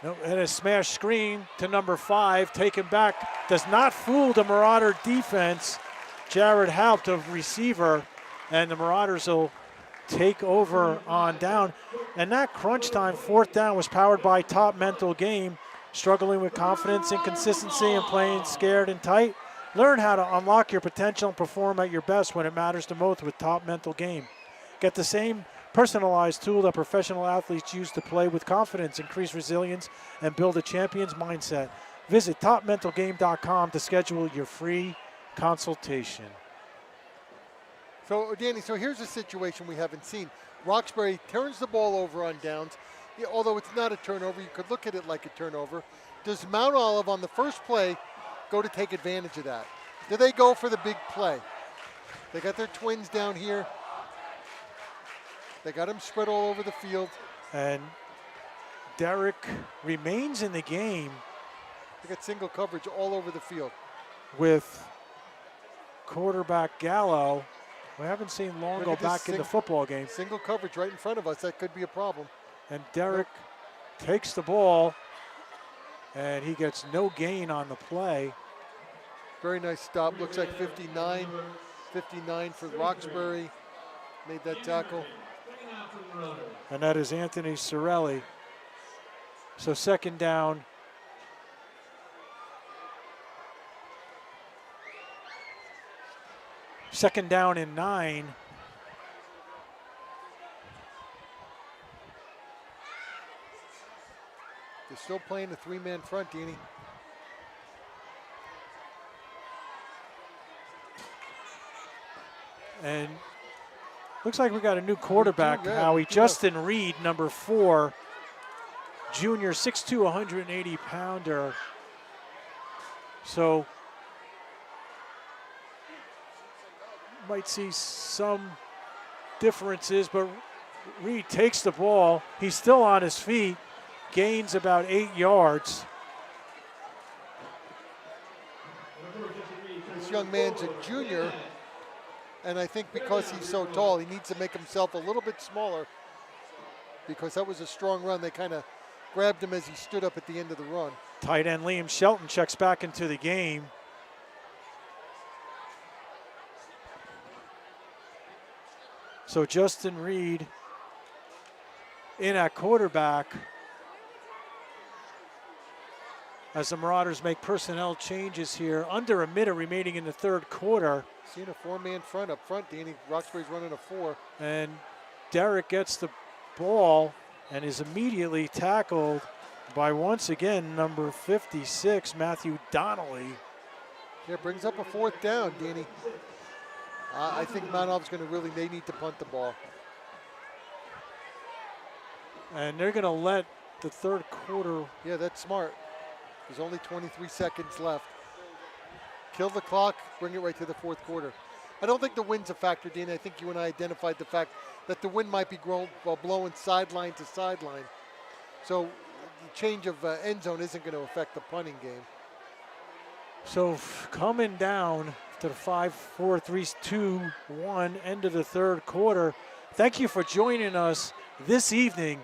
No, and a smash screen to number 5, taken back. Does not fool the Marauder defense. Jared Haupt, a receiver, and the Marauders will take over on down. And that crunch time, 4th down, was powered by Top Mental Game. Struggling with confidence and consistency and playing scared and tight? Learn how to unlock your potential and perform at your best when it matters the most with Top Mental Game. Get the same personalized tool that professional athletes use to play with confidence, increase resilience, and build a champion's mindset. Visit topmentalgame.com to schedule your free consultation. So, Danny, here's a situation we haven't seen. Roxbury turns the ball over on downs. Yeah, although it's not a turnover, you could look at it like a turnover. Does Mount Olive on the first play go to take advantage of that? Do they go for the big play? They got their twins down here. They got them spread all over the field. And Derek remains in the game. They got single coverage all over the field. With quarterback Gallo. We haven't seen Longo back in the football game. Single coverage right in front of us. That could be a problem. And Derek takes the ball, and he gets no gain on the play. Very nice stop. Looks like 59 for Roxbury. Made that tackle. And that is Anthony Sorelli. So 2nd down. Second down and 9. They're still playing a 3-man front, Danny. And looks like we got a new quarterback, yeah, Howie. yeah. Justin Reed, number 4, junior, 6'2", 180-pounder. So might see some differences, but Reed takes the ball. He's still on his feet, gains about 8 yards. young man's a junior, and I think because he's so tall, he needs to make himself a little bit smaller, because that was a strong run. They kind of grabbed him as he stood up at the end of the run. Tight end Liam Shelton checks back into the game. So Justin Reed in at quarterback as the Marauders make personnel changes here. Under a minute remaining in the third quarter. Seeing a four-man front up front, Danny. Roxbury's running a 4. And Derek gets the ball and is immediately tackled by, once again, number 56, Matthew Donnelly. Yeah, brings up a 4th down, Danny. I think Mount Olive's going to they need to punt the ball. And they're going to let the third quarter. Yeah, that's smart. There's only 23 seconds left. Kill the clock, bring it right to the fourth quarter. I don't think the wind's a factor, Danny. I think you and I identified the fact that the wind might be blowing sideline to sideline. So the change of end zone isn't going to affect the punting game. So coming down to the 5, 4, 3, 2, 1, end of the third quarter. Thank you for joining us this evening.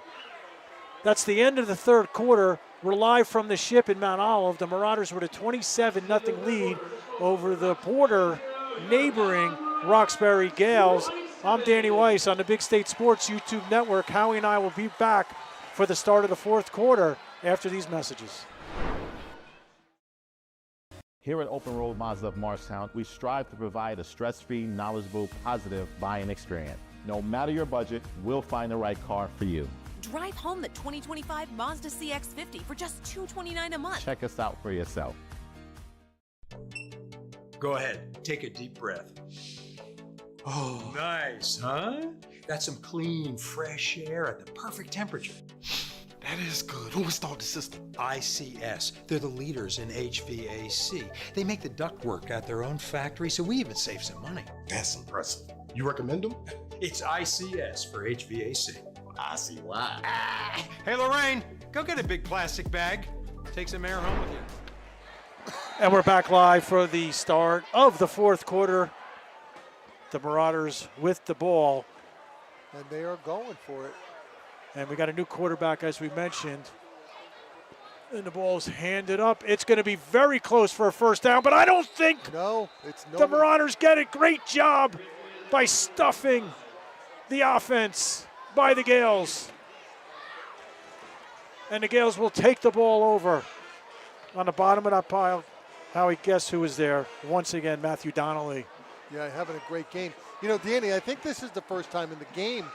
That's the end of the third quarter. We're live from the Ship in Mount Olive. The Marauders with a 27-0 lead over the border neighboring Roxbury Gales. I'm Danny Weiss on the Big State Sports YouTube Network. Howie and I will be back for the start of the fourth quarter after these messages. Here at Open Road Mazda of Morristown, we strive to provide a stress-free, knowledgeable, positive buying experience. No matter your budget, we'll find the right car for you. Drive home the 2025 Mazda CX-50 for just $229 a month. Check us out for yourself. Go ahead, take a deep breath. Oh, nice, huh? That's some clean, fresh air at the perfect temperature. That is good. Who installed the system? ICS. They're the leaders in HVAC. They make the ductwork at their own factory, so we even save some money. That's impressive. You recommend them? It's ICS for HVAC. I see why. Hey, Lorraine, go get a big plastic bag. Take some air home with you. And we're back live for the start of the fourth quarter. The Marauders with the ball. And they are going for it. And we got a new quarterback, as we mentioned. And the ball's handed up. It's going to be very close for a first down, but I don't think the Marauders get it. Great job by stuffing the offense by the Gales. And the Gales will take the ball over. On the bottom of that pile, Howie, guess who was there? Once again, Matthew Donnelly. Yeah, having a great game. You know, Danny, I think this is the first time in the game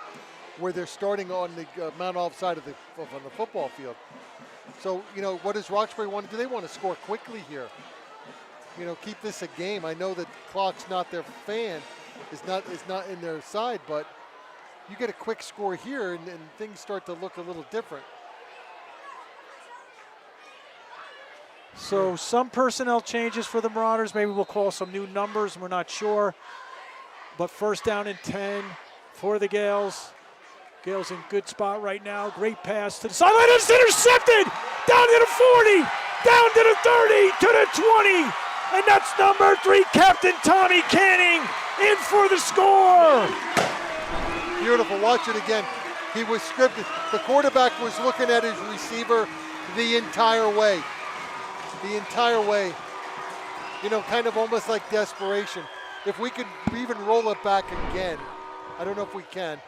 where they're starting on the Mount Olive side of the football field. So, you know, what does Roxbury want to do? They want to score quickly here. You know, keep this a game. I know that clock's not their fan, is not in their side, but you get a quick score here and things start to look a little different. So some personnel changes for the Marauders. Maybe we'll call some new numbers. We're not sure. But first down and 10 for the Gales. Gales in good spot right now. Great pass to the sideline. It's intercepted. Down to the 40. Down to the 30. To the 20. And that's number 3, Captain Tommy Canning, in for the score. Beautiful. Watch it again. He was scripted. The quarterback was looking at his receiver the entire way. The entire way. You know, kind of almost like desperation. If we could even roll it back again. I don't know if we can.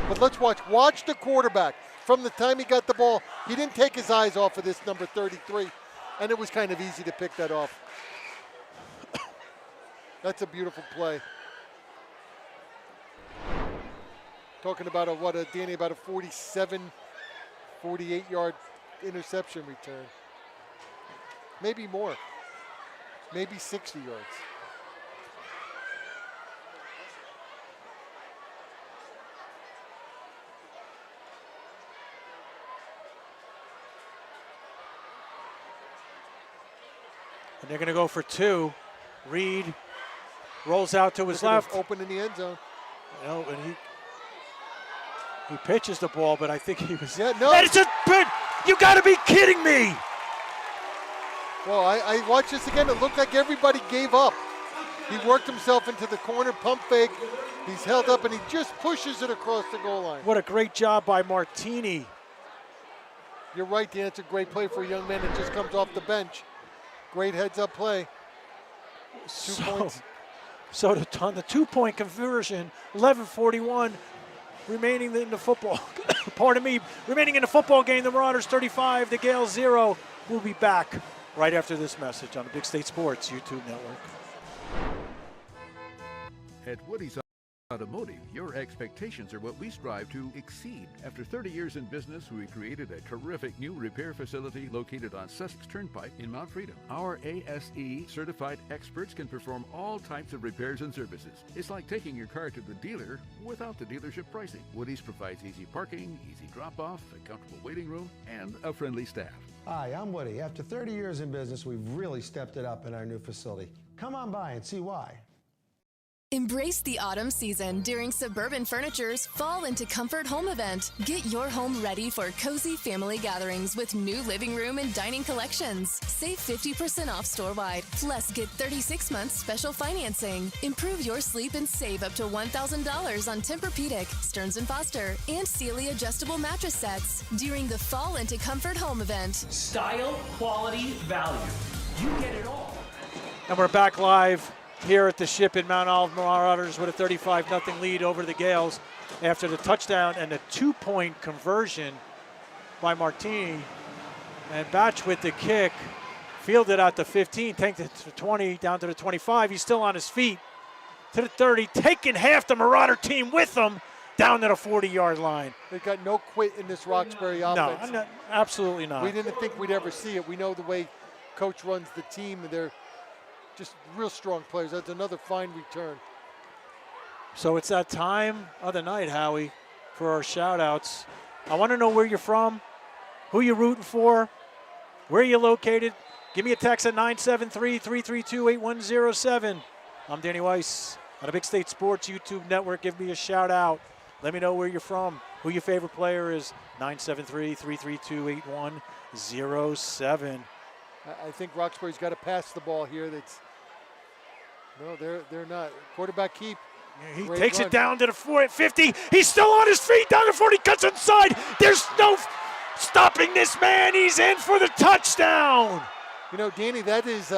But let's watch. Watch the quarterback. From the time he got the ball, he didn't take his eyes off of this number 33. And it was kind of easy to pick that off. That's a beautiful play. Talking about Danny, about a 47, 48-yard interception return. Maybe more. Maybe 60 yards. And they're going to go for 2. Reed rolls out to his left. Open in the end zone. You know, and he pitches the ball, but I think he was. Yeah, no. You got to be kidding me! Well, I watched this again. It looked like everybody gave up. He worked himself into the corner, pump fake. He's held up, and he just pushes it across the goal line. What a great job by Martini. You're right, Dan. It's a great play for a young man that just comes off the bench. Great heads-up play. 2 points. So on the two-point conversion, 11:41 remaining in the football. Pardon me. Remaining in the football game, the Marauders 35, the Gales 0. We'll be back right after this message on the Big State Sports YouTube network. At Woody's Automotive, your expectations are what we strive to exceed. After 30 years in business, we created a terrific new repair facility located on Sussex Turnpike in Mount Freedom. Our ASE certified experts can perform all types of repairs and services. It's like taking your car to the dealer without the dealership pricing. Woody's provides easy parking, easy drop-off, a comfortable waiting room, and a friendly staff. Hi, I'm Woody. After 30 years in business, we've really stepped it up in our new facility. Come on by and see why. Embrace the autumn season during Suburban Furniture's Fall into Comfort Home event. Get your home ready for cozy family gatherings with new living room and dining collections. Save 50% off store-wide, plus get 36 months special financing. Improve your sleep and save up to $1,000 on Tempur-Pedic, Stearns & Foster, and Sealy adjustable mattress sets during the Fall into Comfort Home event. Style, quality, value. You get it all. And we're back live here at the Ship in Mount Olive. Marauders with a 35-0 lead over the Gales after the touchdown and the two-point conversion by Martini. And Batch with the kick, fielded out the 15, taking it to the 20, down to the 25. He's still on his feet to the 30, taking half the Marauder team with him down to the 40-yard line. They've got no quit in this Roxbury offense. No, absolutely not. We didn't think we'd ever see it. We know the way Coach runs the team, and they're just real strong players. That's another fine return. So it's that time of the night, Howie, for our shout-outs. I want to know where you're from, who you're rooting for, where you're located. Give me a text at 973-332-8107. I'm Danny Weiss on the Big State Sports YouTube network. Give me a shout-out. Let me know where you're from, who your favorite player is. 973-332-8107. I think Roxbury's got to pass the ball here. No, they're not. Quarterback keep. He takes it down to the 50. He's still on his feet, down to 40, cuts inside. There's no stopping this man. He's in for the touchdown. You know, Danny, that is,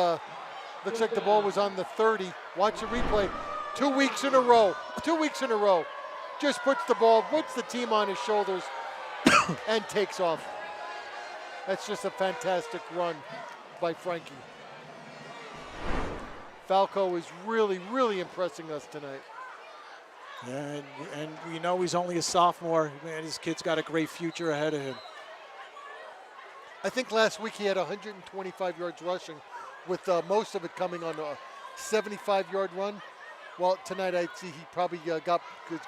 looks like the ball was on the 30. Watch the replay. 2 weeks in a row. 2 weeks in a row. Just puts the ball, puts the team on his shoulders, and takes off. That's just a fantastic run by Frankie. Falco is really, really impressing us tonight. Yeah, and we know he's only a sophomore. Man, this kid's got a great future ahead of him. I think last week he had 125 yards rushing, with most of it coming on a 75-yard run. Well, tonight I see he probably is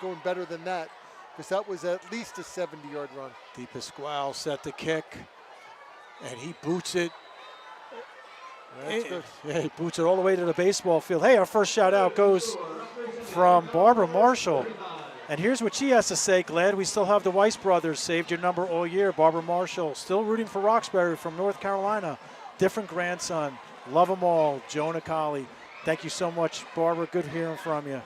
going better than that, because that was at least a 70-yard run. DePasquale set the kick, and he boots it. That's good. Yeah, he boots it all the way to the baseball field. Hey, our first shout out goes from Barbara Marshall. And here's what she has to say. Glad we still have the Weiss brothers. Saved your number all year. Barbara Marshall, still rooting for Roxbury from North Carolina. Different grandson. Love them all. Jonah Colley. Thank you so much, Barbara. Good hearing from you.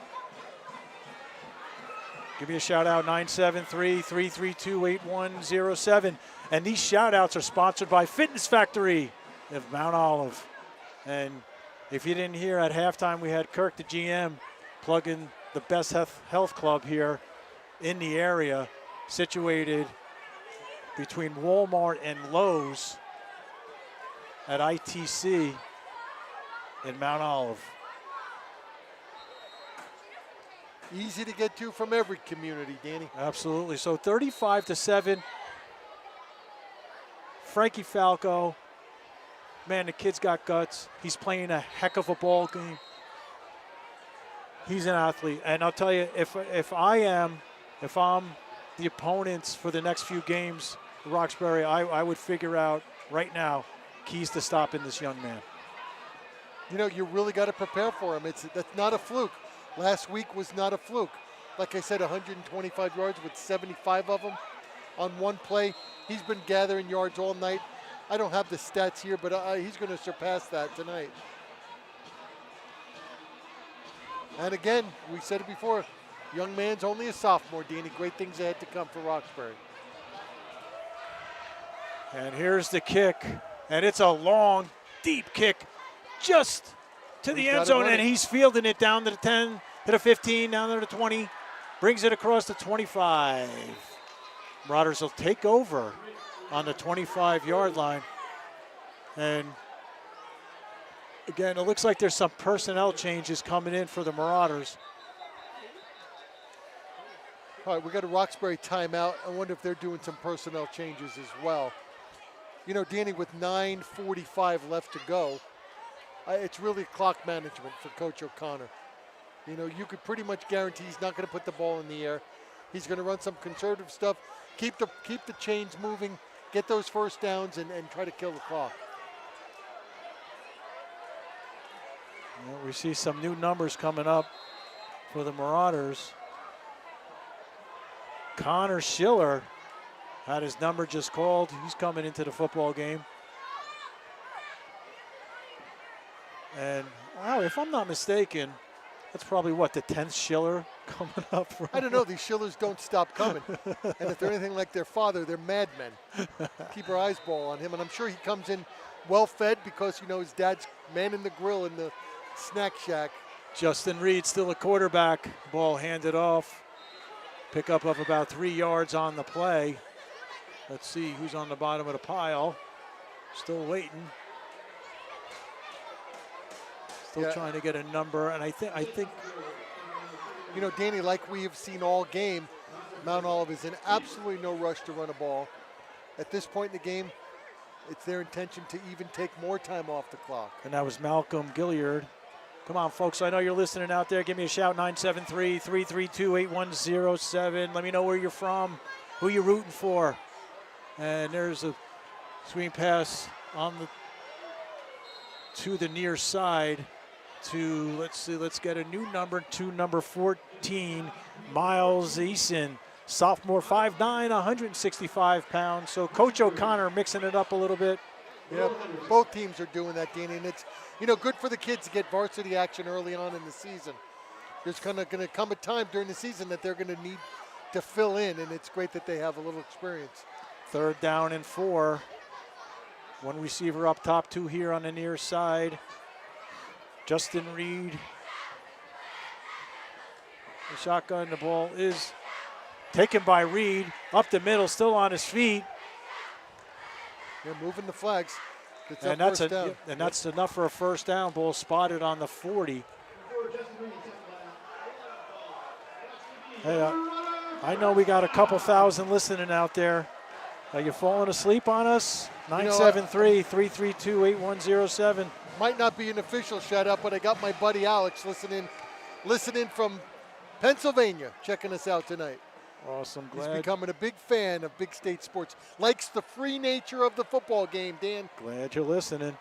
Give me a shout out, 973-332-8107. And these shout outs are sponsored by Fitness Factory of Mount Olive. And if you didn't hear, at halftime we had Kirk, the GM, plugging the best health club here in the area, situated between Walmart and Lowe's at ITC in Mount Olive. Easy to get to from every community, Danny. Absolutely. So 35-7. Frankie Falco. Man, the kid's got guts. He's playing a heck of a ball game. He's an athlete. And I'll tell you, if I'm the opponents for the next few games, Roxbury, I would figure out right now keys to stopping this young man. You know, you really got to prepare for him. That's not a fluke. Last week was not a fluke. Like I said, 125 yards with 75 of them on one play. He's been gathering yards all night. I don't have the stats here, but he's going to surpass that tonight. And again, we said it before, young man's only a sophomore, Danny. Great things ahead to come for Roxbury. And here's the kick, and it's a long, deep kick just to the end zone, and he's fielding it down to the 10, to the 15, down to the 20, brings it across the 25. Marauders will take over on the 25-yard line. And again, it looks like there's some personnel changes coming in for the Marauders. All right, we got a Roxbury timeout. I wonder if they're doing some personnel changes as well. You know, Danny, with 9:45 left to go, it's really clock management for Coach O'Connor. You know, you could pretty much guarantee he's not going to put the ball in the air. He's going to run some conservative stuff, keep the chains moving, get those first downs, and try to kill the clock. Well, we see some new numbers coming up for the Marauders. Connor Schiller had his number just called. He's coming into the football game. And, wow, if I'm not mistaken, that's probably, what, the 10th Schiller coming up? I don't know. These Schillers don't stop coming. And if they're anything like their father, they're madmen. Keep our eyes ball on him. And I'm sure he comes in well-fed because, you know, his dad's manning the grill in the snack shack. Justin Reed still a quarterback. Ball handed off. Pickup of about 3 yards on the play. Let's see who's on the bottom of the pile. Still waiting. Still trying to get a number, and I think, you know, Danny, like we have seen all game, Mount Olive is in absolutely no rush to run a ball. At this point in the game, it's their intention to even take more time off the clock. And that was Malcolm Gilliard. Come on, folks, I know you're listening out there. Give me a shout, 973-332-8107. Let me know where you're from, who you're rooting for. And there's a screen pass on to the near side to, let's get a new number, to number 14, Miles Eason, sophomore, 5'9", 165 pounds. So Coach O'Connor mixing it up a little bit. Yeah, both teams are doing that, Danny, and it's, you know, good for the kids to get varsity action early on in the season. There's going to come a time during the season that they're going to need to fill in, and it's great that they have a little experience. 3rd down and 4. One receiver up top, 2 here on the near side. Justin Reed. The shotgun, the ball is taken by Reed. Up the middle, still on his feet. They're moving the flags. And that's enough for a first down. Ball spotted on the 40. Hey, I know we got a couple thousand listening out there. Are you falling asleep on us? 973-332-8107. Might not be an official shout out, but I got my buddy Alex listening from Pennsylvania, checking us out tonight. Awesome, He's glad. becoming a big fan of Big State sports. Likes the free nature of the football game, Dan. Glad you're listening.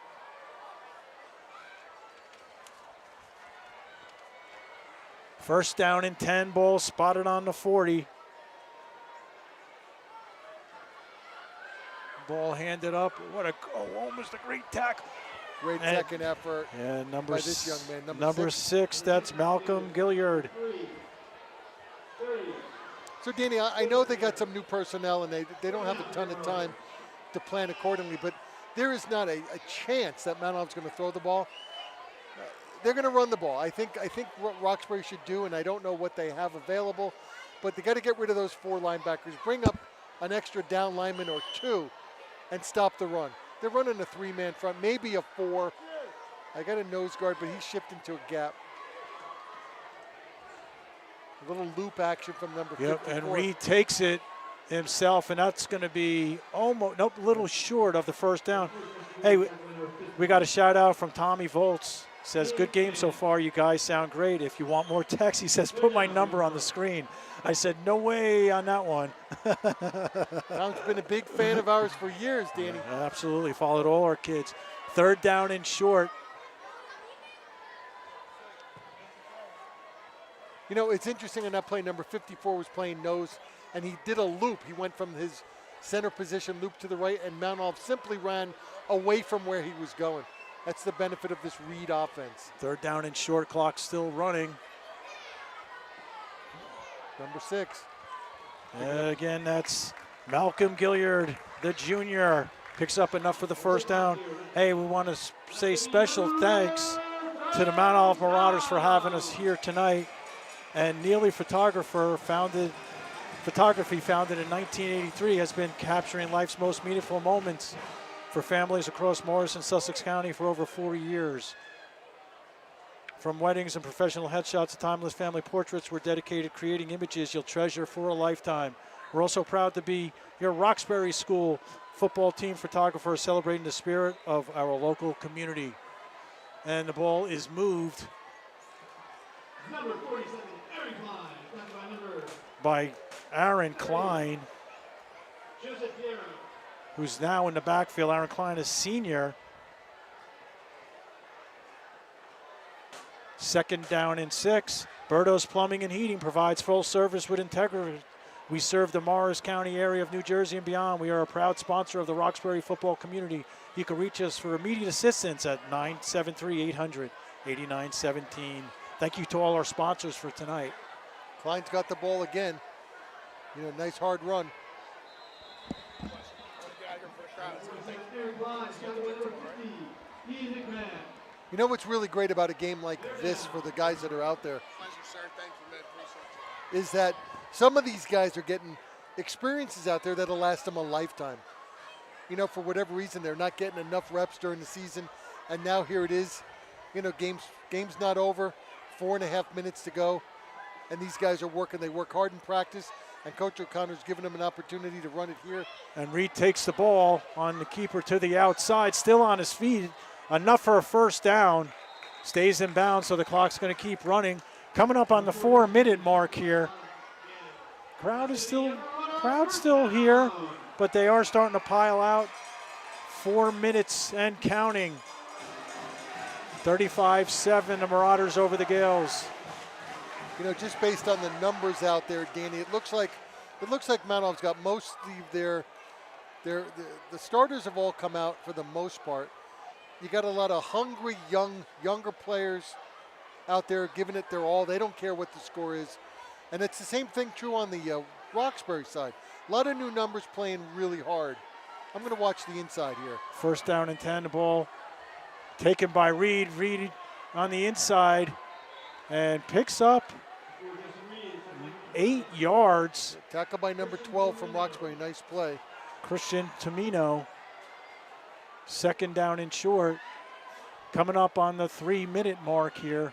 First down and 10, ball spotted on the 40. Ball handed up. Almost a great tackle. Great second effort by this young man. Number 6, that's Malcolm Gilliard. So, Danny, I know they got some new personnel and they don't have a ton of time to plan accordingly, but there is not a chance that Mount Olive's going to throw the ball. They're going to run the ball. I think what Roxbury should do, and I don't know what they have available, but they got to get rid of those 4 linebackers, bring up an extra down lineman or 2, and stop the run. They're running a 3-man front, maybe a 4. I got a nose guard, but he's shipped into a gap. A little loop action from number 54. And Reed takes it himself, and that's going to be a little short of the first down. Hey, we got a shout out from Tommy Volts. Says, good game so far, you guys sound great. If you want more text, he says, put my number on the screen. I said, no way on that one. Tom's been a big fan of ours for years, Danny. Yeah, absolutely, followed all our kids. 3rd down and short. You know, it's interesting on that play, number 54 was playing nose, and he did a loop. He went from his center position, loop to the right, and Mount Olive simply ran away from where he was going. That's the benefit of this read offense. 3rd down and short, clock still running. Number 6. And again, that's Malcolm Gilliard, the junior, picks up enough for the 1st down. Hey, we want to say special thanks to the Mount Olive Marauders for having us here tonight. And Neely Photography, founded in 1983, has been capturing life's most meaningful moments for families across Morris and Sussex County for over 40 years. From weddings and professional headshots to timeless family portraits, we're dedicated to creating images you'll treasure for a lifetime. We're also proud to be your Roxbury School football team photographers, celebrating the spirit of our local community. And the ball is moved Number 47, Aaron Klein, by Aaron Klein, Joseph Guerra. who's now in the backfield. Aaron Klein is senior. 2nd down and 6. Berto's Plumbing and Heating provides full service with integrity. We serve the Morris County area of New Jersey and beyond. We are a proud sponsor of the Roxbury football community. You can reach us for immediate assistance at 973-800-8917. Thank you to all our sponsors for tonight. Klein's got the ball again. Nice hard run. You know what's really great about a game like this for the guys that are out there is that some of these guys are getting experiences out there that'll last them a lifetime. For whatever reason, they're not getting enough reps during the season, and now here it is. Game's not over, 4.5 minutes to go, and these guys are working. They work hard in practice, and Coach O'Connor's giving them an opportunity to run it here. And Reed takes the ball on the keeper to the outside, still on his feet. Enough for a 1st down. Stays in bounds, so the clock's going to keep running. Coming up on the 4-minute mark here. Crowd's still here, but they are starting to pile out. 4 minutes and counting. 35-7, the Marauders over the Gales. Just based on the numbers out there, Danny, it looks like Mount Olive's got most of the starters have all come out for the most part. You got a lot of hungry younger players out there giving it their all. They don't care what the score is. And it's the same thing true on the Roxbury side. A lot of new numbers playing really hard. I'm going to watch the inside here. 1st down and 10, the ball taken by Reed. Reed on the inside and picks up 8 yards. Tackle by number 12 from Roxbury. Nice play. Christian Tomino. 2nd down and short. Coming up on the 3-minute mark here.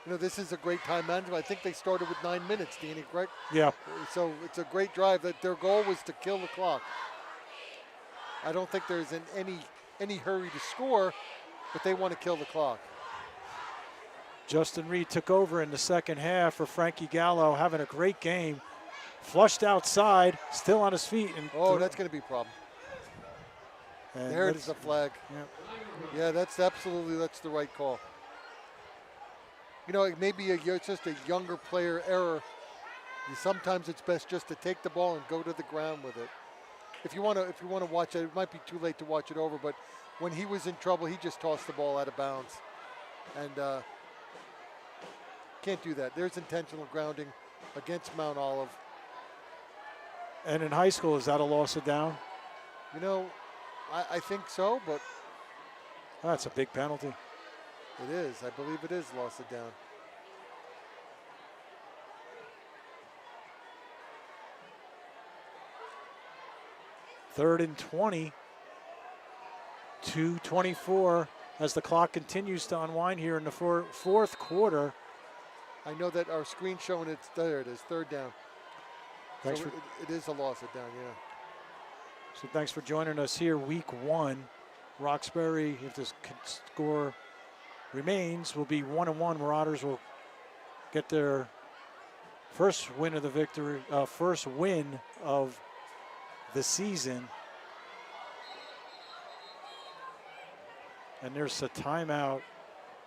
This is a great time management. I think they started with 9 minutes, Danny, correct? Yeah. So it's a great drive. That their goal was to kill the clock. I don't think there's any hurry to score, but they want to kill the clock. Justin Reed took over in the 2nd half for Frankie Gallo, having a great game. Flushed outside, still on his feet. And that's going to be a problem. And there it is, a flag. Yeah, that's the right call. Maybe it's just a younger player error. Sometimes it's best just to take the ball and go to the ground with it. If you want to watch it, it might be too late to watch it over. But when he was in trouble, he just tossed the ball out of bounds, and can't do that. There's intentional grounding against Mount Olive. And in high school, is that a loss of down? I think so, but that's a big penalty. It is. I believe it is loss of down. Third and 20. 2:24 as the clock continues to unwind here in the fourth quarter. I know that our screen showing it there. It is 3rd down. Thanks so it is a loss of down, yeah. So thanks for joining us here, week 1. Roxbury, if this score remains, will be 1-1. Marauders will get their first win of the season. And there's a timeout.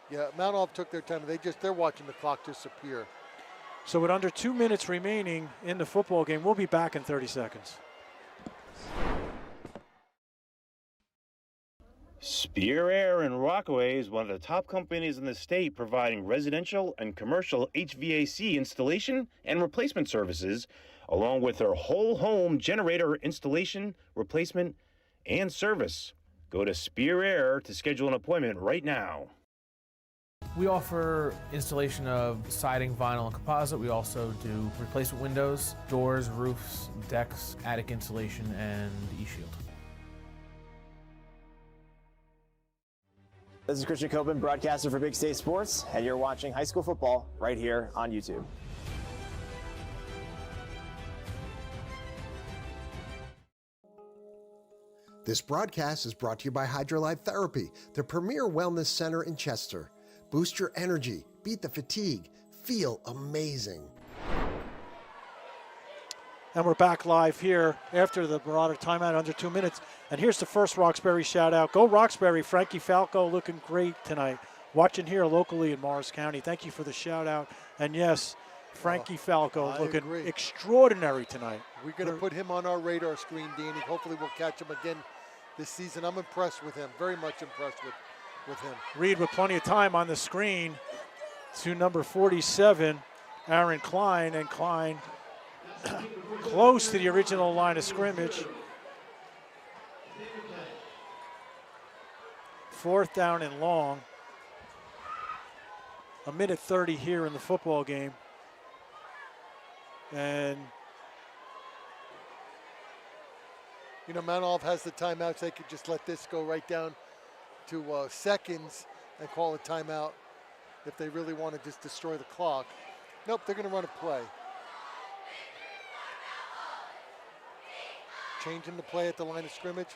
Yeah, Mount Olive took their time. They're watching the clock disappear. So with under 2 minutes remaining in the football game, we'll be back in 30 seconds. Spear Air in Rockaway is one of the top companies in the state providing residential and commercial HVAC installation and replacement services, along with their whole home generator installation, replacement, and service. Go to Spear Air to schedule an appointment right now. We offer installation of siding, vinyl, and composite. We also do replacement windows, doors, roofs, decks, attic insulation, and e-shield. This is Christian Copeland, broadcaster for Big State Sports, and you're watching high school football right here on YouTube. This broadcast is brought to you by Hydrolyte Therapy, the premier wellness center in Chester. Boost your energy, beat the fatigue, feel amazing. And we're back live here after the Marauder timeout, under 2 minutes. And here's the first Roxbury shout out. Go Roxbury, Frankie Falco looking great tonight. Watching here locally in Morris County. Thank you for the shout out. And yes, Frankie Falco looking extraordinary tonight. We're going to put him on our radar screen, Danny. Hopefully we'll catch him again this season. I'm impressed with him, very much impressed with him. Reed with plenty of time on the screen to number 47, Aaron Klein, and Klein close to the original line of scrimmage. 4th down and long. 1:30 here in the football game. And you know, Mount Olive has the timeouts. They could just let this go right down to seconds and call a timeout if they really want to just destroy the clock. Nope, they're going to run a play. Changing the play at the line of scrimmage.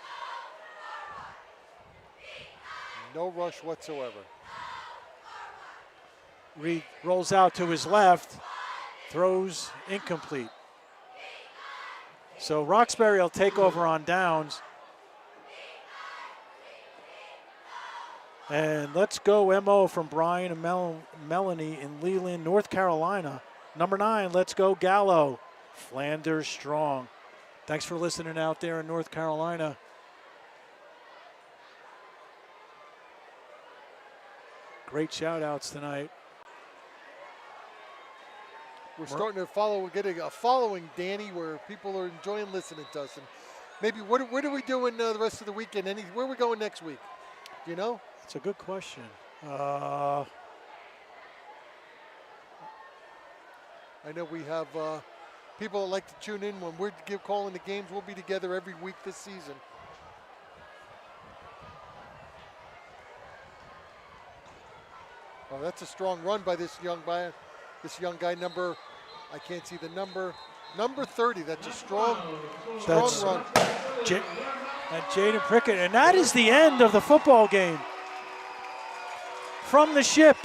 No rush whatsoever. Reed rolls out to his left, throws incomplete. So Roxbury will take over on downs. And let's go MO from Brian and Melanie in Leland, North Carolina. Number 9, let's go Gallo. Flanders strong. Thanks for listening out there in North Carolina. Great shout outs tonight. We're starting to follow, we're getting a following, Danny, where people are enjoying listening to us. And maybe what are we doing the rest of the weekend? Where are we going next week? Do you know? That's a good question. I know we have people that like to tune in when we're calling the games. We'll be together every week this season. Oh, that's a strong run by this young guy, number, I can't see the number 30. That's a strong run. And Jaden Prickett, and that is the end of the football game. From the ship,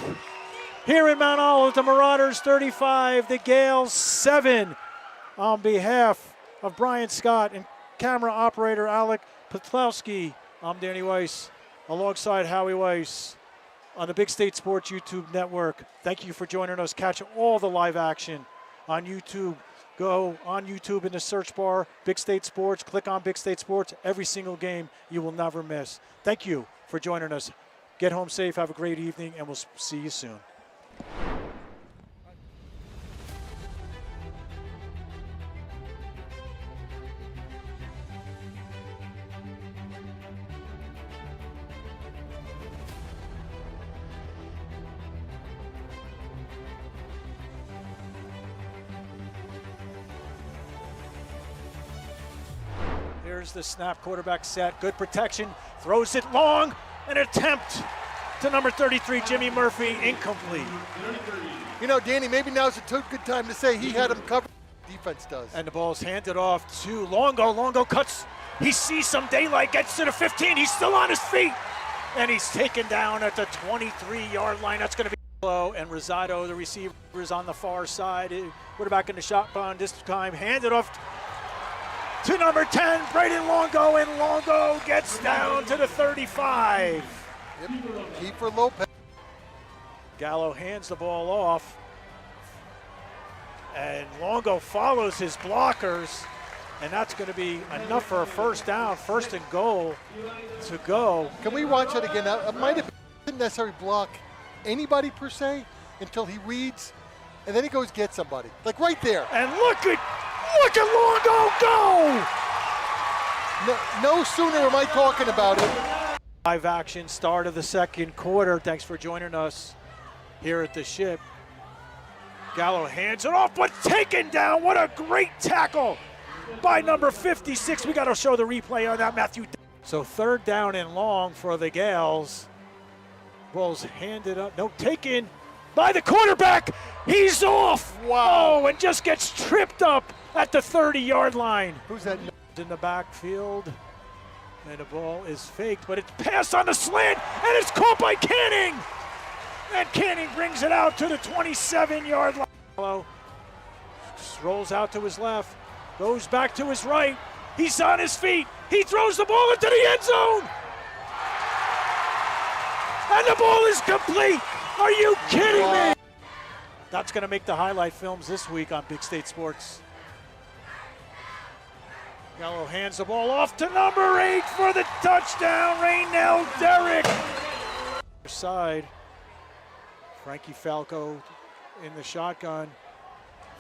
here in Mount Olive, the Marauders 35, the Gales 7. On behalf of Brian Scott and camera operator Alec Petlowski, I'm Danny Weiss, alongside Howie Weiss on the Big State Sports YouTube network. Thank you for joining us. Catch all the live action on YouTube. Go on YouTube in the search bar, Big State Sports. Click on Big State Sports. Every single game you will never miss. Thank you for joining us. Get home safe. Have a great evening, and we'll see you soon. Here's the snap, quarterback set, good protection, throws it long, an attempt to number 33, Jimmy Murphy, incomplete. You know, Danny, maybe now's a good time to say he had him covered. Defense does. And the ball's handed off to Longo. Longo cuts, he sees some daylight, gets to the 15, he's still on his feet, and he's taken down at the 23-yard line. That's going to be low, and Rosado, the receiver, is on the far side. Quarterback in the shotgun, this time handed off to number 10, Braden Longo, and Longo gets down to the 35. Yep. Kiefer Lopez. Gallo hands the ball off. And Longo follows his blockers, and that's going to be enough for a first down, 1st and goal to go. Can we watch it again? It might have been necessary block anybody per se until he reads, and then he goes get somebody. Like right there. And look at Longo go! No sooner am I talking about it. Live action start of the second quarter. Thanks for joining us here at the Ship. Gallo hands it off, but taken down. What a great tackle by number 56. We got to show the replay on that, Matthew. So 3rd down and long for the Gales. Ball's handed up. No, taken by the quarterback. He's off. Wow. Oh, and just gets tripped up at the 30-yard line. Who's that? In the backfield. And the ball is faked, but it's passed on the slant, and it's caught by Canning. And Canning brings it out to the 27-yard line. Rolls out to his left, goes back to his right. He's on his feet. He throws the ball into the end zone. And the ball is complete. Are you kidding me? That's going to make the highlight films this week on Big State Sports. Gallo hands the ball off to number 8 for the touchdown, Raynell Derrick. Side, Frankie Falco in the shotgun,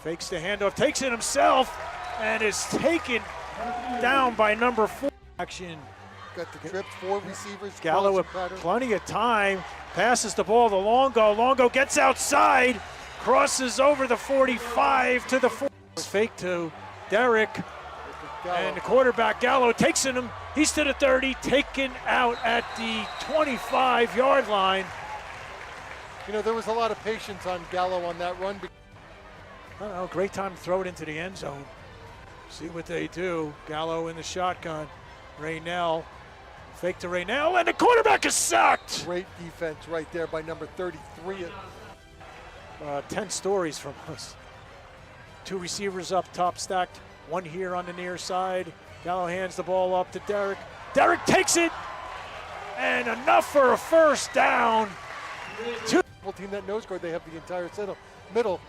fakes the handoff, takes it himself, and is taken down by number 4. Action. Got the trips, 4 receivers. Gallo with plenty of time, passes the ball to Longo. Longo gets outside, crosses over the 45 to the 4. Fake to Derrick. And the quarterback, Gallo, takes him. He's to the 30, taken out at the 25-yard line. You know, there was a lot of patience on Gallo on that run. I don't know, great time to throw it into the end zone. See what they do. Gallo in the shotgun. Raynell, fake to Raynell, and the quarterback is sacked. Great defense right there by number 33. 10 stories from us. 2 receivers up top stacked. 1 here on the near side. Gallo hands the ball up to Derrick. Derrick takes it, and enough for a first down. Team that nose guard, they have the entire setup. Middle.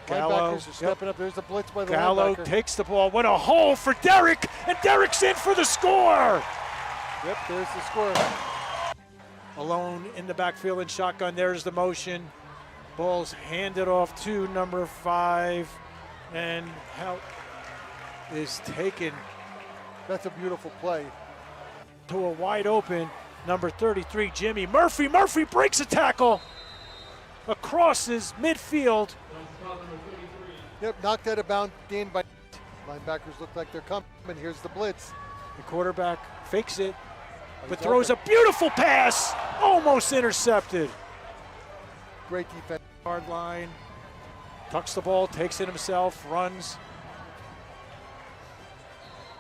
Gallo, linebackers are stepping up. There's a blitz by the Gallo linebacker. takes the ball. What a hole for Derrick, and Derrick's in for the score. Yep, there's the score. Alone in the backfield in shotgun. There's the motion. Ball's handed off to number 5, and how is taken. That's a beautiful play. To a wide open number 33, Jimmy Murphy. Murphy breaks a tackle across his midfield. Yep, knocked out of bounds in by linebackers. Look like they're coming. Here's the blitz. The quarterback fakes it, but throws a beautiful pass, almost intercepted. Great defense. Hard line, tucks the ball, takes it himself, runs.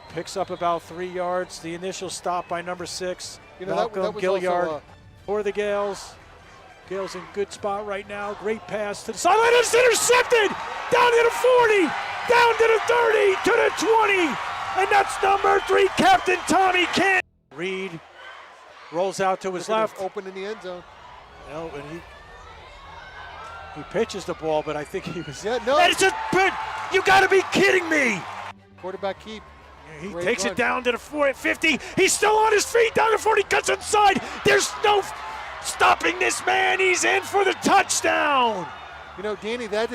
Picks up about 3 yards. The initial stop by number 6, Malcolm that was Gilliard for the Gales. Gales in good spot right now. Great pass to the sideline. It's intercepted. Down to the 40, down to the 30, to the 20. And that's number 3, Captain Tommy Canning. Reed rolls out to his left. Open in the end zone. No, and he pitches the ball, but I think he was. Yeah, no. It's just, you got to be kidding me. Quarterback keep. He takes it down to the 50. He's still on his feet, down to 40, cuts inside. There's no stopping this man. He's in for the touchdown. You know, Danny, that